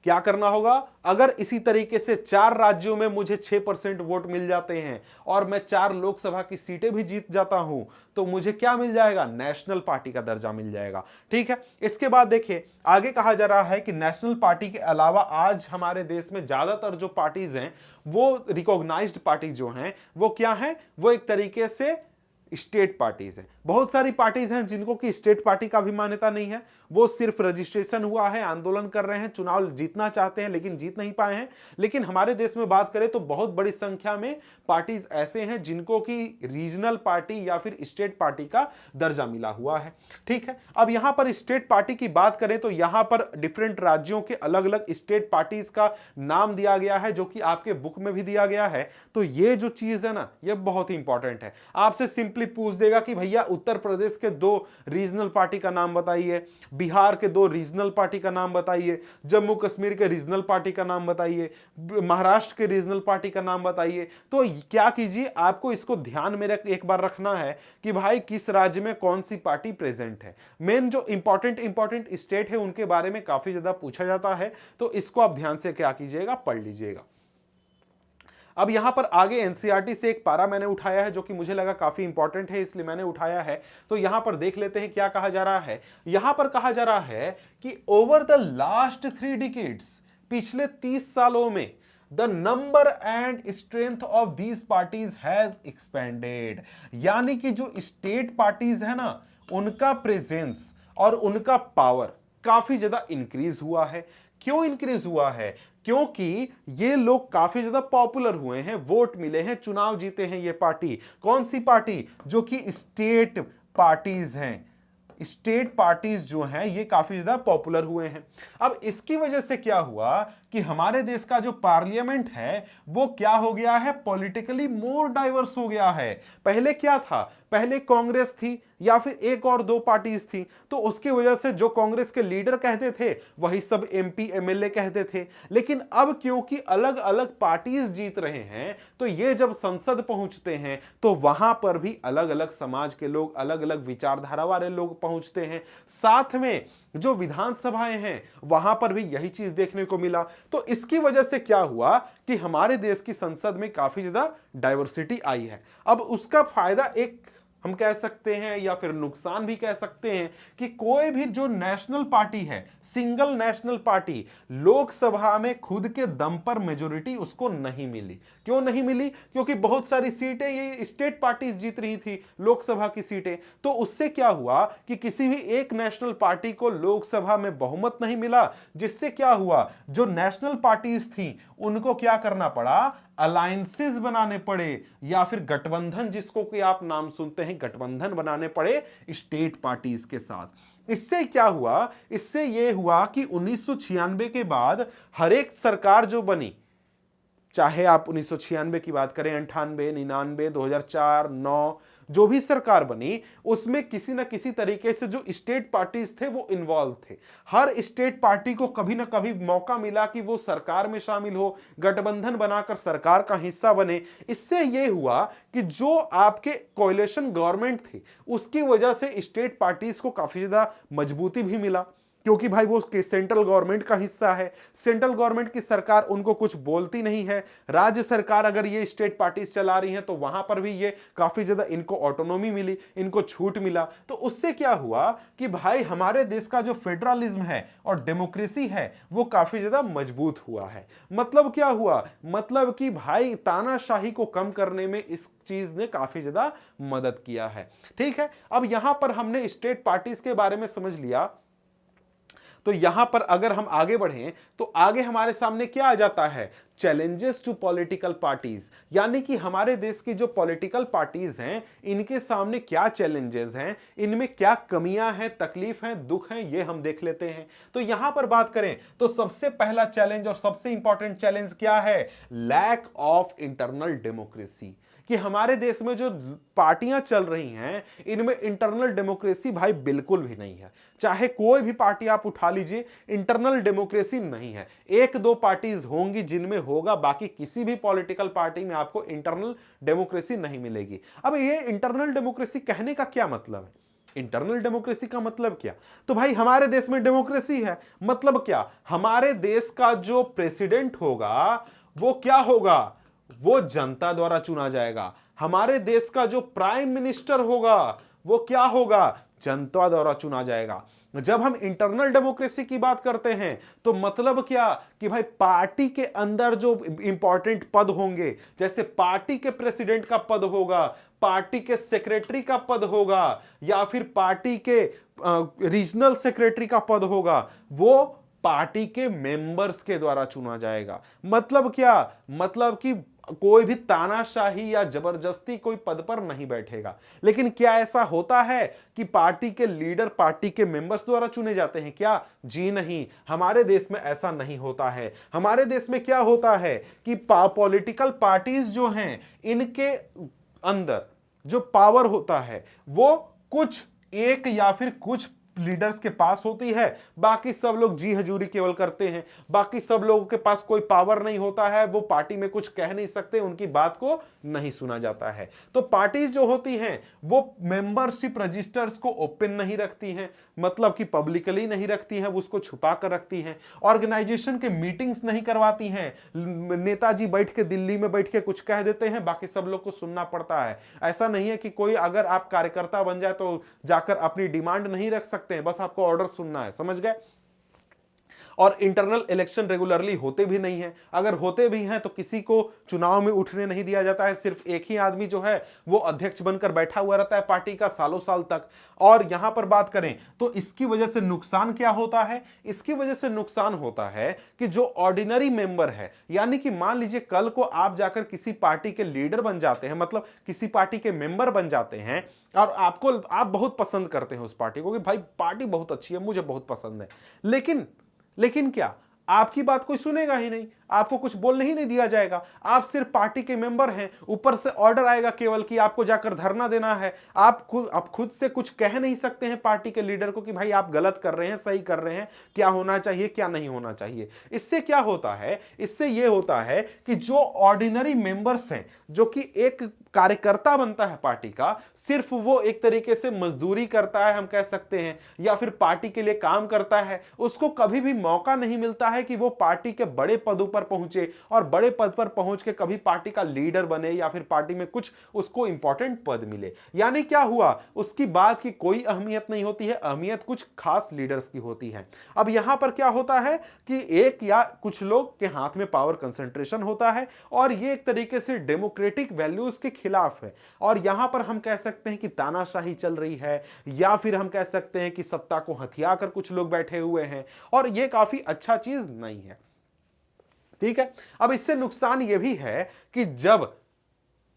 क्या करना होगा, अगर इसी तरीके से 4 राज्यों में मुझे 6% वोट मिल जाते हैं और मैं 4 लोकसभा की सीटें भी जीत जाता हूं, तो मुझे क्या मिल जाएगा, नेशनल पार्टी का दर्जा मिल जाएगा। ठीक है, इसके बाद देखिए आगे कहा जा रहा है कि नेशनल पार्टी के अलावा आज हमारे देश में ज्यादातर जो पार्टीज हैं, वो रिकॉग्नाइज्ड पार्टी जो हैं, वो क्या हैं, वो एक तरीके से स्टेट पार्टीज हैं। बहुत सारी पार्टीज हैं जिनको कि स्टेट पार्टी का भी मान्यता नहीं है, वो सिर्फ रजिस्ट्रेशन हुआ है, आंदोलन कर रहे हैं, चुनाव जीतना चाहते हैं लेकिन जीत नहीं पाए हैं। लेकिन हमारे देश में बात करें तो बहुत बड़ी संख्या में पार्टीज ऐसे हैं जिनको कि रीजनल पार्टी या फिर स्टेट पार्टी का दर्जा मिला हुआ है। ठीक है, अब यहां पर स्टेट पार्टी की बात करें तो यहां पर डिफरेंट राज्यों के अलग अलग स्टेट पार्टीज का नाम दिया गया है, जो कि आपके बुक में भी दिया गया है। तो ये जो चीज है ना, ये बहुत ही इंपॉर्टेंट है। आपसे सिंपली पूछ देगा कि भैया उत्तर प्रदेश के 2 रीजनल पार्टी का नाम बताइए, बिहार के 2 रीजनल पार्टी का नाम बताइए, जम्मू कश्मीर के रीजनल पार्टी का नाम बताइए, महाराष्ट्र के रीजनल पार्टी का नाम बताइए। तो क्या कीजिए, आपको इसको ध्यान में एक बार रखना है कि भाई किस राज्य में कौन सी पार्टी प्रेजेंट है। मेन जो इंपॉर्टेंट स्टेट है उनके बारे में काफी ज्यादा पूछा जाता है, तो इसको आप ध्यान से क्या कीजिएगा, पढ़ लीजिएगा। अब यहां पर आगे एनसीईआरटी से एक पारा मैंने उठाया है जो कि मुझे लगा काफी इंपॉर्टेंट है, इसलिए मैंने उठाया है। तो यहां पर देख लेते हैं क्या कहा जा रहा है। यहां पर कहा जा रहा है कि ओवर द लास्ट 3 डिकेड्स, पिछले 30 सालों में, the number and strength of these parties has expanded. यानी कि जो स्टेट पार्टीज है ना, उनका प्रेजेंस और उनका पावर काफी ज्यादा इंक्रीज हुआ है। क्यों इंक्रीज हुआ है, क्योंकि ये लोग काफी ज्यादा पॉपुलर हुए हैं, वोट मिले हैं, चुनाव जीते हैं। ये पार्टी कौन सी पार्टी, जो कि स्टेट पार्टीज हैं। स्टेट पार्टीज जो हैं ये काफी ज्यादा पॉपुलर हुए हैं। अब इसकी वजह से क्या हुआ कि हमारे देश का जो पार्लियामेंट है वो क्या हो गया है, पॉलिटिकली मोर डाइवर्स हो गया है। पहले क्या था, पहले कांग्रेस थी या फिर एक और 2 पार्टीज थी, तो उसकी वजह से जो कांग्रेस के लीडर कहते थे वही सब एमपी एमएलए कहते थे। लेकिन अब क्योंकि अलग अलग पार्टीज जीत रहे हैं, तो ये जब संसद पहुंचते हैं तो वहां पर भी अलग अलग समाज के लोग, अलग अलग विचारधारा वाले लोग पहुंचते हैं। साथ में जो विधानसभाएं हैं वहां पर भी यही चीज देखने को मिला। तो इसकी वजह से क्या हुआ कि हमारे देश की संसद में काफी ज्यादा डाइवर्सिटी आई है। अब उसका फायदा एक हम कह सकते हैं या फिर नुकसान भी कह सकते हैं कि कोई भी जो नेशनल पार्टी है, सिंगल नेशनल पार्टी, लोकसभा में खुद के दम पर मेजोरिटी उसको नहीं मिली। क्यों नहीं मिली, क्योंकि बहुत सारी सीटें ये स्टेट पार्टीज जीत रही थी, लोकसभा की सीटें। तो उससे क्या हुआ कि किसी भी एक नेशनल पार्टी को लोकसभा में बहुमत नहीं मिला, जिससे क्या हुआ, जो नेशनल पार्टीज थी उनको क्या करना पड़ा, अलायंसेस बनाने पड़े, या फिर गठबंधन, जिसको कि आप नाम सुनते हैं, गठबंधन बनाने पड़े स्टेट पार्टीज के साथ। इससे क्या हुआ, इससे यह हुआ कि 1996 के बाद हर एक सरकार जो बनी, चाहे आप 1996 की बात करें, 98, 99, 2004, 9, जो भी सरकार बनी, उसमें किसी ना किसी तरीके से जो स्टेट पार्टीज थे वो इन्वॉल्व थे। हर स्टेट पार्टी को कभी ना कभी मौका मिला कि वो सरकार में शामिल हो, गठबंधन बनाकर सरकार का हिस्सा बने। इससे यह हुआ कि जो आपके कोएलिशन गवर्नमेंट थी उसकी वजह से स्टेट पार्टीज को काफी ज्यादा मजबूती भी मिला, क्योंकि भाई वो सेंट्रल गवर्नमेंट का हिस्सा है, सेंट्रल गवर्नमेंट की सरकार उनको कुछ बोलती नहीं है। राज्य सरकार अगर ये स्टेट पार्टीज चला रही हैं तो वहां पर भी ये काफी ज्यादा इनको ऑटोनॉमी मिली, इनको छूट मिला। तो उससे क्या हुआ कि भाई हमारे देश का जो फेडरलिज्म है और डेमोक्रेसी है वो काफी ज्यादा मजबूत हुआ है। मतलब क्या हुआ, मतलब कि भाई तानाशाही को कम करने में इस चीज ने काफी ज्यादा मदद किया है। ठीक है, अब यहां पर हमने स्टेट पार्टीज के बारे में समझ लिया। तो यहां पर अगर हम आगे बढ़ें तो आगे हमारे सामने क्या आ जाता है, चैलेंजेस टू पॉलिटिकल पार्टीज, यानी कि हमारे देश की जो पॉलिटिकल पार्टीज हैं इनके सामने क्या चैलेंजेस हैं, इनमें क्या कमियां हैं, तकलीफ हैं, दुख हैं, ये हम देख लेते हैं। तो यहां पर बात करें तो सबसे पहला चैलेंज और सबसे इंपॉर्टेंट चैलेंज क्या है? लैक ऑफ इंटरनल डेमोक्रेसी, कि हमारे देश में जो पार्टियां चल रही हैं इनमें इंटरनल डेमोक्रेसी भाई बिल्कुल भी नहीं है। चाहे कोई भी पार्टी आप उठा लीजिए, इंटरनल डेमोक्रेसी नहीं है। एक दो पार्टीज होंगी जिनमें होगा, बाकी किसी भी पॉलिटिकल पार्टी में आपको इंटरनल डेमोक्रेसी नहीं मिलेगी। अब ये इंटरनल डेमोक्रेसी कहने का क्या मतलब है? इंटरनल डेमोक्रेसी का मतलब क्या? तो भाई हमारे देश में डेमोक्रेसी है, मतलब क्या? हमारे देश का जो प्रेसिडेंट होगा वो क्या होगा? वो जनता द्वारा चुना जाएगा। हमारे देश का जो प्राइम मिनिस्टर होगा वो क्या होगा? जनता द्वारा चुना जाएगा। जब हम इंटरनल डेमोक्रेसी की बात करते हैं तो मतलब क्या कि भाई पार्टी के अंदर जो इंपॉर्टेंट पद होंगे, जैसे पार्टी के प्रेसिडेंट का पद होगा, पार्टी के सेक्रेटरी का पद होगा, या फिर पार्टी के रीजनल सेक्रेटरी का पद होगा, वो पार्टी के मेंबर्स के द्वारा चुना जाएगा। मतलब क्या? मतलब कि कोई भी तानाशाही या जबरदस्ती कोई पद पर नहीं बैठेगा। लेकिन क्या ऐसा होता है कि पार्टी के लीडर पार्टी के मेंबर्स द्वारा चुने जाते हैं क्या? जी नहीं, हमारे देश में ऐसा नहीं होता है। हमारे देश में क्या होता है कि पॉलिटिकल पार्टीज जो हैं इनके अंदर जो पावर होता है वो कुछ एक या फिर कुछ लीडर्स के पास होती है, बाकी सब लोग जी हजूरी केवल करते हैं। बाकी सब लोगों के पास कोई पावर नहीं होता है, वो पार्टी में कुछ कह नहीं सकते, उनकी बात को नहीं सुना जाता है। तो पार्टीज जो होती हैं वो मेंबरशिप रजिस्टर्स को ओपन नहीं रखती हैं, मतलब कि पब्लिकली नहीं रखती हैं, वो उसको छुपा कर रखती हैं। ऑर्गेनाइजेशन के मीटिंग्स नहीं करवाती हैं। नेताजी बैठ के दिल्ली में बैठ के कुछ कह देते हैं, बाकी सब लोग को सुनना पड़ता है। ऐसा नहीं है कि कोई अगर आप कार्यकर्ता बन जाए तो जाकर अपनी डिमांड नहीं रख सकते, बस आपको ऑर्डर सुनना है, समझ गए? और इंटरनल इलेक्शन रेगुलरली होते भी नहीं है। अगर होते भी हैं तो किसी को चुनाव में उठने नहीं दिया जाता है। सिर्फ एक ही आदमी जो है वो अध्यक्ष बनकर बैठा हुआ रहता है पार्टी का सालों साल तक। और यहां पर बात करें तो इसकी वजह से नुकसान क्या होता है? इसकी वजह से नुकसान होता है कि जो ऑर्डिनरी मेंबर है, यानी कि मान लीजिए कल को आप जाकर किसी पार्टी के लीडर बन जाते हैं, मतलब किसी पार्टी के मेंबर बन जाते हैं, और आप बहुत पसंद करते हैं उस पार्टी को कि भाई पार्टी बहुत अच्छी है, मुझे बहुत पसंद है, लेकिन क्या आपकी बात कोई सुनेगा ही नहीं, आपको कुछ बोलने ही नहीं दिया जाएगा। आप सिर्फ पार्टी के मेंबर हैं, ऊपर से ऑर्डर आएगा केवल कि आपको जाकर धरना देना है। आप खुद से कुछ कह नहीं सकते हैं पार्टी के लीडर को कि भाई आप गलत कर रहे हैं, सही कर रहे हैं, क्या होना चाहिए क्या नहीं होना चाहिए। इससे क्या होता है? इससे यह होता है कि जो ऑर्डिनरी मेंबर्स हैं, जो कि एक कार्यकर्ता बनता है पार्टी का, सिर्फ वो एक तरीके से मजदूरी करता है हम कह सकते हैं, या फिर पार्टी के लिए काम करता है, उसको कभी भी मौका नहीं मिलता है कि वो पार्टी के बड़े पदों पर पहुंचे और बड़े पद पर पहुंच के कभी पार्टी का लीडर बने या फिर पार्टी में कुछ उसको इंपॉर्टेंट पद मिले। यानी क्या हुआ? उसकी बात की कोई अहमियत नहीं होती है, अहमियत कुछ खास लीडर्स की होती है। अब यहां पर क्या होता है कि एक या कुछ लोग के हाथ में पावर कंसंट्रेशन होता है और ये एक तरीके से डेमोक्रेटिक वैल्यूज के खिलाफ है। और यहां पर हम कह सकते हैं कि तानाशाही चल रही है, या फिर हम कह सकते हैं कि सत्ता को हथिया कर कुछ लोग बैठे हुए हैं, और यह काफी अच्छा चीज नहीं है। ठीक है, अब इससे नुकसान यह भी है कि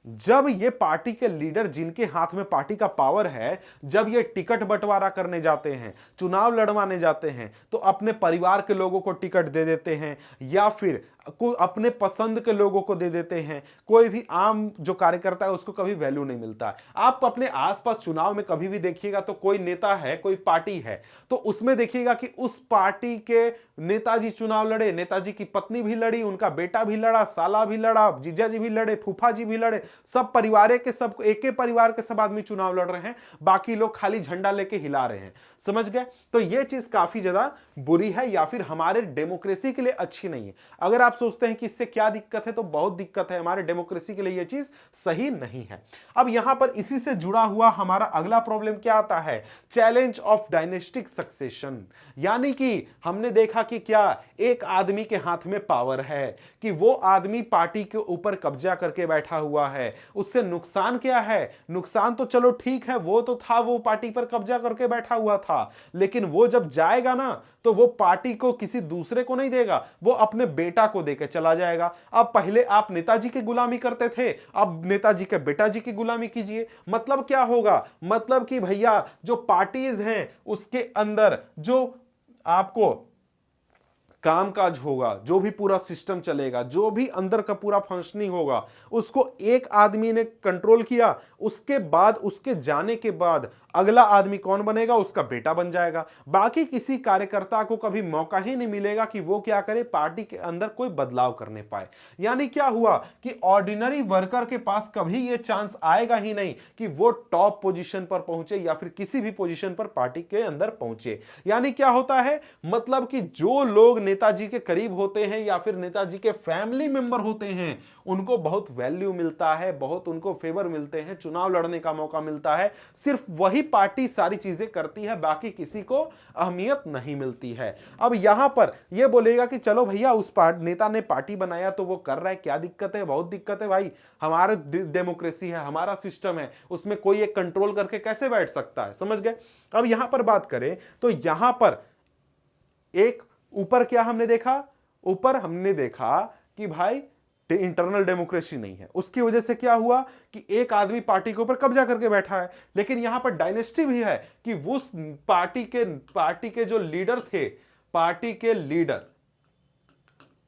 जब ये पार्टी के लीडर जिनके हाथ में पार्टी का पावर है, जब ये टिकट बंटवारा करने जाते हैं, चुनाव लड़वाने जाते हैं, तो अपने परिवार के लोगों को टिकट दे देते हैं या फिर कोई अपने पसंद के लोगों को दे देते हैं। कोई भी आम जो कार्यकर्ता है उसको कभी वैल्यू नहीं मिलता है। आप अपने आसपास चुनाव में कभी भी देखिएगा तो कोई नेता है, कोई पार्टी है, तो उसमें देखिएगा कि उस पार्टी के नेताजी चुनाव लड़े, नेताजी की पत्नी भी लड़ी, उनका बेटा भी लड़ा, साला भी लड़ा, जीजा जी भी लड़े, फूफा जी भी लड़े, सब परिवार के सब एक परिवार के सब आदमी चुनाव लड़ रहे हैं, बाकी लोग खाली झंडा लेके हिला रहे हैं। समझ गए? तो यह चीज काफी ज्यादा बुरी है या फिर हमारे डेमोक्रेसी के लिए अच्छी नहीं है। अगर आप सोचते हैं कि इससे क्या दिक्कत है, तो बहुत दिक्कत है। हमारे डेमोक्रेसी के लिए यह चीज सही नहीं है। अब यहां पर इसी से जुड़ा हुआ हमारा अगला प्रॉब्लम क्या आता है? Challenge of dynastic succession. यानी कि हमने देखा कि क्या एक आदमी के हाथ में पावर है कि वो आदमी पार्टी के ऊपर कब्जा करके बैठा हुआ है। उससे नुकसान क्या है? नुकसान तो चलो ठीक है, वो तो था, वो पार्टी पर कब्जा करके बैठा हुआ था, लेकिन वो जब जाएगा ना तो वो पार्टी को किसी दूसरे को नहीं देगा, वो अपने बेटा को को देकर चला जाएगा। अब पहले आप नेताजी की गुलामी करते थे, अब नेताजी के बेटा जी की गुलामी कीजिए। मतलब क्या होगा? मतलब कि भैया जो पार्टीज हैं उसके अंदर जो आपको कामकाज होगा, जो भी पूरा सिस्टम चलेगा, जो भी अंदर का पूरा फंक्शनिंग होगा, उसको एक आदमी ने कंट्रोल किया, उसके बाद उसके जाने के बाद अगला आदमी कौन बनेगा? उसका बेटा बन जाएगा। बाकी किसी कार्यकर्ता को कभी मौका ही नहीं मिलेगा कि वो क्या करे, पार्टी के अंदर कोई बदलाव करने पाए। यानी क्या हुआ कि ऑर्डिनरी वर्कर के पास कभी ये चांस आएगा ही नहीं कि वो टॉप पोजीशन पर पहुंचे या फिर किसी भी पोजीशन पर पार्टी के अंदर पहुंचे। यानी क्या होता है? मतलब कि जो लोग नेताजी के करीब होते हैं या फिर नेताजी के फैमिली मेंबर होते हैं, उनको बहुत वैल्यू मिलता है, बहुत उनको फेवर मिलते हैं, चुनाव लड़ने का मौका मिलता है। सिर्फ वही पार्टी सारी चीजें करती है, बाकी किसी को अहमियत नहीं मिलती है। अब यहां पर यह बोलेगा कि चलो भैया उस नेता ने पार्टी बनाया तो वो कर रहा है, क्या दिक्कत है? बहुत दिक्कत है भाई। हमारा डेमोक्रेसी है, हमारा सिस्टम है, उसमें कोई एक कंट्रोल करके कैसे बैठ सकता है? समझ गए? अब यहां पर बात करें तो यहां पर एक ऊपर क्या हमने देखा? ऊपर हमने देखा कि भाई इंटरनल डेमोक्रेसी नहीं है, उसकी वजह से क्या हुआ कि एक आदमी पार्टी के ऊपर कब्जा करके बैठा है। लेकिन यहां पर डायनेस्टी भी है कि उस पार्टी के जो लीडर थे, पार्टी के लीडर,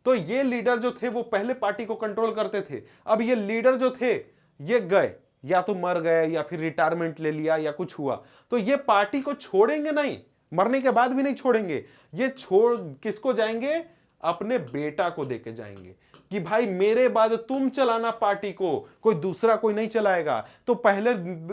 तो ये लीडर जो थे वो पहले पार्टी को कंट्रोल करते थे। अब ये लीडर जो थे ये गए, या तो मर गए या फिर रिटायरमेंट ले लिया या कुछ हुआ, तो ये पार्टी को छोड़ेंगे नहीं, मरने के बाद भी नहीं छोड़ेंगे। ये छोड़ किसको जाएंगे? अपने बेटा को देके जाएंगे कि भाई मेरे बाद तुम चलाना पार्टी को, कोई दूसरा कोई नहीं चलाएगा। तो पहले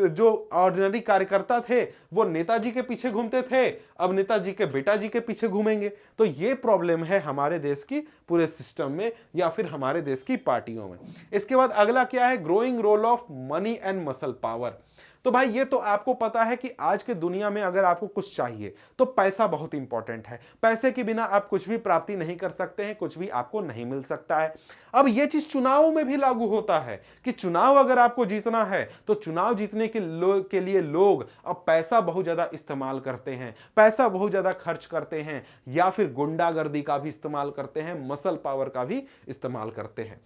जो ऑर्डिनरी कार्यकर्ता थे वो नेताजी के पीछे घूमते थे, अब नेताजी के बेटा जी के पीछे घूमेंगे। तो ये प्रॉब्लम है हमारे देश की पूरे सिस्टम में या फिर हमारे देश की पार्टियों में। इसके बाद अगला क्या है? Growing role of money and muscle power. तो भाई ये तो आपको पता है कि आज के दुनिया में अगर आपको कुछ चाहिए तो पैसा बहुत इंपॉर्टेंट है। पैसे के बिना आप कुछ भी प्राप्ति नहीं कर सकते हैं, कुछ भी आपको नहीं मिल सकता है। अब ये चीज चुनाव में भी लागू होता है कि चुनाव अगर आपको जीतना है तो चुनाव जीतने के लिए लोग अब पैसा बहुत ज्यादा इस्तेमाल करते हैं, पैसा बहुत ज्यादा खर्च करते हैं, या फिर गुंडागर्दी का भी इस्तेमाल करते हैं, मसल पावर का भी इस्तेमाल करते हैं।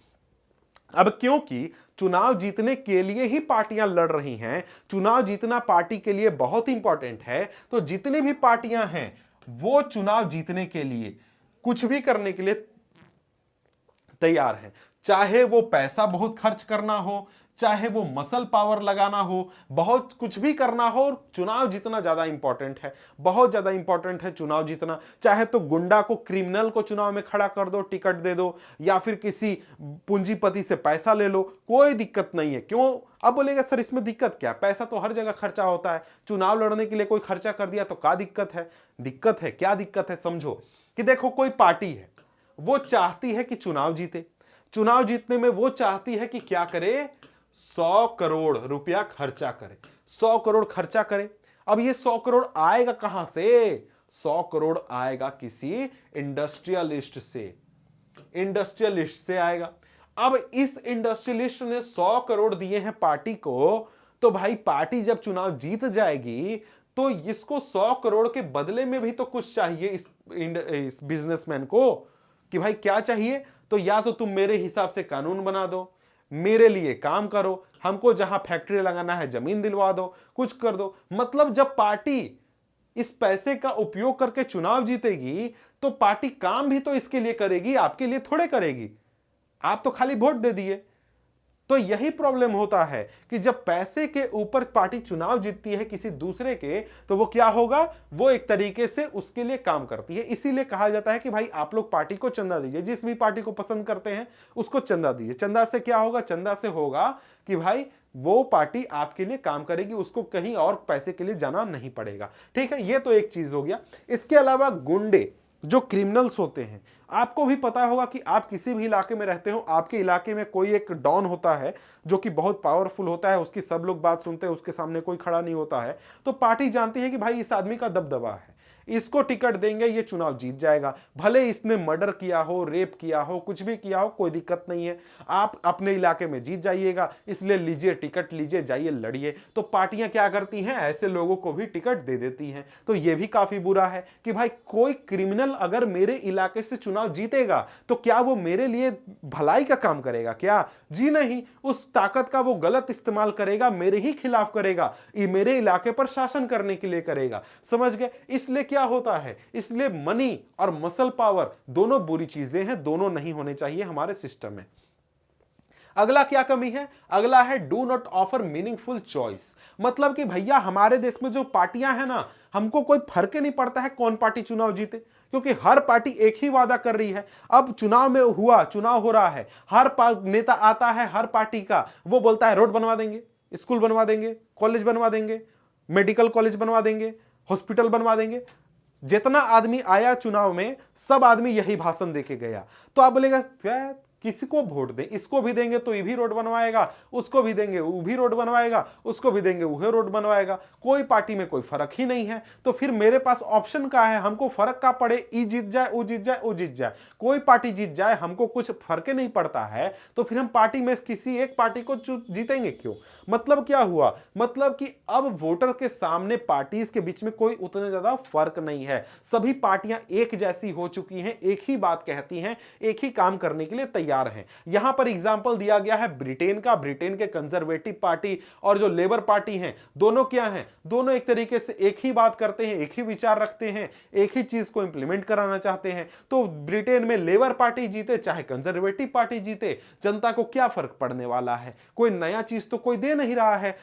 अब क्योंकि चुनाव जीतने के लिए ही पार्टियां लड़ रही हैं, चुनाव जीतना पार्टी के लिए बहुत इंपॉर्टेंट है, तो जितनी भी पार्टियां हैं वो चुनाव जीतने के लिए कुछ भी करने के लिए तैयार हैं। चाहे वो पैसा बहुत खर्च करना हो, चाहे वो मसल पावर लगाना हो, बहुत कुछ भी करना हो, चुनाव जीतना ज्यादा इंपॉर्टेंट है, बहुत ज्यादा इंपॉर्टेंट है चुनाव जीतना। चाहे तो गुंडा को, क्रिमिनल को चुनाव में खड़ा कर दो, टिकट दे दो, या फिर किसी पूंजीपति से पैसा ले लो, कोई दिक्कत नहीं है। क्यों? अब बोलेगा सर इसमें दिक्कत क्या? पैसा तो हर जगह खर्चा होता है, चुनाव लड़ने के लिए कोई खर्चा कर दिया तो क्या दिक्कत है? दिक्कत है। क्या दिक्कत है? समझो कि देखो कोई पार्टी है, वो चाहती है कि चुनाव जीते, चुनाव जीतने में वो चाहती है कि क्या करे? 100 करोड़ रुपया खर्चा करे, 100 करोड़ खर्चा करे। अब ये 100 करोड़ आएगा कहां से? 100 करोड़ आएगा किसी इंडस्ट्रियलिस्ट से आएगा। अब इस इंडस्ट्रियलिस्ट ने 100 करोड़ दिए हैं पार्टी को, तो भाई पार्टी जब चुनाव जीत जाएगी तो इसको 100 करोड़ के बदले में भी तो कुछ चाहिए इस बिजनेसमैन को, कि भाई क्या चाहिए? तो या तो तुम मेरे हिसाब से कानून बना दो, मेरे लिए काम करो, हमको जहां फैक्ट्री लगाना है जमीन दिलवा दो, कुछ कर दो। मतलब जब पार्टी इस पैसे का उपयोग करके चुनाव जीतेगी तो पार्टी काम भी तो इसके लिए करेगी, आपके लिए थोड़े करेगी। आप तो खाली वोट दे दिए। तो यही प्रॉब्लम होता है कि जब पैसे के ऊपर पार्टी चुनाव जीतती है किसी दूसरे के, तो वो क्या होगा? वो एक तरीके से उसके लिए काम करती है। इसीलिए कहा जाता है कि भाई आप लोग पार्टी को चंदा दीजिए, जिस भी पार्टी को पसंद करते हैं उसको चंदा दीजिए। चंदा से क्या होगा? चंदा से होगा कि भाई वो पार्टी आपके लिए काम करेगी, उसको कहीं और पैसे के लिए जाना नहीं पड़ेगा। ठीक है, ये तो एक चीज हो गया। इसके अलावा गुंडे, जो क्रिमिनल्स होते हैं, आपको भी पता होगा कि आप किसी भी इलाके में रहते हो, आपके इलाके में कोई एक डॉन होता है जो कि बहुत पावरफुल होता है, उसकी सब लोग बात सुनते हैं, उसके सामने कोई खड़ा नहीं होता है, तो पार्टी जानती है कि भाई इस आदमी का दबदबा है, इसको टिकट देंगे, ये चुनाव जीत जाएगा। भले इसने मर्डर किया हो, रेप किया हो, कुछ भी किया हो, कोई दिक्कत नहीं है, आप अपने इलाके में जीत जाइएगा, इसलिए लीजिए टिकट, लीजिए जाइए लड़िए। तो पार्टियां क्या करती हैं, ऐसे लोगों को भी टिकट दे देती हैं। तो ये भी काफी बुरा है कि भाई कोई क्रिमिनल अगर मेरे इलाके से चुनाव जीतेगा तो क्या वो मेरे लिए भलाई का काम करेगा क्या? जी नहीं, उस ताकत का वो गलत इस्तेमाल करेगा, मेरे ही खिलाफ करेगा, ये मेरे इलाके पर शासन करने के लिए करेगा। समझ गए? इसलिए क्या होता है, इसलिए मनी और मसल पावर दोनों बुरी चीजें हैं, दोनों नहीं होने चाहिए हमारे सिस्टम में। अगला क्या कमी है? अगला है do not offer meaningful choice. मतलब कि भैया हमारे देश में जो पार्टियां हैं ना, हमको कोई फर्क ही नहीं पड़ता है कौन पार्टी चुनाव जीते, क्योंकि हर पार्टी एक ही वादा कर रही है। अब चुनाव में चुनाव हो रहा है, हर नेता आता है हर पार्टी का, वो बोलता है रोड बनवा देंगे, स्कूल बनवा देंगे, कॉलेज बनवा देंगे, मेडिकल कॉलेज बनवा देंगे, हॉस्पिटल बनवा देंगे। जितना आदमी आया चुनाव में, सब आदमी यही भाषण देके गया। तो आप बोलेगा किसी को वोट दें, इसको भी देंगे तो ये भी रोड बनवाएगा, उसको भी देंगे वो भी रोड बनवाएगा, उसको भी देंगे वो रोड बनवाएगा, कोई पार्टी में कोई फर्क ही नहीं है। तो फिर मेरे पास ऑप्शन क्या है, हमको फर्क का पड़े, ई जीत जाए, वो जीत जाए, वो जीत जाए, कोई पार्टी जीत जाए, हमको कुछ फर्क नहीं पड़ता है। तो फिर हम पार्टी में किसी एक पार्टी को जीतेंगे क्यों? मतलब क्या हुआ, मतलब कि अब वोटर के सामने पार्टीज के बीच में कोई उतना ज्यादा फर्क नहीं है, सभी पार्टियां एक जैसी हो चुकी हैं, एक ही बात कहती हैं, एक ही काम करने के लिए तैयार हैं। यहां पर एग्जांपल दिया गया है ब्रिटेन का। ब्रिटेन के कंजर्वेटिव पार्टी और जो लेबर पार्टी हैं, दोनों क्या हैं, दोनों एक तरीके से एक ही बात करते हैं, एक ही विचार रखते हैं, एक ही चीज को इंप्लीमेंट कराना चाहते हैं। तो ब्रिटेन में लेबर पार्टी जीते चाहे कंजर्वेटिव पार्टी जीते, जनता को क्या फर्क पड़ने वाला है? कोई नया चीज तो कोई दे नहीं रहा है।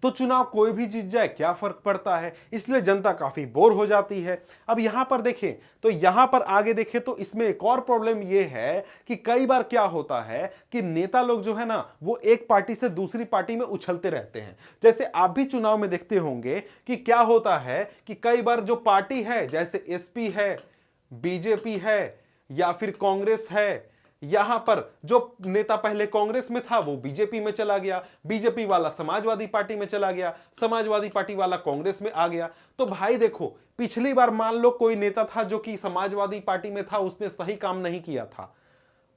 तो चुनाव कोई भी जीत जाए क्या फर्क पड़ता है? इसलिए जनता काफी बोर हो जाती है। अब यहां पर देखें तो यहां पर आगे देखें तो इसमें एक और प्रॉब्लम यह है कि कई बार क्या होता है कि नेता लोग जो है ना, वो एक पार्टी से दूसरी पार्टी में उछलते रहते हैं। जैसे आप भी चुनाव में देखते होंगे कि क्या होता है कि कई बार जो पार्टी है, जैसे एसपी है, बीजेपी है या फिर कांग्रेस है, यहां पर जो नेता पहले कांग्रेस में था वो बीजेपी में चला गया, बीजेपी वाला समाजवादी पार्टी में चला गया, समाजवादी पार्टी वाला कांग्रेस में आ गया। तो भाई देखो, पिछली बार मान लो कोई नेता था जो कि समाजवादी पार्टी में था, उसने सही काम नहीं किया था,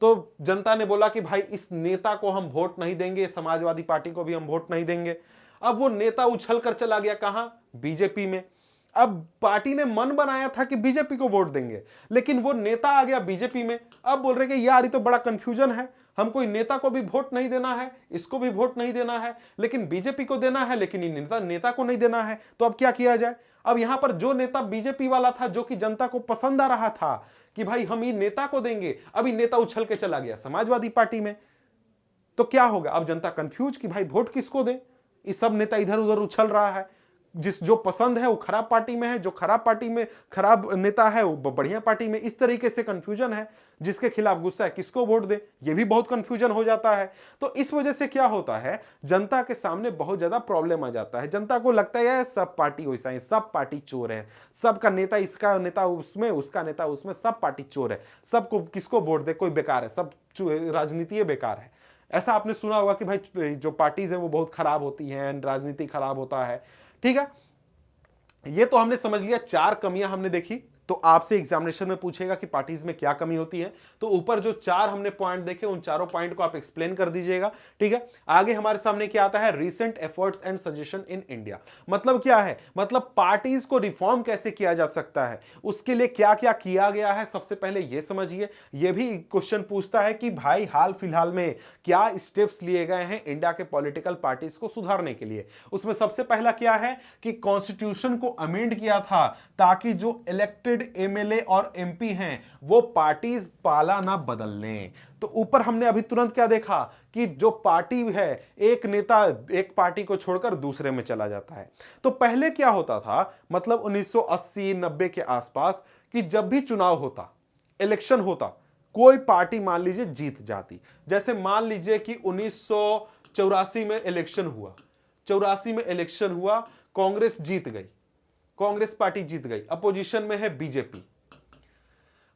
तो जनता ने बोला कि भाई इस नेता को हम वोट नहीं देंगे, समाजवादी पार्टी को भी हम वोट नहीं देंगे। अब वो नेता उछल कर चला गया कहां? बीजेपी में। अब पार्टी ने मन बनाया था कि बीजेपी को वोट देंगे, लेकिन वो नेता आ गया बीजेपी में। अब बोल रहे कि यार ये तो बड़ा कंफ्यूजन है, हमको नेता को भी वोट नहीं देना है, इसको भी वोट नहीं देना है, लेकिन बीजेपी को देना है, लेकिन ये नेता को नहीं देना है। तो अब क्या किया जाए? अब यहां पर जो नेता बीजेपी वाला था, जो कि जनता को पसंद आ रहा था कि भाई हम ये नेता को देंगे, अभी नेता उछल के चला गया समाजवादी पार्टी में। तो क्या होगा? अब जनता कंफ्यूज कि भाई वोट किसको दें? ये सब नेता इधर उधर उछल रहा है, जो पसंद है वो खराब पार्टी में है, जो खराब पार्टी में खराब नेता है वो बढ़िया पार्टी में। इस तरीके से कंफ्यूजन है, जिसके खिलाफ गुस्सा है किसको वोट दे, ये भी बहुत कंफ्यूजन हो जाता है। तो इस वजह से क्या होता है, जनता के सामने बहुत ज्यादा प्रॉब्लम आ जाता है। जनता को लगता है सब पार्टी वैसा है, सब पार्टी चोर है, सबका नेता इसका नेता उसमें, उसका नेता उसमें, सब पार्टी चोर है, सबको किसको वोट दे, कोई बेकार है, सब राजनीति बेकार है। ऐसा आपने सुना होगा कि भाई जो पार्टीज है वो बहुत खराब होती हैं, राजनीति खराब होता है। ठीक है, ये तो हमने समझ लिया, 4 कमियां हमने देखी। तो आपसे एग्जामिनेशन में पूछेगा कि पार्टीज में क्या कमी होती है, तो ऊपर जो 4 हमने पॉइंट देखे, उन चारों पॉइंट को आप एक्सप्लेन कर दीजिएगा। ठीक है, आगे हमारे सामने क्या आता है, recent efforts and suggestion in India. मतलब क्या है, मतलब पार्टीज को रिफॉर्म कैसे किया जा सकता है, उसके लिए क्या क्या किया गया है, सबसे पहले यह समझिए। यह भी क्वेश्चन पूछता है कि भाई हाल फिलहाल में क्या स्टेप्स लिए गए हैं इंडिया के पॉलिटिकल पार्टीज को सुधारने के लिए। उसमें सबसे पहला क्या है कि कॉन्स्टिट्यूशन को अमेंड किया था, ताकि जो इलेक्टेड एमएलए और एमपी हैं वो पार्टीज पाला ना बदल लें। तो ऊपर हमने अभी तुरंत क्या देखा कि जो पार्टी है, एक नेता एक पार्टी को छोड़कर दूसरे में चला जाता है। तो पहले क्या होता था, मतलब 1980-90 के आसपास, कि जब भी चुनाव होता, इलेक्शन होता, कोई पार्टी मान लीजिए जीत जाती। जैसे मान लीजिए कि 1984 में इलेक्शन हुआ, 84 में इलेक्शन हुआ, कांग्रेस जीत गई, कांग्रेस पार्टी जीत गई, अपोजिशन में है बीजेपी।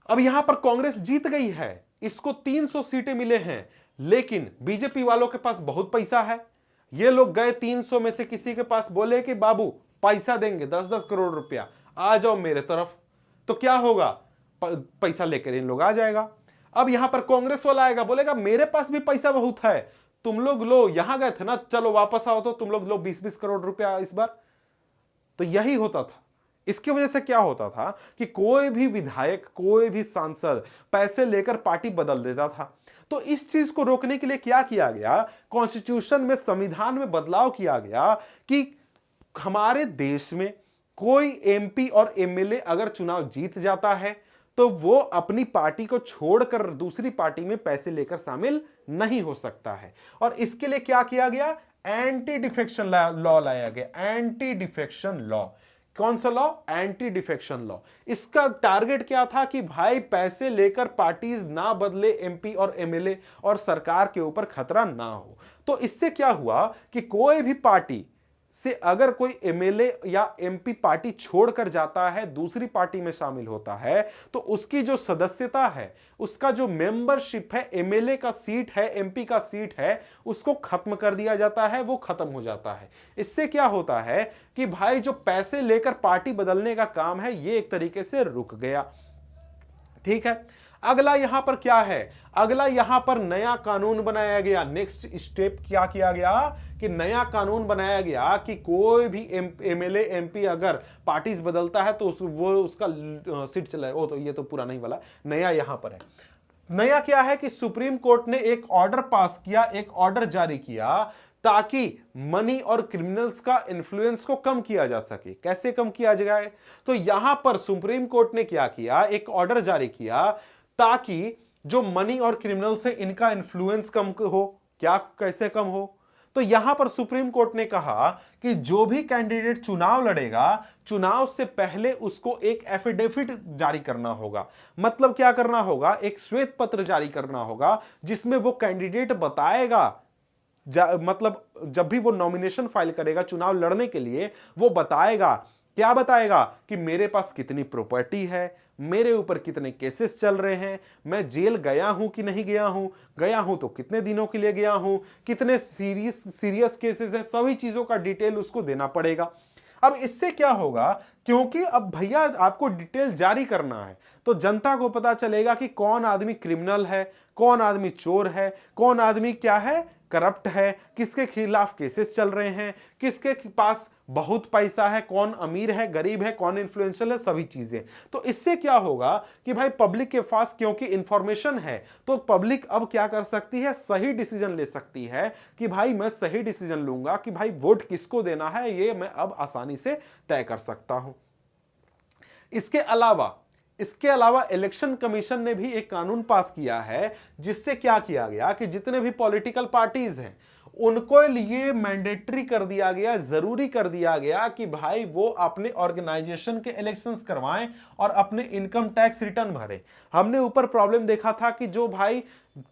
अब यहां पर कांग्रेस जीत गई है, इसको 300 सीटें मिले हैं, लेकिन बीजेपी वालों के पास बहुत पैसा है। ये लोग गए 300 में से किसी के पास, बोले कि बाबू पैसा देंगे 10-10 करोड़ रुपया, आ जाओ मेरे तरफ। तो क्या होगा, पैसा लेकर इन लोग आ जाएगा। अब यहां पर कांग्रेस वाला आएगा, बोलेगा मेरे पास भी पैसा बहुत है, तुम लोग लो, यहां गए थे ना, चलो वापस आओ, तो तुम लोग लो 20-20 करोड़ रुपया इस बार। तो यही होता था। इसकी वजह से क्या होता था कि कोई भी विधायक, कोई भी सांसद पैसे लेकर पार्टी बदल देता था। तो इस चीज को रोकने के लिए क्या किया गया, कॉन्स्टिट्यूशन में, संविधान में बदलाव किया गया कि हमारे देश में कोई एमपी और एमएलए अगर चुनाव जीत जाता है तो वो अपनी पार्टी को छोड़कर दूसरी पार्टी में पैसे लेकर शामिल नहीं हो सकता है। और इसके लिए क्या किया गया, एंटी डिफेक्शन लॉ लाया गया। एंटी डिफेक्शन लॉ, कौन सा लॉ, एंटी डिफेक्शन लॉ। इसका टारगेट क्या था कि भाई पैसे लेकर पार्टीज ना बदले एमपी और एमएलए, और सरकार के ऊपर खतरा ना हो। तो इससे क्या हुआ कि कोई भी पार्टी से अगर कोई एमएलए या एमपी पार्टी छोड़कर जाता है, दूसरी पार्टी में शामिल होता है, तो उसकी जो सदस्यता है, उसका जो मेंबरशिप है, एमएलए का सीट है, एमपी का सीट है, उसको खत्म कर दिया जाता है, वो खत्म हो जाता है। इससे क्या होता है कि भाई जो पैसे लेकर पार्टी बदलने का काम है, ये एक तरीके से रुक गया। ठीक है, अगला यहां पर क्या है, अगला यहां पर नया कानून बनाया गया। नेक्स्ट स्टेप क्या किया गया कि नया कानून बनाया गया कि कोई भी एमएलए एमपी अगर पार्टीज बदलता है तो वो उसका सीट चला है। तो ये तो पुराना ही वाला, नया यहां पर है। नया क्या है कि सुप्रीम कोर्ट ने एक ऑर्डर पास किया, एक ऑर्डर जारी किया, ताकि मनी और क्रिमिनल्स का इन्फ्लुएंस को कम किया जा सके। कैसे कम किया जाए, तो यहां पर सुप्रीम कोर्ट ने क्या किया, एक ऑर्डर जारी किया ताकि जो मनी और क्रिमिनल्स है इनका इन्फ्लुएंस कम हो। क्या, कैसे कम हो, तो यहां पर सुप्रीम कोर्ट ने कहा कि जो भी कैंडिडेट चुनाव लड़ेगा, चुनाव से पहले उसको एक एफिडेविट जारी करना होगा। मतलब क्या करना होगा, एक श्वेत पत्र जारी करना होगा जिसमें वो कैंडिडेट बताएगा, मतलब जब भी वो नॉमिनेशन फाइल करेगा चुनाव लड़ने के लिए, वो बताएगा, क्या बताएगा कि मेरे पास कितनी प्रॉपर्टी है, मेरे ऊपर कितने केसेस चल रहे हैं, मैं जेल गया हूं कि नहीं गया हूं तो कितने दिनों के लिए गया हूं, कितने सीरियस केसेस हैं, सभी चीजों का डिटेल उसको देना पड़ेगा। अब इससे क्या होगा, क्योंकि अब भैया आपको डिटेल जारी करना है, तो जनता को पता चलेगा कि कौन आदमी क्रिमिनल है, कौन आदमी चोर है, कौन आदमी क्या है, करप्ट है, किसके खिलाफ केसेस चल रहे हैं, किसके पास बहुत पैसा है, कौन अमीर है, गरीब है, कौन इन्फ्लुएंशियल है, सभी चीजें। तो इससे क्या होगा कि भाई पब्लिक के पास क्योंकि इंफॉर्मेशन है, तो पब्लिक अब क्या कर सकती है, सही डिसीजन ले सकती है कि भाई मैं सही डिसीजन लूंगा कि भाई वोट किसको देना है, ये मैं अब आसानी से तय कर सकता हूं। इसके अलावा इलेक्शन कमीशन ने भी एक कानून पास किया है, जिससे क्या किया गया कि जितने भी पॉलिटिकल पार्टीज हैं उनको लिए मैंडेटरी कर दिया गया, जरूरी कर दिया गया कि भाई वो अपने ऑर्गेनाइजेशन के इलेक्शंस करवाएं और अपने इनकम टैक्स रिटर्न भरें। हमने ऊपर प्रॉब्लम देखा था कि जो भाई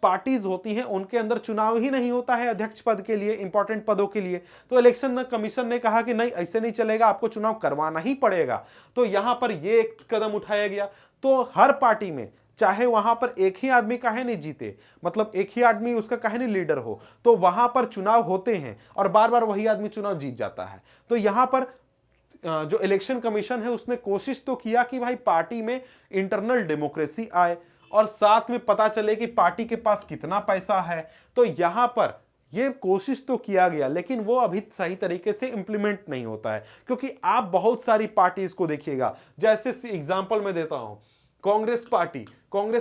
पार्टीज होती हैं उनके अंदर चुनाव ही नहीं होता है अध्यक्ष पद के लिए, इंपॉर्टेंट पदों के लिए, तो इलेक्शन कमीशन ने कहा कि नहीं, ऐसे नहीं चलेगा, आपको चुनाव करवाना ही पड़ेगा। तो यहां पर यह एक कदम उठाया गया। तो हर पार्टी में, चाहे वहां पर एक ही आदमी काहे नहीं जीते, मतलब एक ही आदमी उसका काहे नहीं लीडर हो, तो वहां पर चुनाव होते हैं और बार बार वही आदमी चुनाव जीत जाता है। तो यहां पर जो इलेक्शन कमीशन है उसने कोशिश तो किया कि भाई पार्टी में इंटरनल डेमोक्रेसी आए और साथ में पता चले कि पार्टी के पास कितना पैसा है। तो यहां पर यह कोशिश तो किया गया, लेकिन वो अभी सही तरीके से इंप्लीमेंट नहीं होता है, क्योंकि आप बहुत सारी पार्टीज को देखिएगा। जैसे एग्जांपल मैं देता हूं, कांग्रेस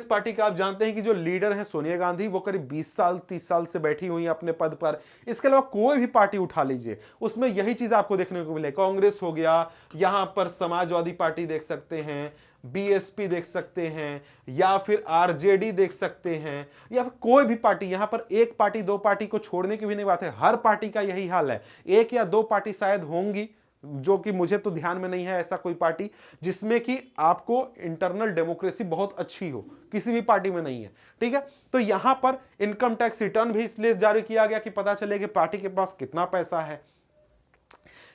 पार्टी का आप जानते हैं कि जो लीडर है सोनिया गांधी, वो करीब 20 साल 30 साल से बैठी हुई है अपने पद पर। इसके अलावा कोई भी पार्टी उठा लीजिए, उसमें यही चीज आपको देखने को मिले। कांग्रेस हो गया, यहां पर समाजवादी पार्टी देख सकते हैं, बीएसपी देख सकते हैं, या फिर आरजेडी देख सकते हैं, या फिर कोई भी पार्टी। यहां पर एक पार्टी दो पार्टी को छोड़ने की भी नहीं बात है, हर पार्टी का यही हाल है। एक या दो पार्टी शायद होंगी, जो कि मुझे तो ध्यान में नहीं है ऐसा कोई पार्टी जिसमें कि आपको इंटरनल डेमोक्रेसी बहुत अच्छी हो, किसी भी पार्टी में नहीं है। ठीक है, तो यहां पर इनकम टैक्स रिटर्न भी इसलिए जारी किया गया कि पता चले कि पार्टी के पास कितना पैसा है।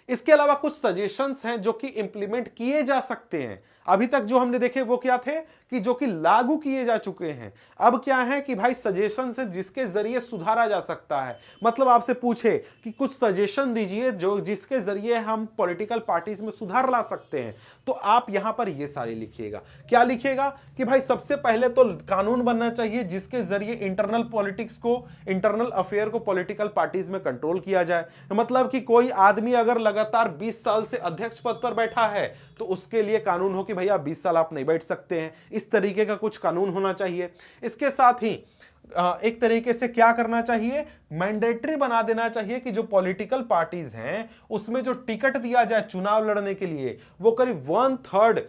इसके अलावा कुछ सजेशंस हैं जो कि इंप्लीमेंट किए जा सकते हैं। अभी तक जो हमने देखे वो क्या थे कि जो कि लागू किए जा चुके हैं। अब क्या है कि भाई सजेशन है जिसके जरिए सुधारा जा सकता है। मतलब आपसे पूछे कि कुछ सजेशन दीजिए जो जिसके जरिए हम पॉलिटिकल पार्टीज में सुधार ला सकते हैं, तो आप यहां पर ये सारे लिखिएगा। क्या लिखिएगा कि भाई सबसे पहले तो कानून बनना चाहिए जिसके जरिए इंटरनल पॉलिटिक्स को, इंटरनल अफेयर को पॉलिटिकल पार्टीज में कंट्रोल किया जाए। मतलब कि कोई आदमी अगर लगातार 20 साल से अध्यक्ष पद पर बैठा है तो उसके लिए कानून हो कि भैया 20 साल आप नहीं बैठ सकते हैं। इस तरीके का कुछ कानून होना चाहिए। इसके साथ ही एक तरीके से क्या करना चाहिए, मैंडेटरी बना देना चाहिए कि जो पॉलिटिकल पार्टीज हैं उसमें जो टिकट दिया जाए चुनाव लड़ने के लिए वो करीब 1/3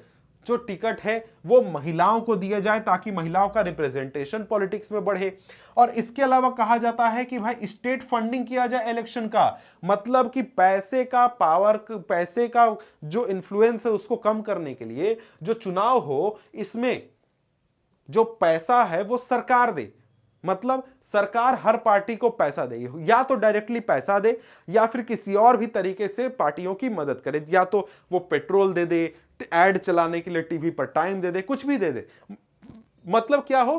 जो टिकट है वो महिलाओं को दिया जाए ताकि महिलाओं का रिप्रेजेंटेशन पॉलिटिक्स में बढ़े। और इसके अलावा कहा जाता है कि भाई स्टेट फंडिंग किया जाए इलेक्शन का। मतलब कि पैसे का पावर, पैसे का जो इन्फ्लुएंस है उसको कम करने के लिए जो चुनाव हो इसमें जो पैसा है वो सरकार दे। मतलब सरकार हर पार्टी को पैसा दे, या तो डायरेक्टली पैसा दे या फिर किसी और भी तरीके से पार्टियों की मदद करे। या तो वो पेट्रोल दे दे, एड चलाने के लिए टीवी पर टाइम दे दे, कुछ भी दे दे। मतलब क्या हो,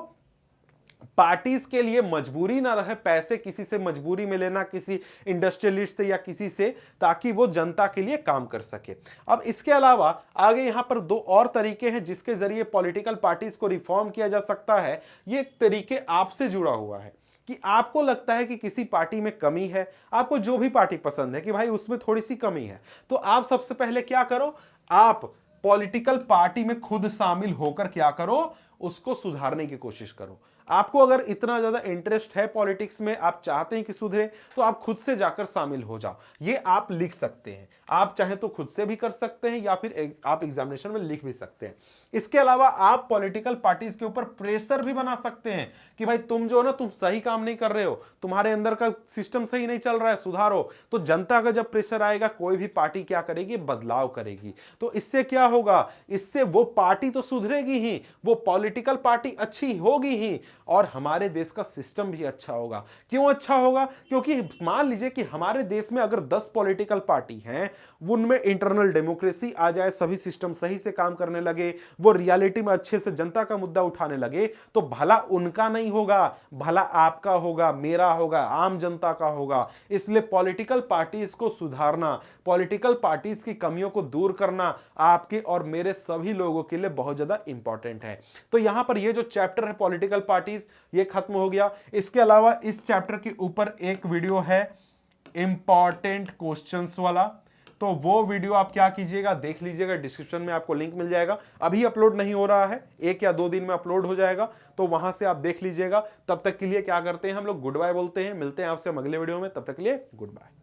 पार्टीज के लिए मजबूरी ना रहे पैसे किसी से मजबूरी में लेना, किसी इंडस्ट्रियलिस्ट से या किसी से, ताकि वो जनता के लिए काम कर सके। अब इसके अलावा आगे यहां पर दो और तरीके हैं जिसके जरिए पॉलिटिकल पार्टीज को रिफॉर्म किया जा सकता है। ये तरीके आपसे जुड़ा हुआ है कि आपको लगता है कि किसी पार्टी में कमी है, आपको जो भी पार्टी पसंद है कि भाई उसमें थोड़ी सी कमी है, तो आप सबसे पहले क्या करो, आप पॉलिटिकल पार्टी में खुद शामिल होकर क्या करो, उसको सुधारने की कोशिश करो। आपको अगर इतना ज्यादा इंटरेस्ट है पॉलिटिक्स में, आप चाहते हैं कि सुधरे, तो आप खुद से जाकर शामिल हो जाओ। ये आप लिख सकते हैं। आप चाहे तो खुद से भी कर सकते हैं या फिर आप एग्जामिनेशन में लिख भी सकते हैं। इसके अलावा आप पॉलिटिकल पार्टीज के ऊपर प्रेशर भी बना सकते हैं कि भाई तुम जो ना, तुम सही काम नहीं कर रहे हो, तुम्हारे अंदर का सिस्टम सही नहीं चल रहा है, सुधारो। तो जनता का जब प्रेशर आएगा, कोई भी पार्टी क्या करेगी, बदलाव करेगी। तो इससे क्या होगा, इससे वो पार्टी तो सुधरेगी ही, वो पॉलिटिकल पार्टी अच्छी होगी ही, और हमारे देश का सिस्टम भी अच्छा होगा। क्यों अच्छा होगा? क्योंकि मान लीजिए कि हमारे देश में अगर 10 पॉलिटिकल पार्टी हैं, उनमें इंटरनल डेमोक्रेसी आ जाए, सभी सिस्टम सही से काम करने लगे, वो रियलिटी में अच्छे से जनता का मुद्दा उठाने लगे, तो भला उनका नहीं होगा, भला आपका होगा, मेरा होगा, आम जनता का होगा। इसलिए पॉलिटिकल पार्टीज को सुधारना, पॉलिटिकल पार्टीज की कमियों को दूर करना आपके और मेरे सभी लोगों के लिए बहुत ज्यादा इंपॉर्टेंट है। तो यहां पर ये जो चैप्टर है पॉलिटिकल पार्टीज, ये खत्म हो गया। इसके अलावा इस चैप्टर के ऊपर एक वीडियो है इंपॉर्टेंट क्वेश्चंस वाला, तो वो वीडियो आप क्या कीजिएगा, देख लीजिएगा, डिस्क्रिप्शन में आपको लिंक मिल जाएगा। अभी अपलोड नहीं हो रहा है, 1 या 2 दिन में अपलोड हो जाएगा, तो वहां से आप देख लीजिएगा। तब तक के लिए क्या करते हैं हम लोग, गुड बाय बोलते हैं। मिलते हैं आपसे हम अगले वीडियो में, तब तक के लिए गुड बाय।